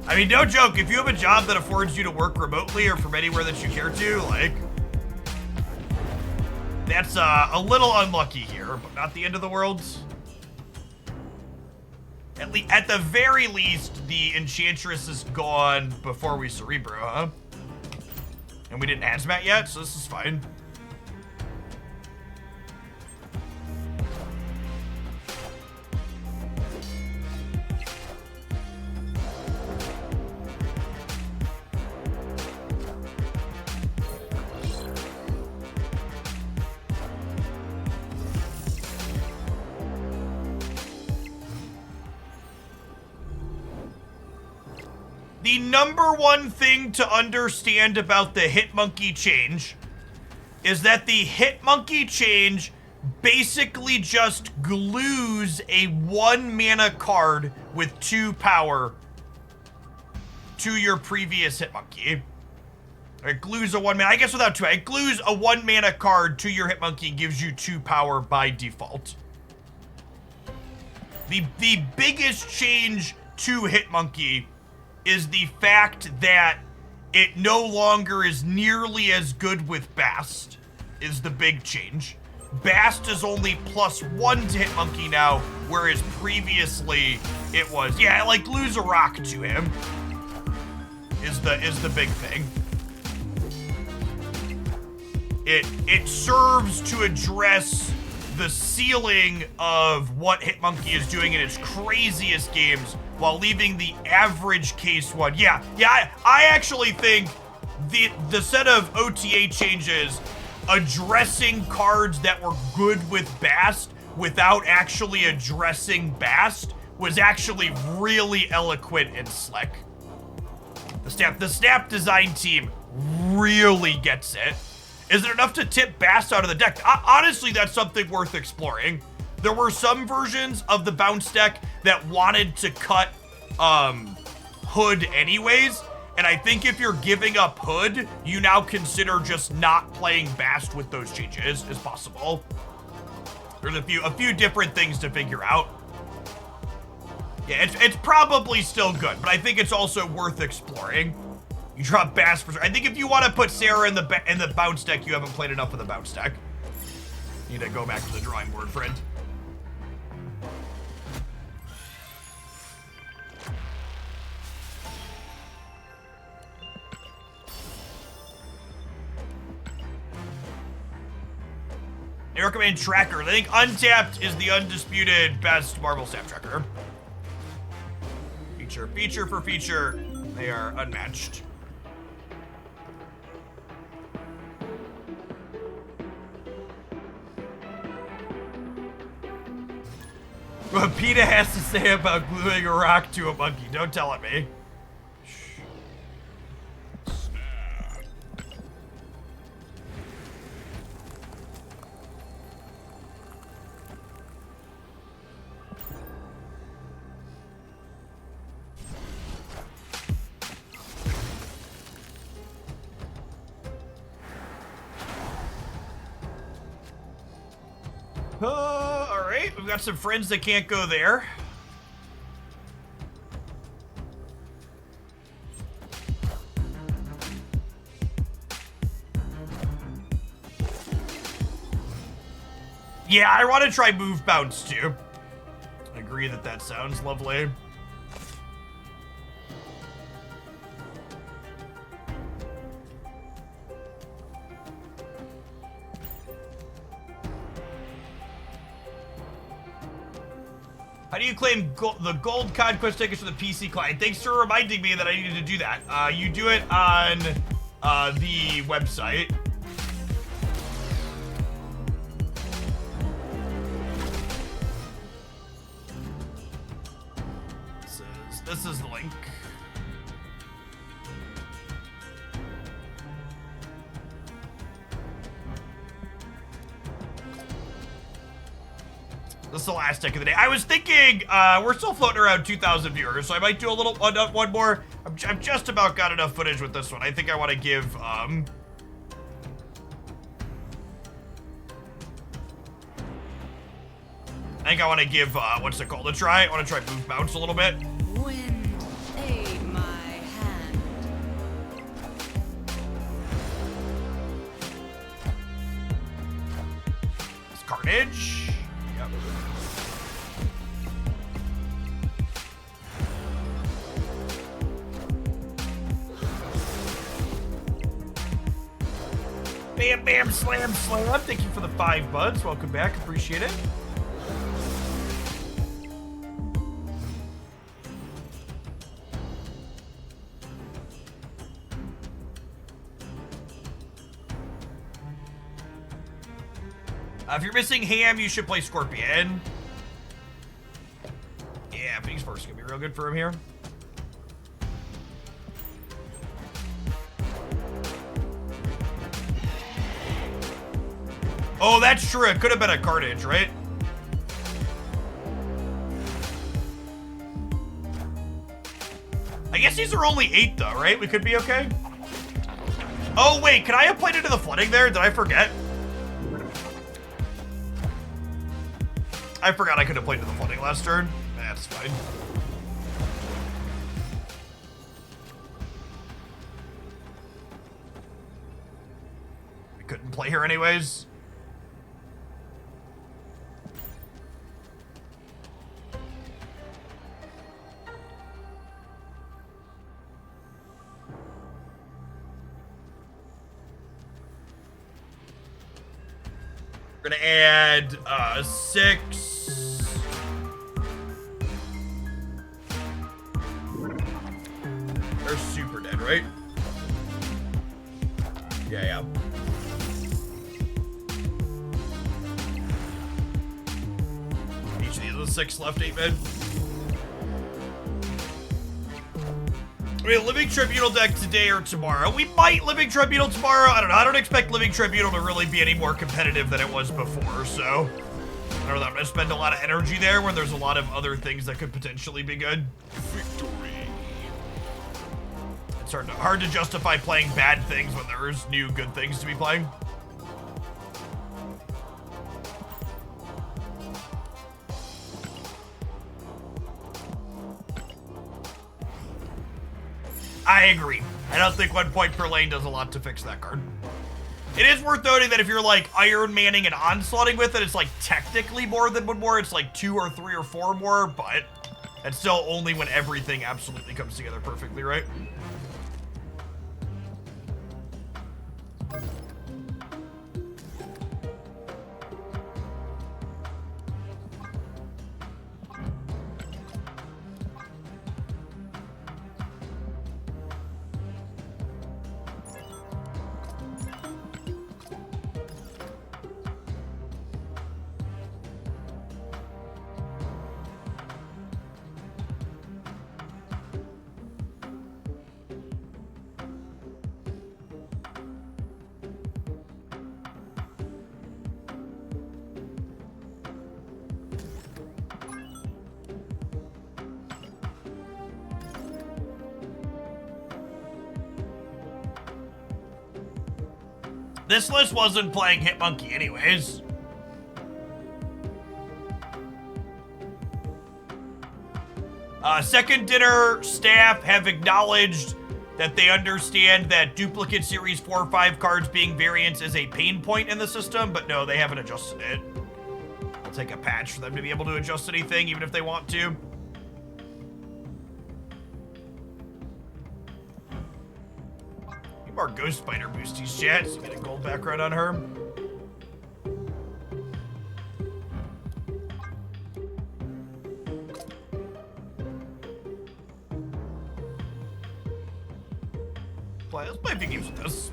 I mean, no joke, if you have a job that affords you to work remotely or from anywhere that you care to, like, that's a little unlucky here, but not the end of the world. At the very least, the Enchantress is gone before we Cerebro, huh? And we didn't Hazmat yet, so this is fine. The number one thing to understand about the Hitmonkey change is that the Hitmonkey change basically just glues a 1 mana card with 2 power to your previous Hitmonkey. It glues a 1 mana, I guess without 2, it glues a 1 mana card to your Hitmonkey and gives you 2 power by default. The biggest change to Hitmonkey is the fact that it no longer is nearly as good with Bast, is the big change. Bast is only +1 to Hitmonkey now, whereas previously it was, yeah, like lose a rock to him is the big thing. It serves to address the ceiling of what Hitmonkey is doing in its craziest games while leaving the average case one. Yeah, I actually think the set of OTA changes addressing cards that were good with Bast without actually addressing Bast was actually really eloquent and slick. The Snap design team really gets it. Is it enough to tip Bast out of the deck? Honestly, that's something worth exploring. There were some versions of the bounce deck that wanted to cut Hood anyways, and I think if you're giving up Hood, you now consider just not playing Bast with those changes is possible. There's a few different things to figure out. Yeah, it's probably still good, but I think it's also worth exploring. You drop Bast for sure. I think if you want to put Sarah in the bounce deck, you haven't played enough of the bounce deck. You need to go back to the drawing board, friend. I recommend Tracker. I think Untapped is the undisputed best Marvel Snap Tracker. Feature for feature, they are unmatched. What PETA has to say about gluing a rock to a monkey, don't tell it me. All right, we've got some friends that can't go there. Yeah, I want to try move bounce too. I agree that that sounds lovely. How do you claim the gold Conquest tickets for the PC client? Thanks for reminding me that I needed to do that. You do it on the website. This is the link. This is the last deck of the day. I was thinking, we're still floating around 2,000 viewers, so I might do a little one more. I've just about got enough footage with this one. I think I want to give, I think I want to give, what's it called, a try. I want to try move bounce a little bit. Wind, aid my hand. It's Carnage. Yep. Bam, bam, slam, slam. Thank you for the 5 buds. Welcome back. Appreciate it. If you're missing Ham, you should play Scorpion. Yeah, Phoenix Force is gonna be real good for him here. Oh, that's true. It could have been a Carnage, right? I guess these are only 8 though, right? We could be okay. Oh wait, can I have played into the flooding there? Did I forget? I forgot I could have played to the flooding last turn. That's fine. We couldn't play here anyways. We're gonna add 6. They're super dead, right? Yeah. Each of these are 6 left, 8 mid. I mean, Living Tribunal deck today or tomorrow. We might Living Tribunal tomorrow. I don't know. I don't expect Living Tribunal to really be any more competitive than it was before, so I don't know. I'm gonna spend a lot of energy there when there's a lot of other things that could potentially be good. Victory. It's hard to justify playing bad things when there's new good things to be playing. I agree. I don't think 1 point per lane does a lot to fix that card. It is worth noting that if you're like Iron Manning and onslaughting with it, it's like technically more than 1 more. It's like 2 or 3 or 4 more, but it's still only when everything absolutely comes together perfectly, right? This list wasn't playing Hitmonkey anyways. Second dinner staff have acknowledged that they understand that duplicate Series 4 or 5 cards being variants is a pain point in the system, but no, they haven't adjusted it. It'll take a patch for them to be able to adjust anything, even if they want to. Need more Ghost Spider boosties, chat, so get a gold background on her. Let's play a few games with this.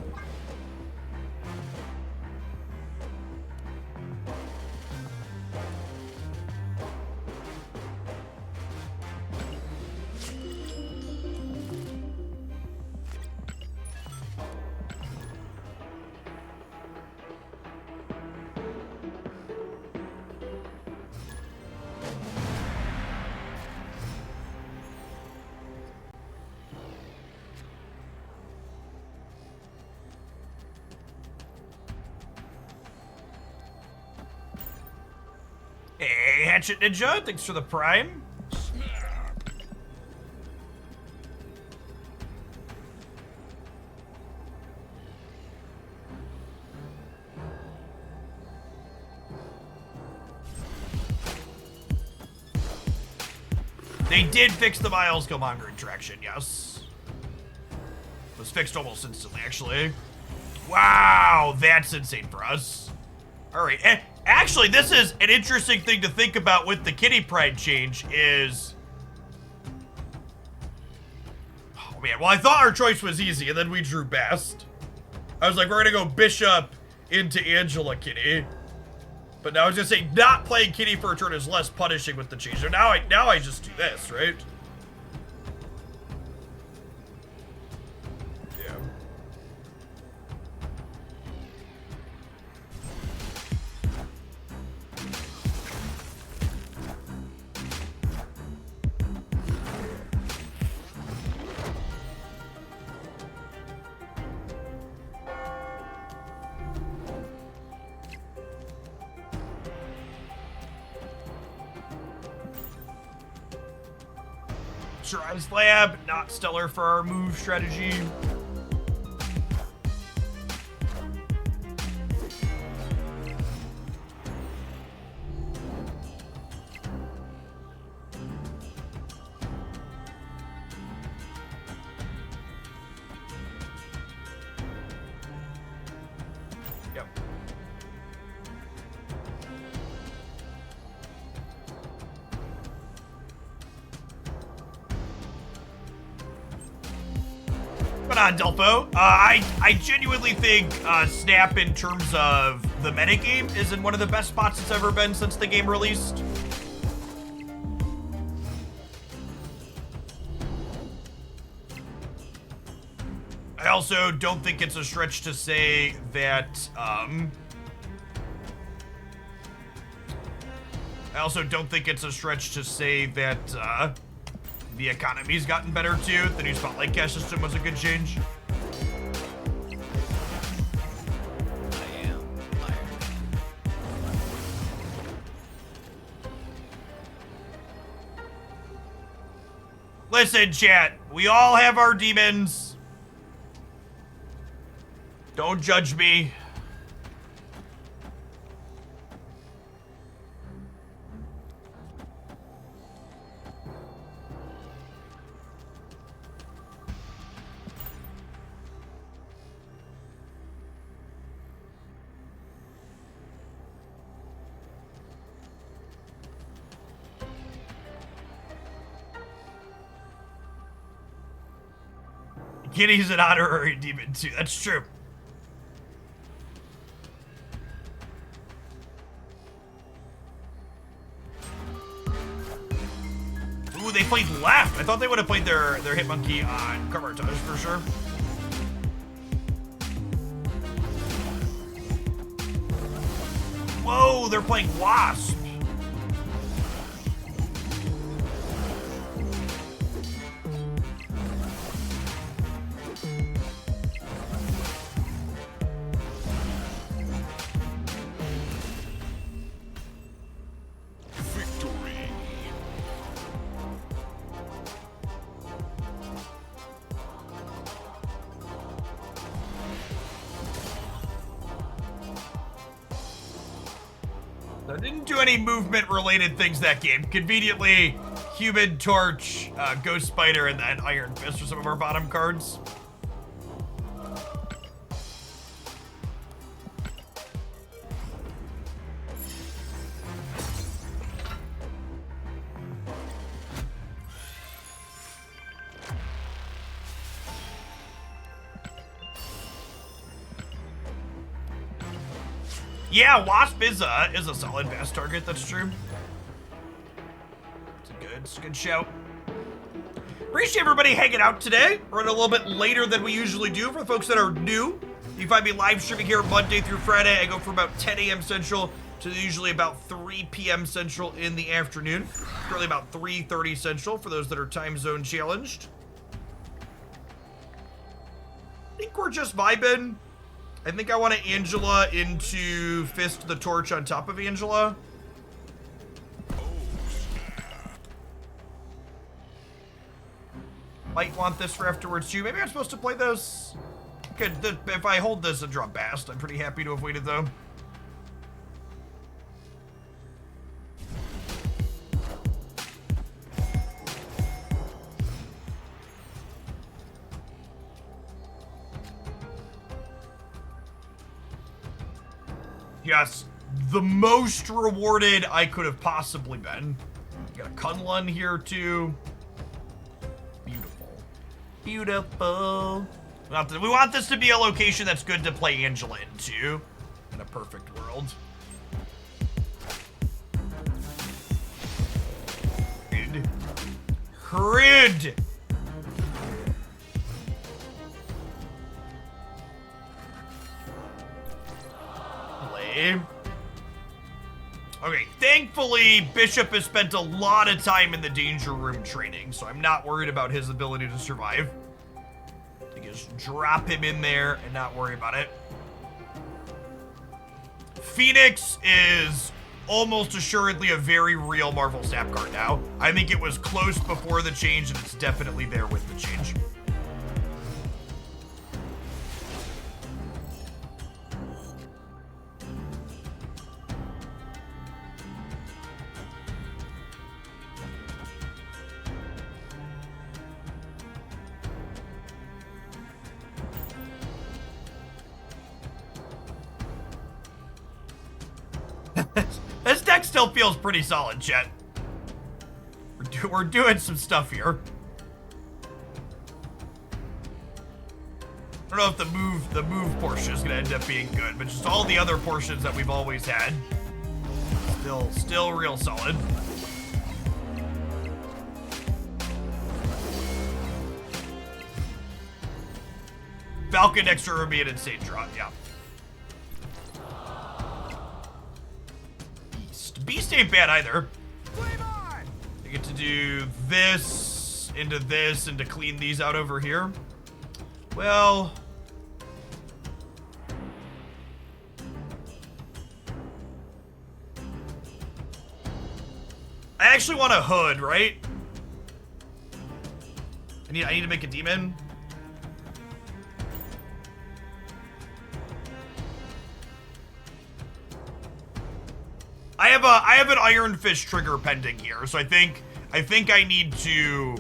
Hey, Hatchet Ninja, thanks for the prime. They did fix the Miles Killmonger interaction, yes. It was fixed almost instantly, actually. Wow, that's insane for us. All right, actually, this is an interesting thing to think about with the Kitty Pride change is... Oh, man, well, I thought our choice was easy, and then we drew best. I was like, we're gonna go Bishop into Angela Kitty. But now I was gonna say, not playing Kitty for a turn is less punishing with the change. So now I just do this, right? Yeah. Drives Lab, not stellar for our move strategy. Yep. On Delpho, I genuinely think Snap in terms of the metagame is in one of the best spots it's ever been since the game released. I also don't think it's a stretch to say that the economy's gotten better too. The new Spotlight Cash system was a good change. I am Iron Man. Listen, chat, we all have our demons. Don't judge me. Kitty's an honorary demon too. That's true. Ooh, they played left. I thought they would have played their Hitmonkey on Carnage for sure. Whoa, they're playing Wasp. I didn't do any movement-related things that game. Conveniently, Human Torch, Ghost Spider, and then Iron Fist are some of our bottom cards. Yeah, Wasp is a solid fast target, that's true. It's a good shout. Appreciate everybody hanging out today. We're running a little bit later than we usually do for the folks that are new. You can find me live streaming here Monday through Friday. I go from about 10 a.m. Central to usually about 3 p.m. Central in the afternoon. Currently about 3:30 Central for those that are time zone challenged. I think we're just vibing. I think I want to Angela into Fist the Torch on top of Angela. Might want this for afterwards too. Maybe I'm supposed to play this. Okay, if I hold this and draw Bast, I'm pretty happy to have waited though. Yes, the most rewarded I could have possibly been. Got a Kunlun here too. Beautiful. Beautiful. We want this to be a location that's good to play Angela into. In a perfect world. Hrid. Okay, thankfully, Bishop has spent a lot of time in the danger room training, so I'm not worried about his ability to survive. I can just drop him in there and not worry about it. Phoenix is almost assuredly a very real Marvel Snap card now. I think it was close before the change, and it's definitely there with the change. This deck still feels pretty solid, chat. We're doing some stuff here. I don't know if the move portion is gonna end up being good, but just all the other portions that we've always had, still real solid. Falcon extra would be an insane draw, yeah. Beast ain't bad either. I get to do this and to clean these out over here. Well, I actually want a hood, right? I need to make a demon. I have an Iron Fist trigger pending here, so I think I need to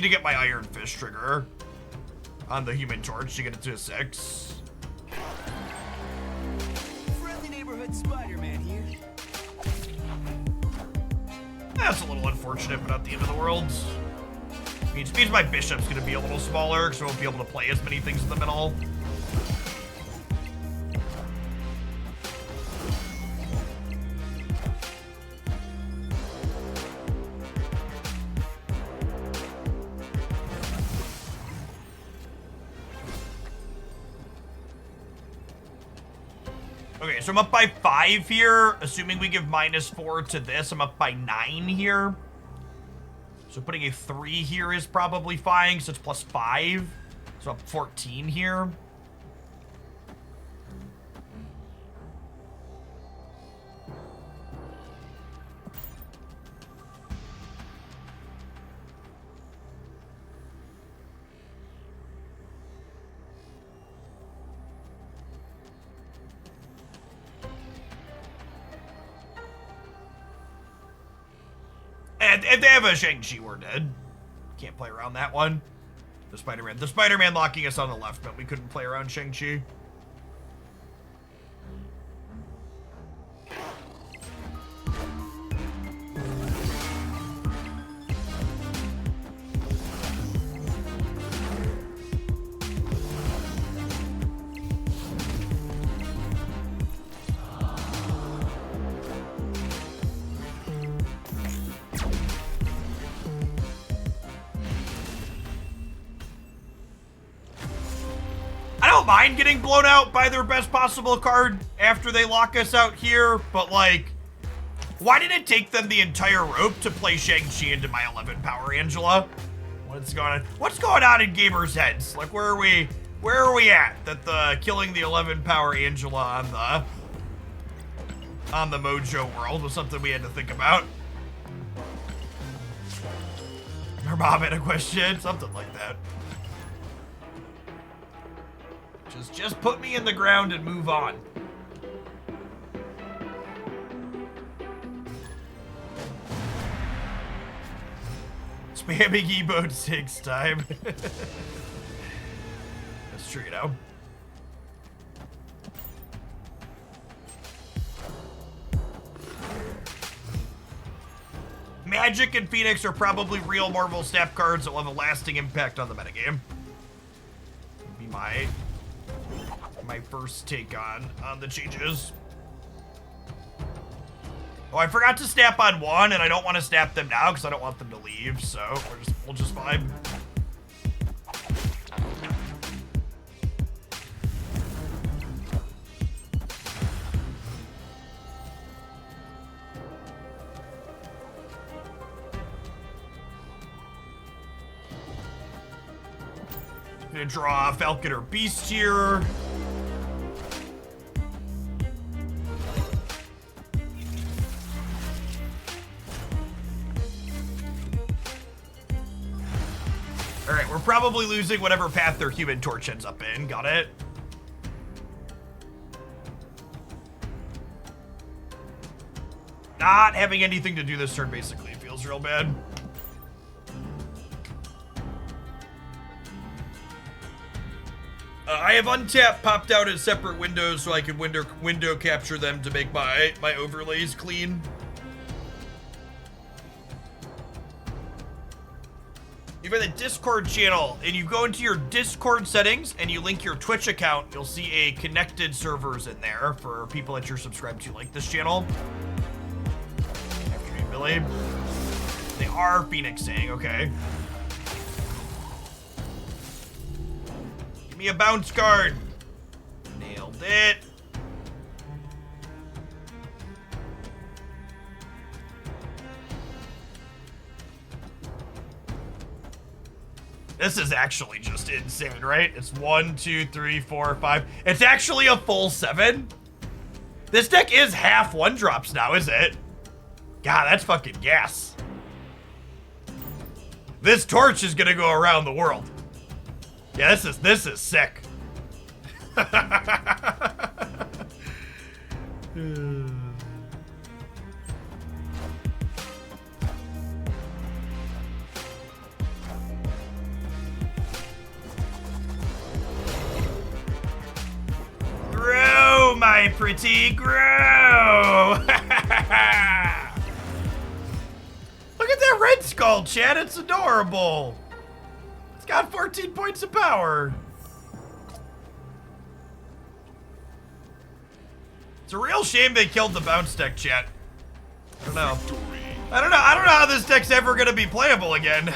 get my Iron Fist trigger on the Human Torch to get it to a 6. Friendly neighborhood Spider-Man here. That's a little unfortunate, but not the end of the world. It means my Bishop's gonna be a little smaller, because I won't be able to play as many things in the middle. Okay, so I'm up by 5 here. Assuming we give -4 to this, I'm up by 9 here. So putting a 3 here is probably fine, so it's +5. So up 14 here. if they have a Shang-Chi, we're dead. Can't play around that one. The Spider-Man locking us on the left, but we couldn't play around Shang-Chi. I don't mind getting blown out by their best possible card after they lock us out here, but like, why did it take them the entire rope to play Shang-Chi into my 11 power Angela? What's going on? What's going on in gamers' heads? Like, where are we at? That the killing the 11 power Angela on the Mojo world was something we had to think about. Her mom had a question, something like that. Just put me in the ground and move on. Spamming emotes takes time. That's true, you know. Magic and Phoenix are probably real Marvel Snap cards that will have a lasting impact on the metagame. Would be my first take on the changes. Oh, I forgot to snap on one, and I don't want to snap them now because I don't want them to leave, so we'll just vibe. Gonna draw Falcon or Beast here. Alright, we're probably losing whatever path their Human Torch ends up in. Got it? Not having anything to do this turn basically feels real bad. I have untapped popped out as separate windows so I can window capture them to make my overlays clean. You have a Discord channel, and you go into your Discord settings and you link your Twitch account. You'll see a connected servers in there for people that you're subscribed to, like this channel. Afternoon, Billy. They are Phoenixing, okay. Give me a bounce card. Nailed it. This is actually just insane, right? It's 1, 2, 3, 4, 5. It's actually a full 7. This deck is half 1-drops now, is it? God, that's fucking gas. This torch is gonna go around the world. Yeah, this is sick. Grow, my pretty, grow! Look at that red skull, Chad. It's adorable. It's got 14 points of power. It's a real shame they killed the bounce deck, chat. I don't know. I don't know how this deck's ever gonna be playable again.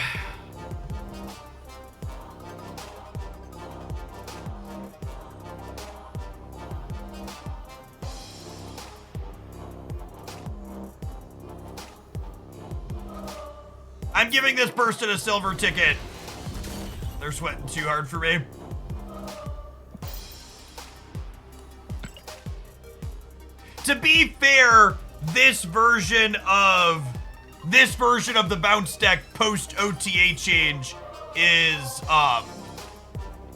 I'm giving this person a silver ticket. They're sweating too hard for me. To be fair, this version of the bounce deck post OTA change is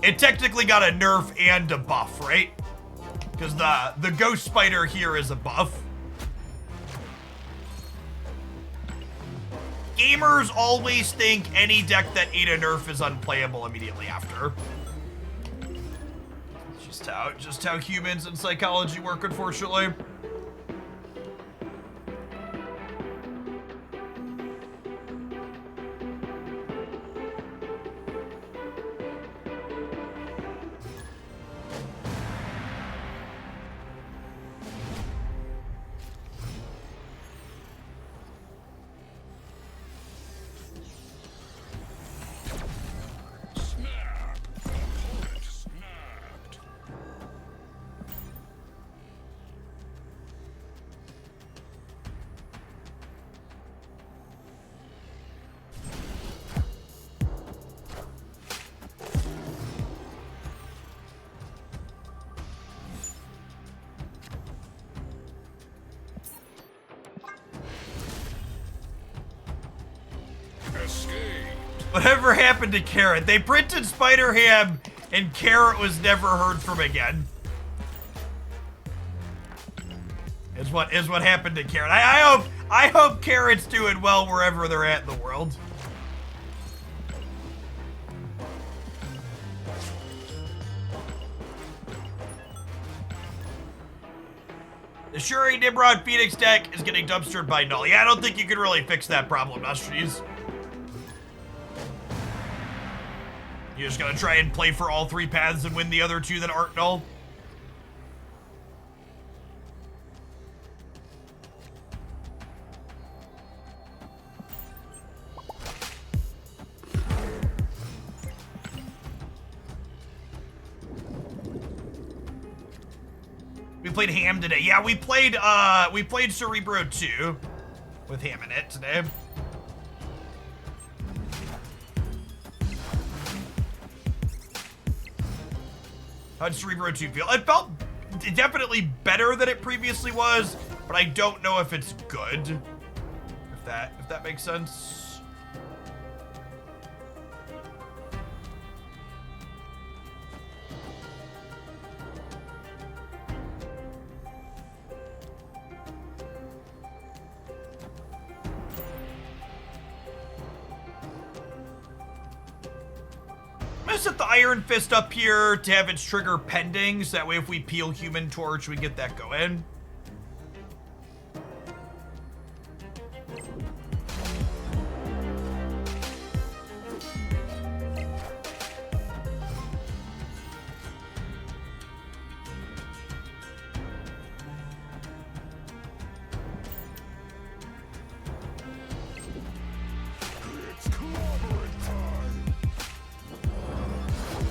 it technically got a nerf and a buff, right? Because the ghost spider here is a buff. Gamers always think any deck that ate a nerf is unplayable immediately after. It's just how humans and psychology work, unfortunately. Whatever happened to Carrot? They printed Spider-Ham and Carrot was never heard from again. Is what happened to Carrot. I hope Carrot's doing well wherever they're at in the world. The Shuri Nimrod Phoenix deck is getting dumpstered by Null. Yeah, I don't think you can really fix that problem, Nostries. You're just gonna try and play for all three paths and win the other two that aren't Null? We played Ham today. Yeah, we played Cerebro 2 with Ham in it today. How'd Cerebro 2 feel? It felt definitely better than it previously was, but I don't know if it's good. If that makes sense. I'm gonna set the Iron Fist up here to have its trigger pending, so that way if we peel Human Torch, we get that going.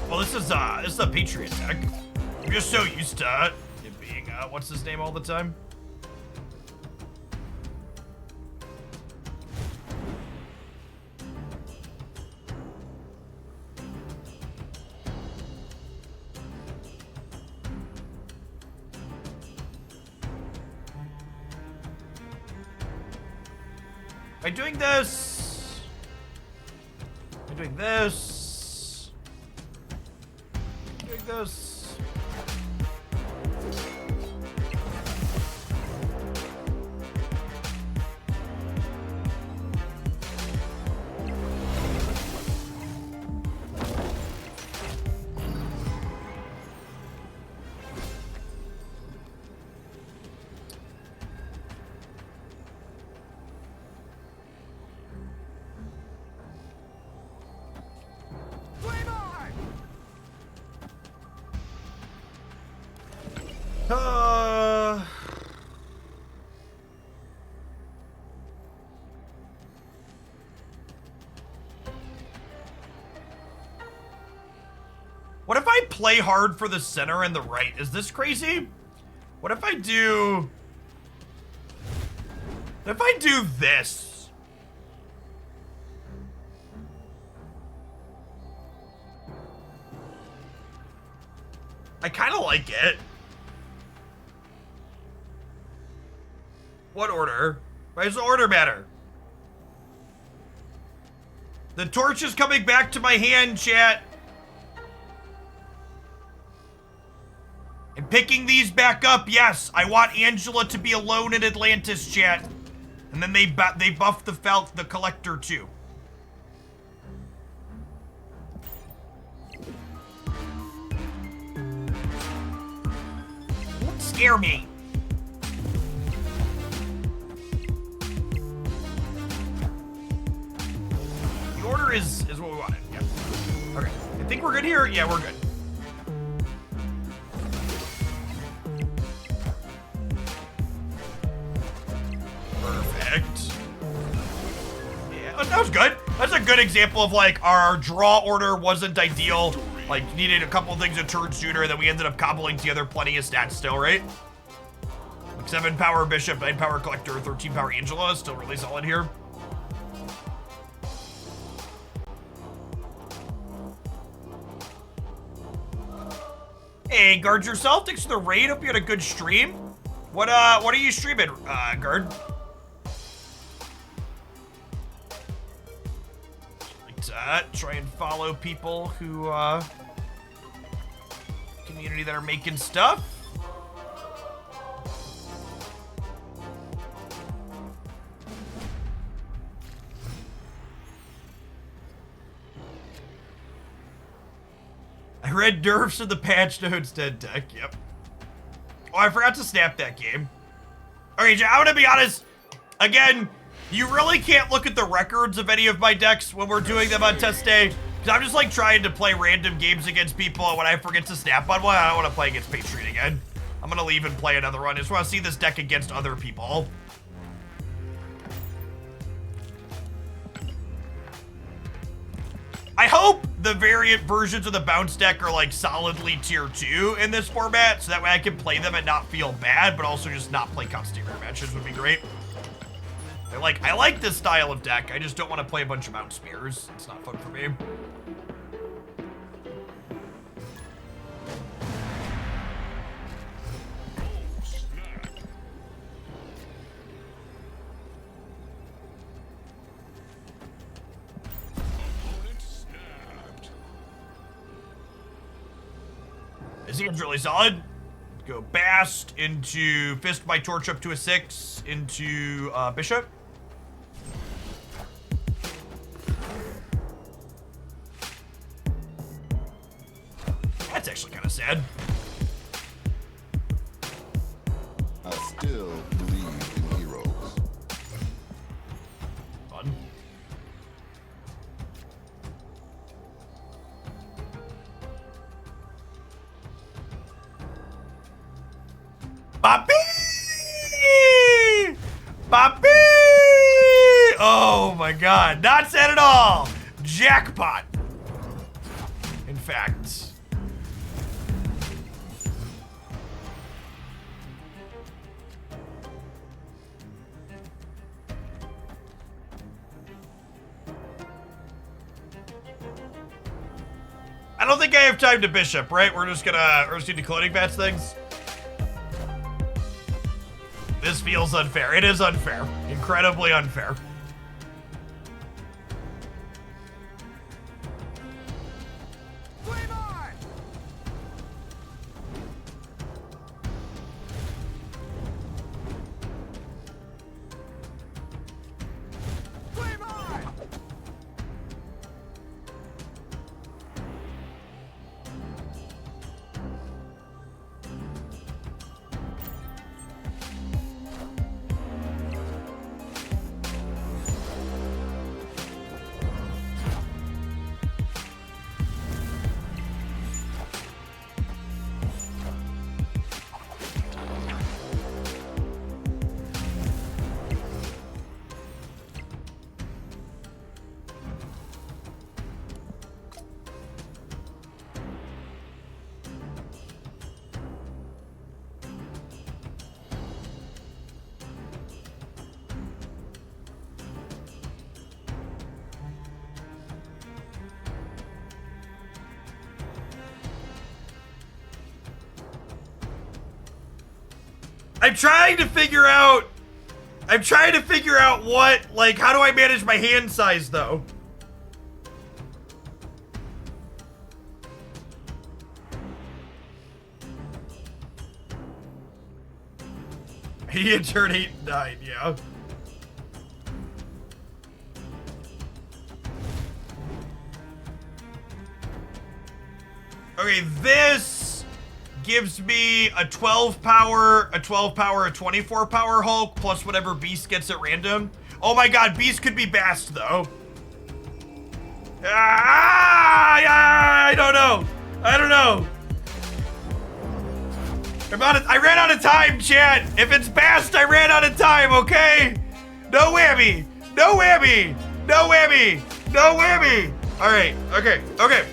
Well, this is a Patriot deck. I'm just so used to it being, what's his name all the time? Am I doing this? Am I doing this? Doing this. What if I play hard for the center and the right? Is this crazy? What if I do... What if I do this? I kind of like it. What order? Why does the order matter? The torch is coming back to my hand, chat. And picking these back up, yes. I want Angela to be alone in Atlantis, chat. And then they buffed the collector too. Don't scare me. The order is what we wanted. Yeah. Okay. I think we're good here. Yeah, we're good. Perfect. Yeah, that was good. That's a good example of like our draw order wasn't ideal. Like needed a couple things a turn sooner, then we ended up cobbling together plenty of stats still, right? Like 7 power bishop, 9 power collector, 13 power Angela, still really solid here. Hey, guard yourself. Thanks for the raid. Hope you had a good stream. What are you streaming, guard? Try and follow people who, community that are making stuff. I read nerfs of the patch notes dead deck, yep. Oh, I forgot to snap that game. Okay, I'm gonna be honest, again, you really can't look at the records of any of my decks when we're doing them on test day, because I'm just like trying to play random games against people, and when I forget to snap on one, I don't want to play against Patriot again. I'm gonna leave and play another one. I just want to see this deck against other people. I hope the variant versions of the bounce deck are like solidly tier 2 in this format, so that way I can play them and not feel bad, but also just not play constant matches would be great. I like this style of deck. I just don't want to play a bunch of Mount Spears. It's not fun for me. This game's really solid. Go Bast into Fist my Torch up to a 6 into Bishop. That's actually kind of sad. I still believe in heroes. Fun. Papi! Papi! Oh my god, not sad at all. Jackpot. In fact. I don't think I have time to Bishop, right? We're just need decoding bats things. This feels unfair. It is unfair. Incredibly unfair. I'm trying to figure out what, like, how do I manage my hand size, though? He had turned 8 and 9, yeah. Okay, this gives me a 12 power, a 24 power Hulk, plus whatever Beast gets at random. Oh my god, Beast could be Bast, though. I don't know. I don't know. I ran out of time, chat. If it's Bast, I ran out of time, okay? No whammy. No whammy. No whammy. No whammy. All right. Okay. Okay.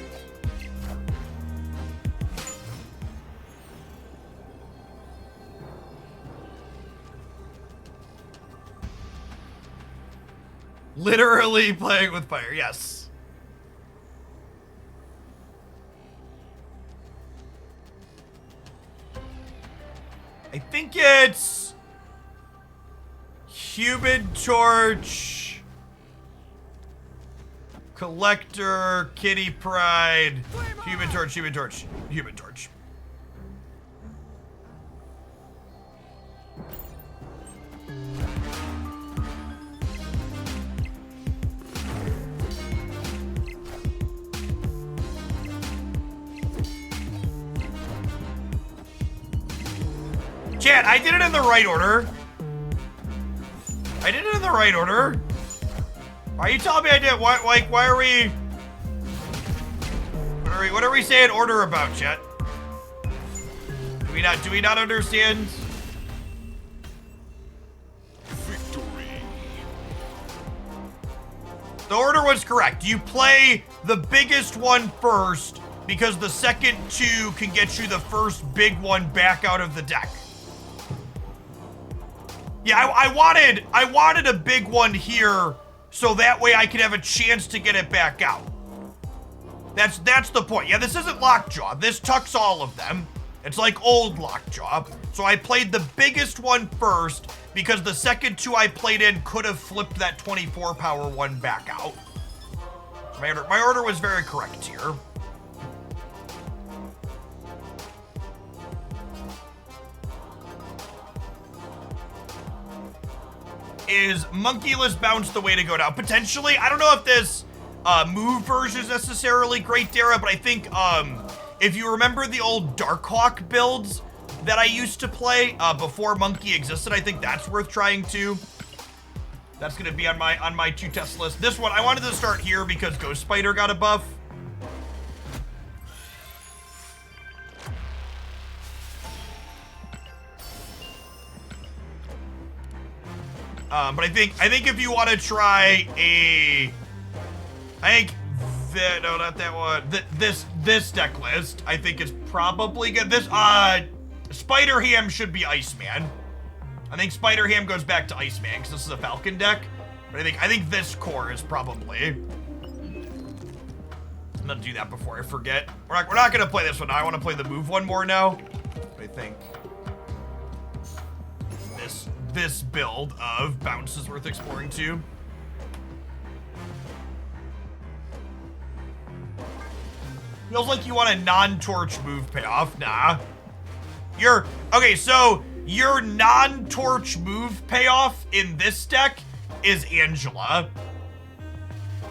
Literally playing with fire. Yes. I think it's Human Torch, Collector, Kitty Pride, Human Torch, Human Torch, Human Torch. Chat, I did it in the right order. I did it in the right order. Why are you telling me I did? Why are we... What are we saying order about, chat? Do we not understand? Victory. The order was correct. You play the biggest one first because the second two can get you the first big one back out of the deck. Yeah, I wanted a big one here so that way I could have a chance to get it back out. That's the point. Yeah, this isn't Lockjaw. This tucks all of them. It's like old Lockjaw. So I played the biggest one first because the second two I played in could have flipped that 24 power one back out. My order was very correct here. Is Monkeyless Bounce the way to go now? Potentially. I don't know if this move version is necessarily great, Dara, but I think if you remember the old Darkhawk builds that I used to play before Monkey existed, I think that's worth trying too. That's gonna be on my two test list. This one, I wanted to start here because Ghost Spider got a buff. But I think if you want to try no, not that one. This deck list, I think is probably good. This Spider Ham should be Iceman. I think Spider Ham goes back to Iceman because this is a Falcon deck. But I think this core is probably. I'm gonna do that before I forget. We're not gonna play this one now. I want to play the move one more now. I think this build of Bounce is worth exploring too. Feels like you want a non-torch move payoff. Nah. Okay, so your non-torch move payoff in this deck is Angela.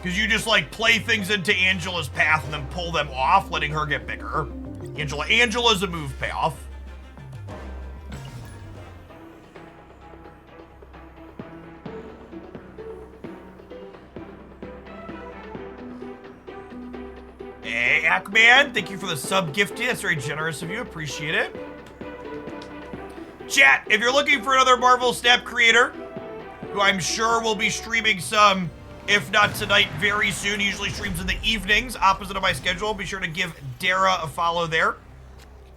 Because you just like play things into Angela's path and then pull them off, letting her get bigger. Angela's a move payoff. Hey, Ackman, thank you for the sub gifted. That's very generous of you. Appreciate it. Chat, if you're looking for another Marvel Snap creator, who I'm sure will be streaming some, if not tonight, very soon. He usually streams in the evenings, opposite of my schedule. Be sure to give Dara a follow there.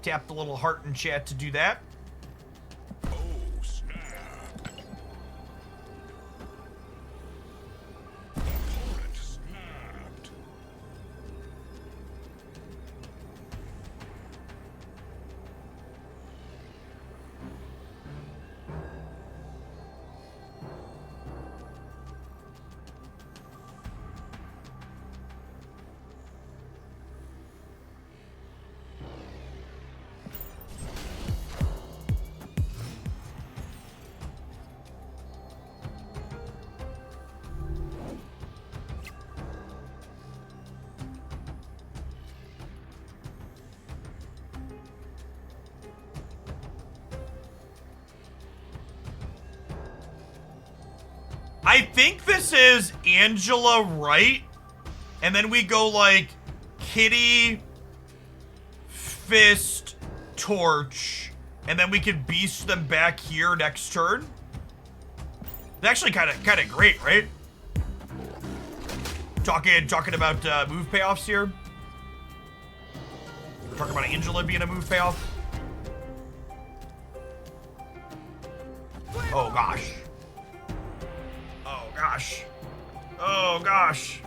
Tap the little heart in chat to do that. Oh, snap. Opponent snapped. I think this is Angela Wright, and then we go like Kitty, Fist, Torch, and then we can beast them back here next turn. It's actually kind of great, right? Talking about move payoffs here. We're talking about Angela being a move payoff. Oh gosh. Oh gosh. Oh gosh.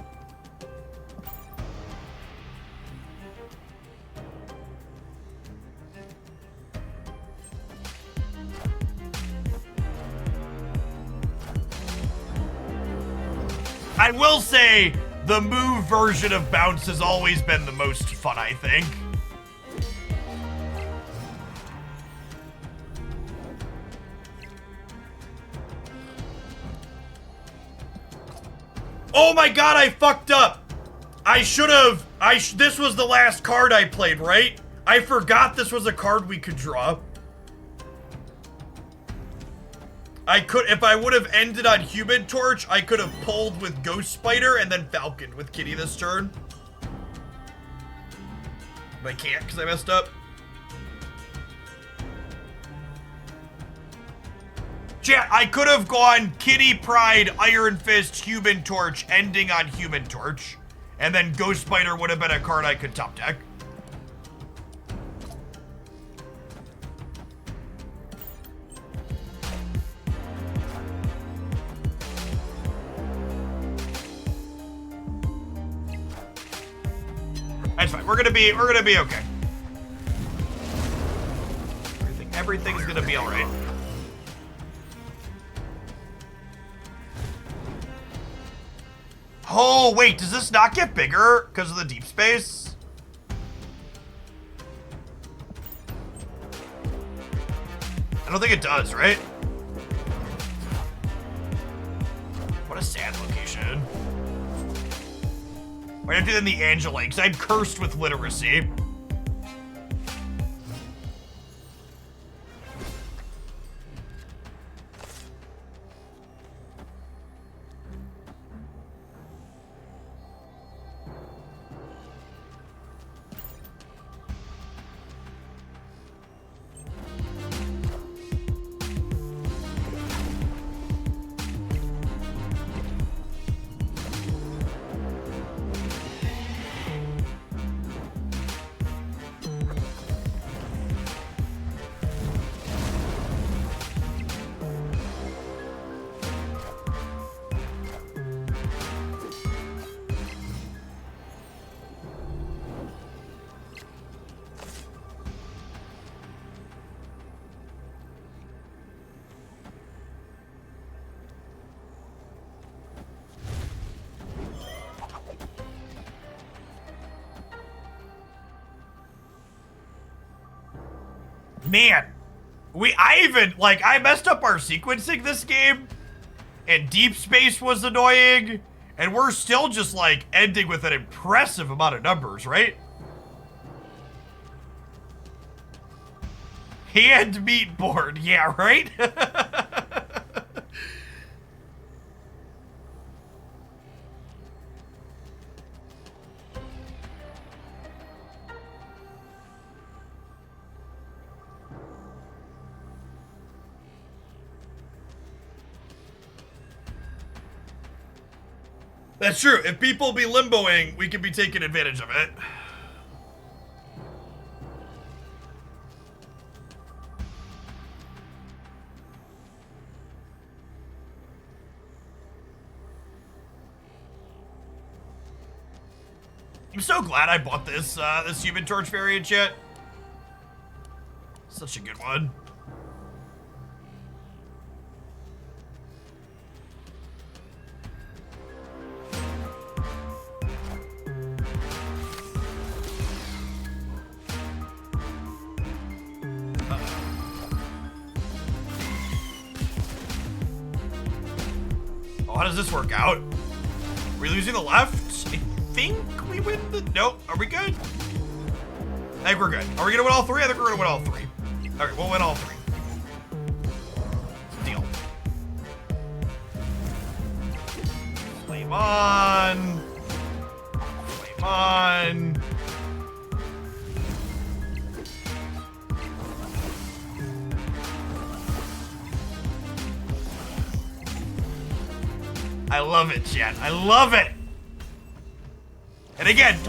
I will say the move version of bounce has always been the most fun, I think. Oh my god, I fucked up. I should have. This was the last card I played, right? I forgot this was a card we could draw. I could, if I would have ended on Human Torch, I could have pulled with Ghost Spider and then Falcon with Kitty this turn. But I can't because I messed up. Chat, I could have gone Kitty, Pride, Iron Fist, Human Torch, ending on Human Torch. And then Ghost Spider would have been a card I could top deck. That's fine. We're gonna be okay. Everything's gonna be all right. Oh wait, does this not get bigger because of the deep space? I don't think it does, right? What a sad location. Why don't I do that in the Angela? Because I'm cursed with literacy. Man, I messed up our sequencing this game, and deep space was annoying, and we're still just, like, ending with an impressive amount of numbers, right? Hand meat board, yeah, right? That's true. If people be limboing, we can be taking advantage of it. I'm so glad I bought this this Human Torch variant yet. Such a good one. How does this work out? Are we losing the left? I think we win the... Nope. Are we good? I think we're good. Are we going to win all three? I think we're going to win all three. All right, we'll win all three. Deal. Flame on. Flame on. I love it, chat. I love it. And again,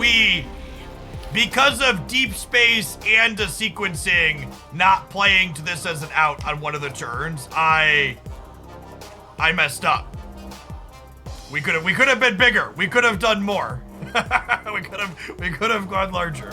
because of deep space and the sequencing, not playing to this as an out on one of the turns, I messed up. We could have been bigger. We could have done more. we could have gone larger.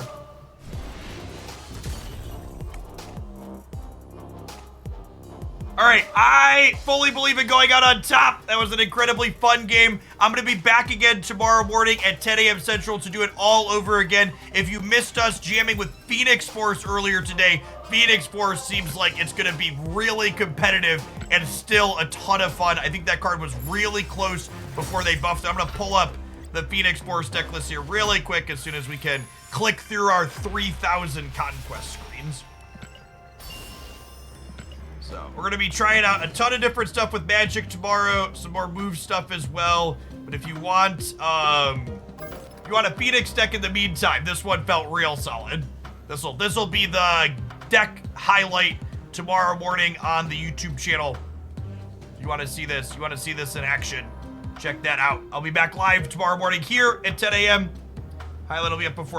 All right, I fully believe in going out on top. That was an incredibly fun game. I'm going to be back again tomorrow morning at 10 a.m. Central to do it all over again. If you missed us jamming with Phoenix Force earlier today, Phoenix Force seems like it's going to be really competitive and still a ton of fun. I think that card was really close before they buffed it. I'm going to pull up the Phoenix Force deck list here really quick as soon as we can click through our 3,000 Conquest screens. So we're going to be trying out a ton of different stuff with Magic tomorrow, some more move stuff as well. But if you want a Phoenix deck in the meantime, this one felt real solid. This'll be the deck highlight tomorrow morning on the YouTube channel. If you want to see this, in action, check that out. I'll be back live tomorrow morning here at 10 a.m. Highlight will be up before